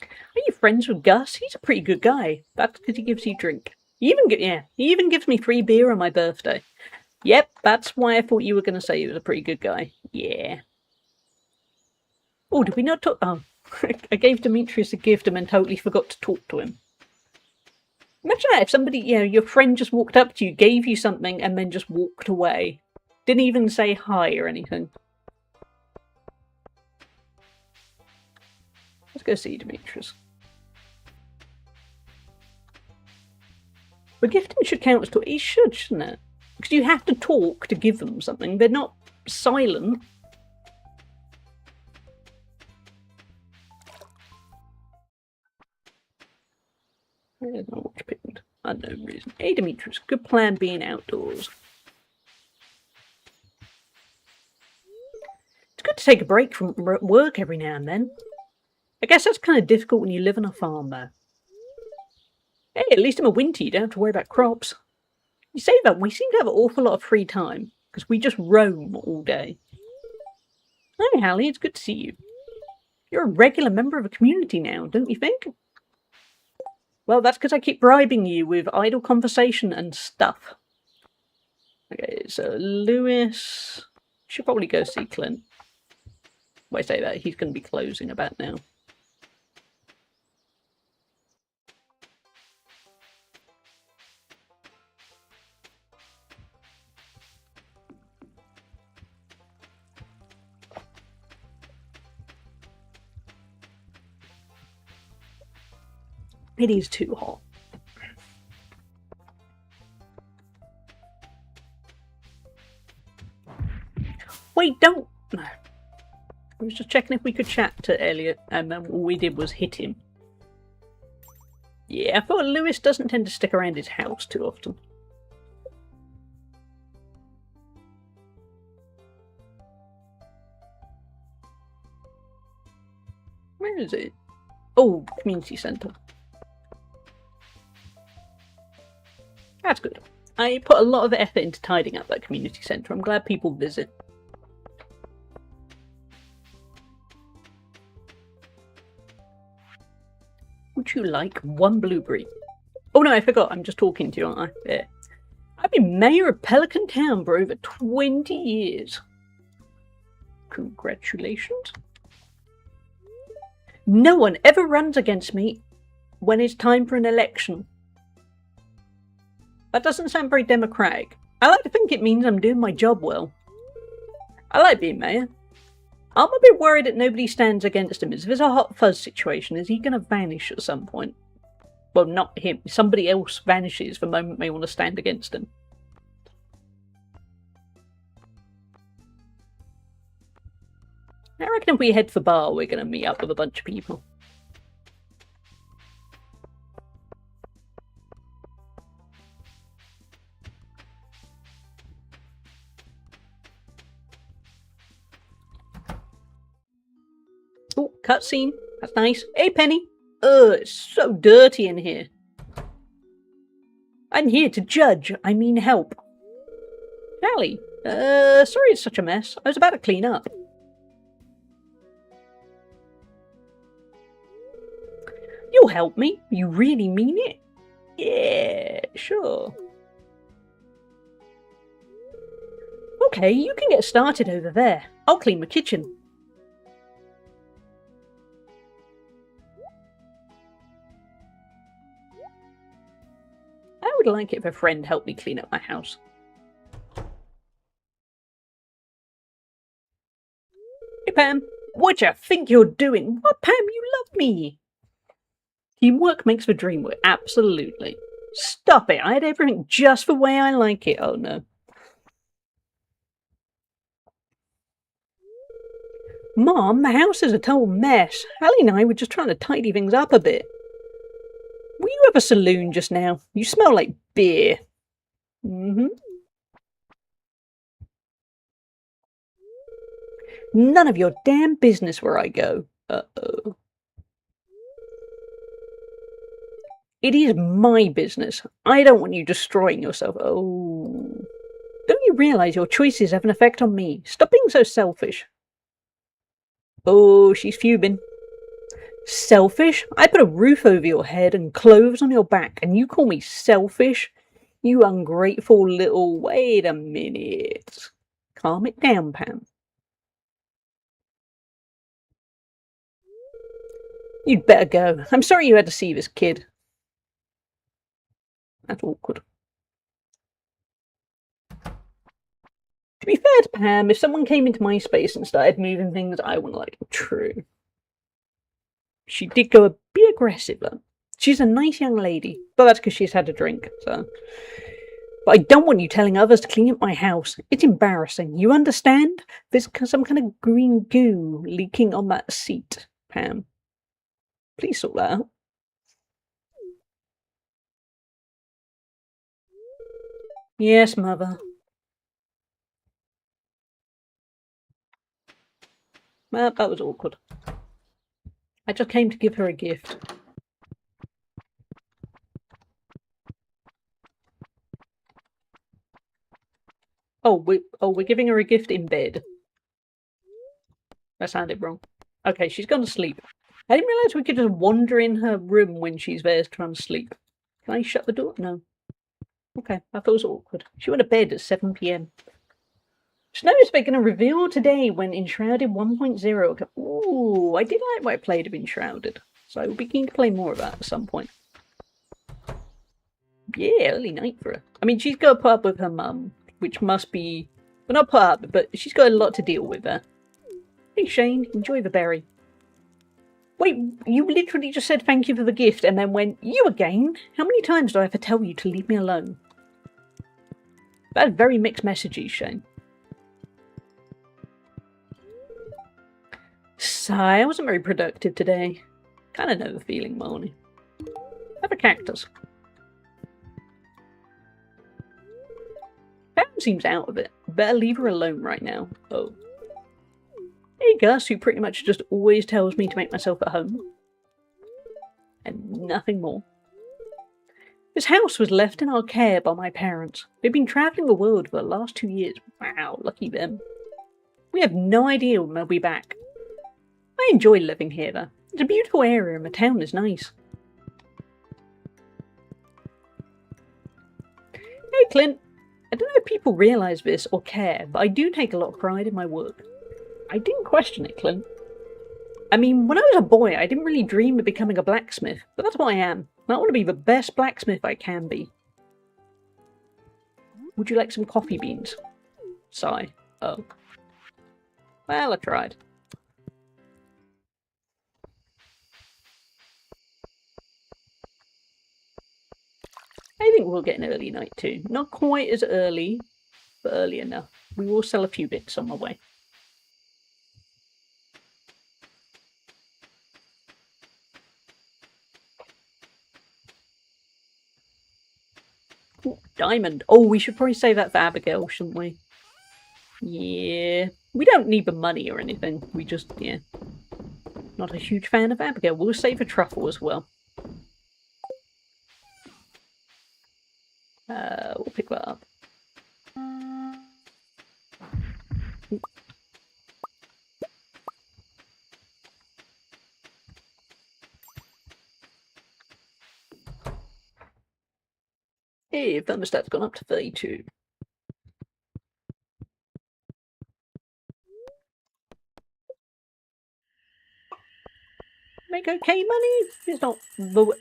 Are you friends with Gus? He's a pretty good guy. That's because he gives you drink. He even gives me free beer on my birthday. Yep, that's why I thought you were going to say he was a pretty good guy. Yeah. Oh, did we not talk? Oh, I gave Demetrius a gift and then totally forgot to talk to him. Imagine that if somebody, your friend just walked up to you, gave you something, and then just walked away. Didn't even say hi or anything. Let's go see Demetrius. But gifting should count as talk. It should, shouldn't it? Because you have to talk to give them something. They're not silent. There's my watch pinned. Unknown reason. Hey, Demetrius. Good plan being outdoors. It's good to take a break from work every now and then. I guess that's kind of difficult when you live on a farm, though. Hey, at least in the winter you don't have to worry about crops. You say that, we seem to have an awful lot of free time, because we just roam all day. Hi, Hallie, it's good to see you. You're a regular member of a community now, don't you think? Well, that's because I keep bribing you with idle conversation and stuff. Okay, so Lewis... Should probably go see Clint. When I say that, he's going to be closing about now. It is too hot. Wait, don't... I was just checking if we could chat to Elliot, and then all we did was hit him. Yeah, I thought Lewis doesn't tend to stick around his house too often. Where is it? Oh, community centre. That's good. I put a lot of effort into tidying up that community centre. I'm glad people visit. Would you like one blueberry? Oh no, I forgot. I'm just talking to you, aren't I? There. I've been mayor of Pelican Town for over 20 years. Congratulations. No one ever runs against me when it's time for an election. That doesn't sound very democratic. I like to think it means I'm doing my job well. I like being mayor. I'm a bit worried that nobody stands against him. If there's a hot fuzz situation, is he going to vanish at some point? Well, not him. Somebody else vanishes the moment they want to stand against him. I reckon if we head for bar, we're going to meet up with a bunch of people. Oh, cutscene. That's nice. Hey, Penny. Ugh, it's so dirty in here. I'm here to judge. I mean help. Hallie, sorry it's such a mess. I was about to clean up. You'll help me? You really mean it? Yeah, sure. Okay, you can get started over there. I'll clean the kitchen. I would like it if a friend helped me clean up my house. Hey Pam, what do you think you're doing? What, Pam, you love me. Teamwork makes the dream work, absolutely. Stop it, I had everything just the way I like it. Oh no. Mom, the house is a total mess. Hallie and I were just trying to tidy things up a bit. you have a saloon just now? You smell like beer. Mm-hmm. None of your damn business where I go. Uh-oh. It is my business. I don't want you destroying yourself. Oh. Don't you realise your choices have an effect on me? Stop being so selfish. Oh, she's fuming. Selfish? I put a roof over your head and clothes on your back, and you call me selfish? You ungrateful little... Wait a minute. Calm it down, Pam. You'd better go. I'm sorry you had to see this kid. That's awkward. To be fair to Pam, if someone came into my space and started moving things, I wouldn't like it. True. She did go a bit aggressive, though. She's a nice young lady, but that's because she's had a drink, so... But I don't want you telling others to clean up my house. It's embarrassing. You understand? There's some kind of green goo leaking on that seat, Pam. Please sort that out. Yes, Mother. Well, that was awkward. I just came to give her a gift. Oh, we're giving her a gift in bed. That sounded wrong. Okay, she's gone to sleep. I didn't realise we could just wander in her room when she's there trying to sleep. Can I shut the door? No. Okay, I thought it was awkward. She went to bed at 7 PM. Snow is going to reveal today when Enshrouded 1.0. Ooh, I did like what I played of Enshrouded, so I will be keen to play more of that at some point. Yeah, early night for her. I mean, she's got to put up with her mum, which must be... Well, not put up, but she's got a lot to deal with there. Hey, Shane, enjoy the berry. Wait, you literally just said thank you for the gift and then went, you again? How many times do I have to tell you to leave me alone? That's very mixed messages, Shane. Sigh, I wasn't very productive today. Kind of know the feeling, Marnie. Have a cactus. Pam seems out of it. Better leave her alone right now. Oh. Hey, Gus, who pretty much just always tells me to make myself at home. And nothing more. This house was left in our care by my parents. They've been travelling the world for the last 2 years. Wow, lucky them. We have no idea when they'll be back. I enjoy living here, though. It's a beautiful area and the town is nice. Hey, Clint. I don't know if people realise this or care, but I do take a lot of pride in my work. I didn't question it, Clint. I mean, when I was a boy, I didn't really dream of becoming a blacksmith, but that's what I am. I want to be the best blacksmith I can be. Would you like some coffee beans? Sigh. Oh. Well, I tried. I think we'll get an early night too. Not quite as early, but early enough. We will sell a few bits on the way. Ooh, diamond. Oh, we should probably save that for Abigail, shouldn't we? Yeah. We don't need the money or anything. We just, yeah. Not a huge fan of Abigail. We'll save a truffle as well. We'll pick that up. Hey, thermostat's gone up to 32. Make okay money. It's not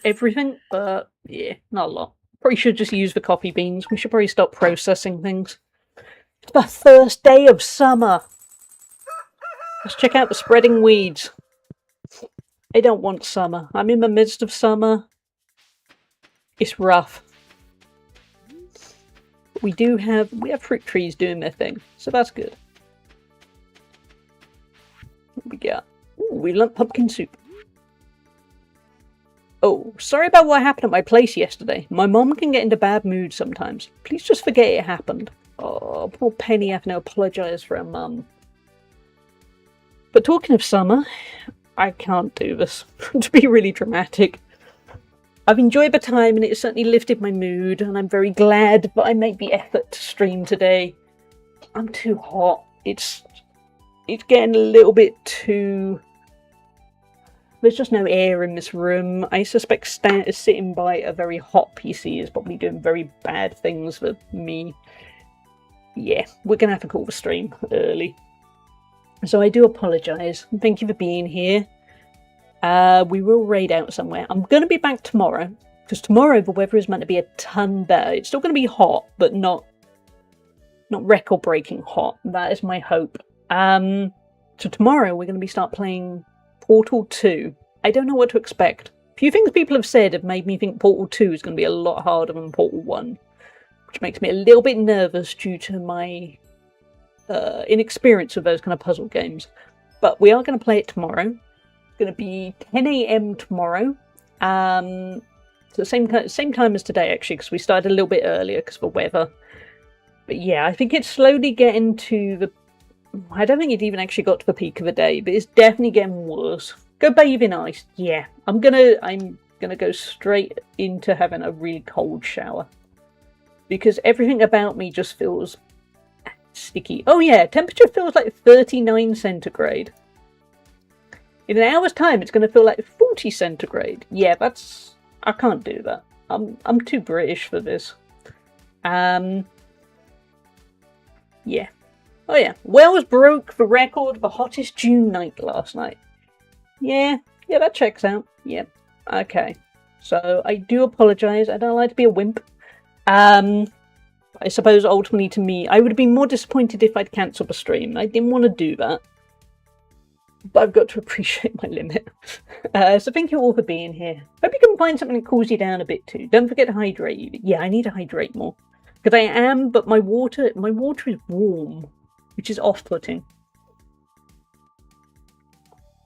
everything, but yeah, not a lot. Probably should just use the coffee beans. We should probably stop processing things. It's the first day of summer. Let's check out the spreading weeds. I don't want summer. I'm in the midst of summer. It's rough. We have fruit trees doing their thing, so that's good. What we got? Ooh, we learnt pumpkin soup. Oh, sorry about what happened at my place yesterday. My mom can get into bad moods sometimes. Please just forget it happened. Oh, poor Penny having to apologise for her mum. But talking of summer, I can't do this. To be really dramatic. I've enjoyed the time and it certainly lifted my mood, and I'm very glad that I made the effort to stream today. I'm too hot. It's getting a little bit too... There's just no air in this room. I suspect sitting by a very hot PC is probably doing very bad things for me. Yeah, we're going to have to call the stream early. So I do apologise. Thank you for being here. We will raid out somewhere. I'm going to be back tomorrow, because tomorrow the weather is meant to be a ton better. It's still going to be hot, but not record-breaking hot. That is my hope. So tomorrow we're going to start playing Portal 2. I don't know what to expect. A few things people have said have made me think Portal 2 is going to be a lot harder than Portal 1, which makes me a little bit nervous due to my inexperience with those kind of puzzle games. But we are going to play it tomorrow. It's going to be 10 AM tomorrow. So the same time as today, actually, because we started a little bit earlier because of the weather. But yeah, I think it's slowly getting to the... I don't think it even actually got to the peak of the day, but it's definitely getting worse. Go bathe in ice. Yeah, I'm gonna go straight into having a really cold shower. Because everything about me just feels sticky. Oh yeah, temperature feels like 39 centigrade. In an hour's time, it's going to feel like 40 centigrade. Yeah, I can't do that. I'm too British for this. Yeah. Oh yeah, Wales broke the record for hottest June night last night. Yeah, that checks out. Yep. Okay. So I do apologise. I don't like to be a wimp. I suppose ultimately to me, I would have been more disappointed if I'd cancelled the stream. I didn't want to do that. But I've got to appreciate my limit. So thank you all for being here. Hope you can find something that cools you down a bit too. Don't forget to hydrate. Yeah, I need to hydrate more. Because I am, but my water is warm, which is off-putting.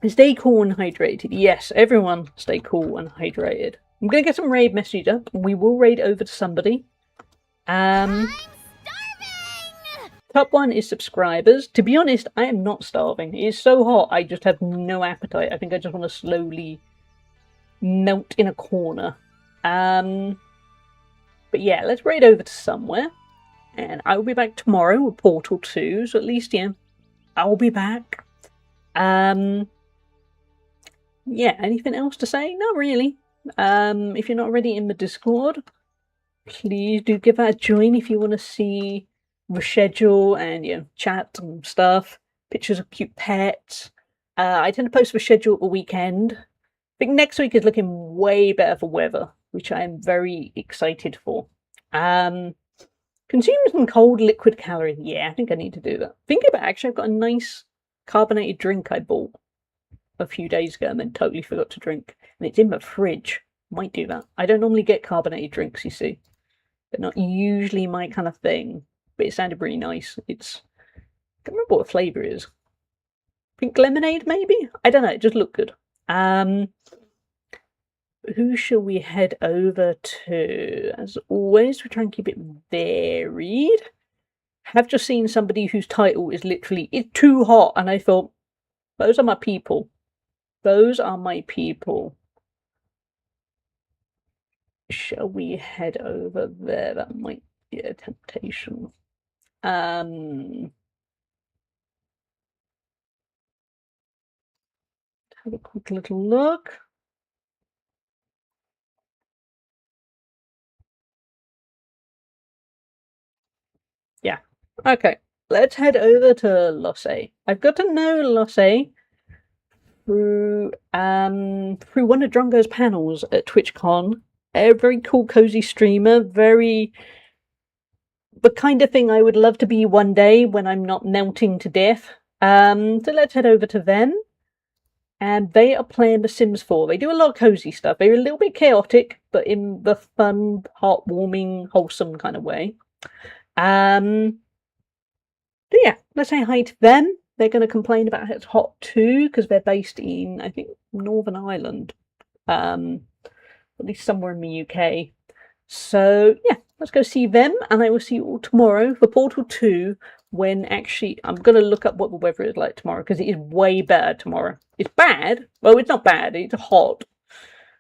Stay cool and hydrated. Yes, everyone stay cool and hydrated. I'm going to get some raid messages up. We will raid over to somebody. I'm starving! Top one is subscribers. To be honest, I am not starving. It is so hot, I just have no appetite. I think I just want to slowly melt in a corner. But yeah, let's raid over to somewhere. And I will be back tomorrow with Portal 2, so at least, yeah, I'll be back. Yeah, anything else to say? Not really. If you're not already in the Discord, please do give that a join if you want to see the schedule and, you know, chat and stuff. Pictures of cute pets. I tend to post the schedule at the weekend. I think next week is looking way better for weather, which I am very excited for. Consume some cold liquid calories. Yeah, I think I need to do that. Think about it, actually, I've got a nice carbonated drink I bought a few days ago and then totally forgot to drink. And it's in the fridge. Might do that. I don't normally get carbonated drinks, you see. They're not usually my kind of thing. But it sounded really nice. I can't remember what the flavour is. Pink lemonade, maybe? I don't know, it just looked good. Who shall we head over to? As always, we try and keep it varied. Have just seen somebody whose title is literally, "It's too hot," and I thought, those are my people. Those are my people. Shall we head over there? That might be a temptation. Have a quick little look. Yeah. Okay. Let's head over to Losse. I've got to know Losse through one of Drongo's panels at TwitchCon. A very cool, cozy streamer. Very the kind of thing I would love to be one day when I'm not melting to death. So let's head over to them. And they are playing The Sims 4. They do a lot of cozy stuff. They're a little bit chaotic, but in the fun, heartwarming, wholesome kind of way. But yeah, let's say hi to them. They're going to complain about how it's hot too, because they're based in, I think, Northern Ireland. at least somewhere in the UK. So yeah, let's go see them, and I will see you all tomorrow for Portal 2, when actually I'm going to look up what the weather is like tomorrow, because it is way better tomorrow. It's bad. Well, it's not bad. It's hot.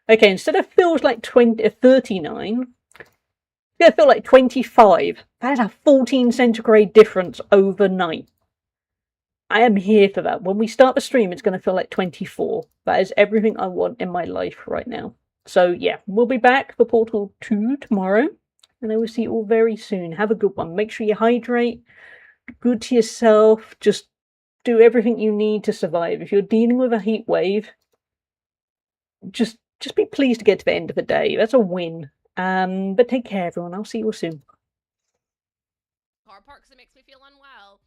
Okay, instead of feels like 39, it's going to feel like 25. That is a 14 centigrade difference overnight. I am here for that. When we start the stream, it's going to feel like 24. That is everything I want in my life right now. So yeah, we'll be back for Portal 2 tomorrow, and I will see you all very soon. Have a good one. Make sure you hydrate. Be good to yourself. Just do everything you need to survive. If you're dealing with a heat wave, just be pleased to get to the end of the day. That's a win. But take care, everyone. I'll see you all soon. Car parks, it makes me feel unwell.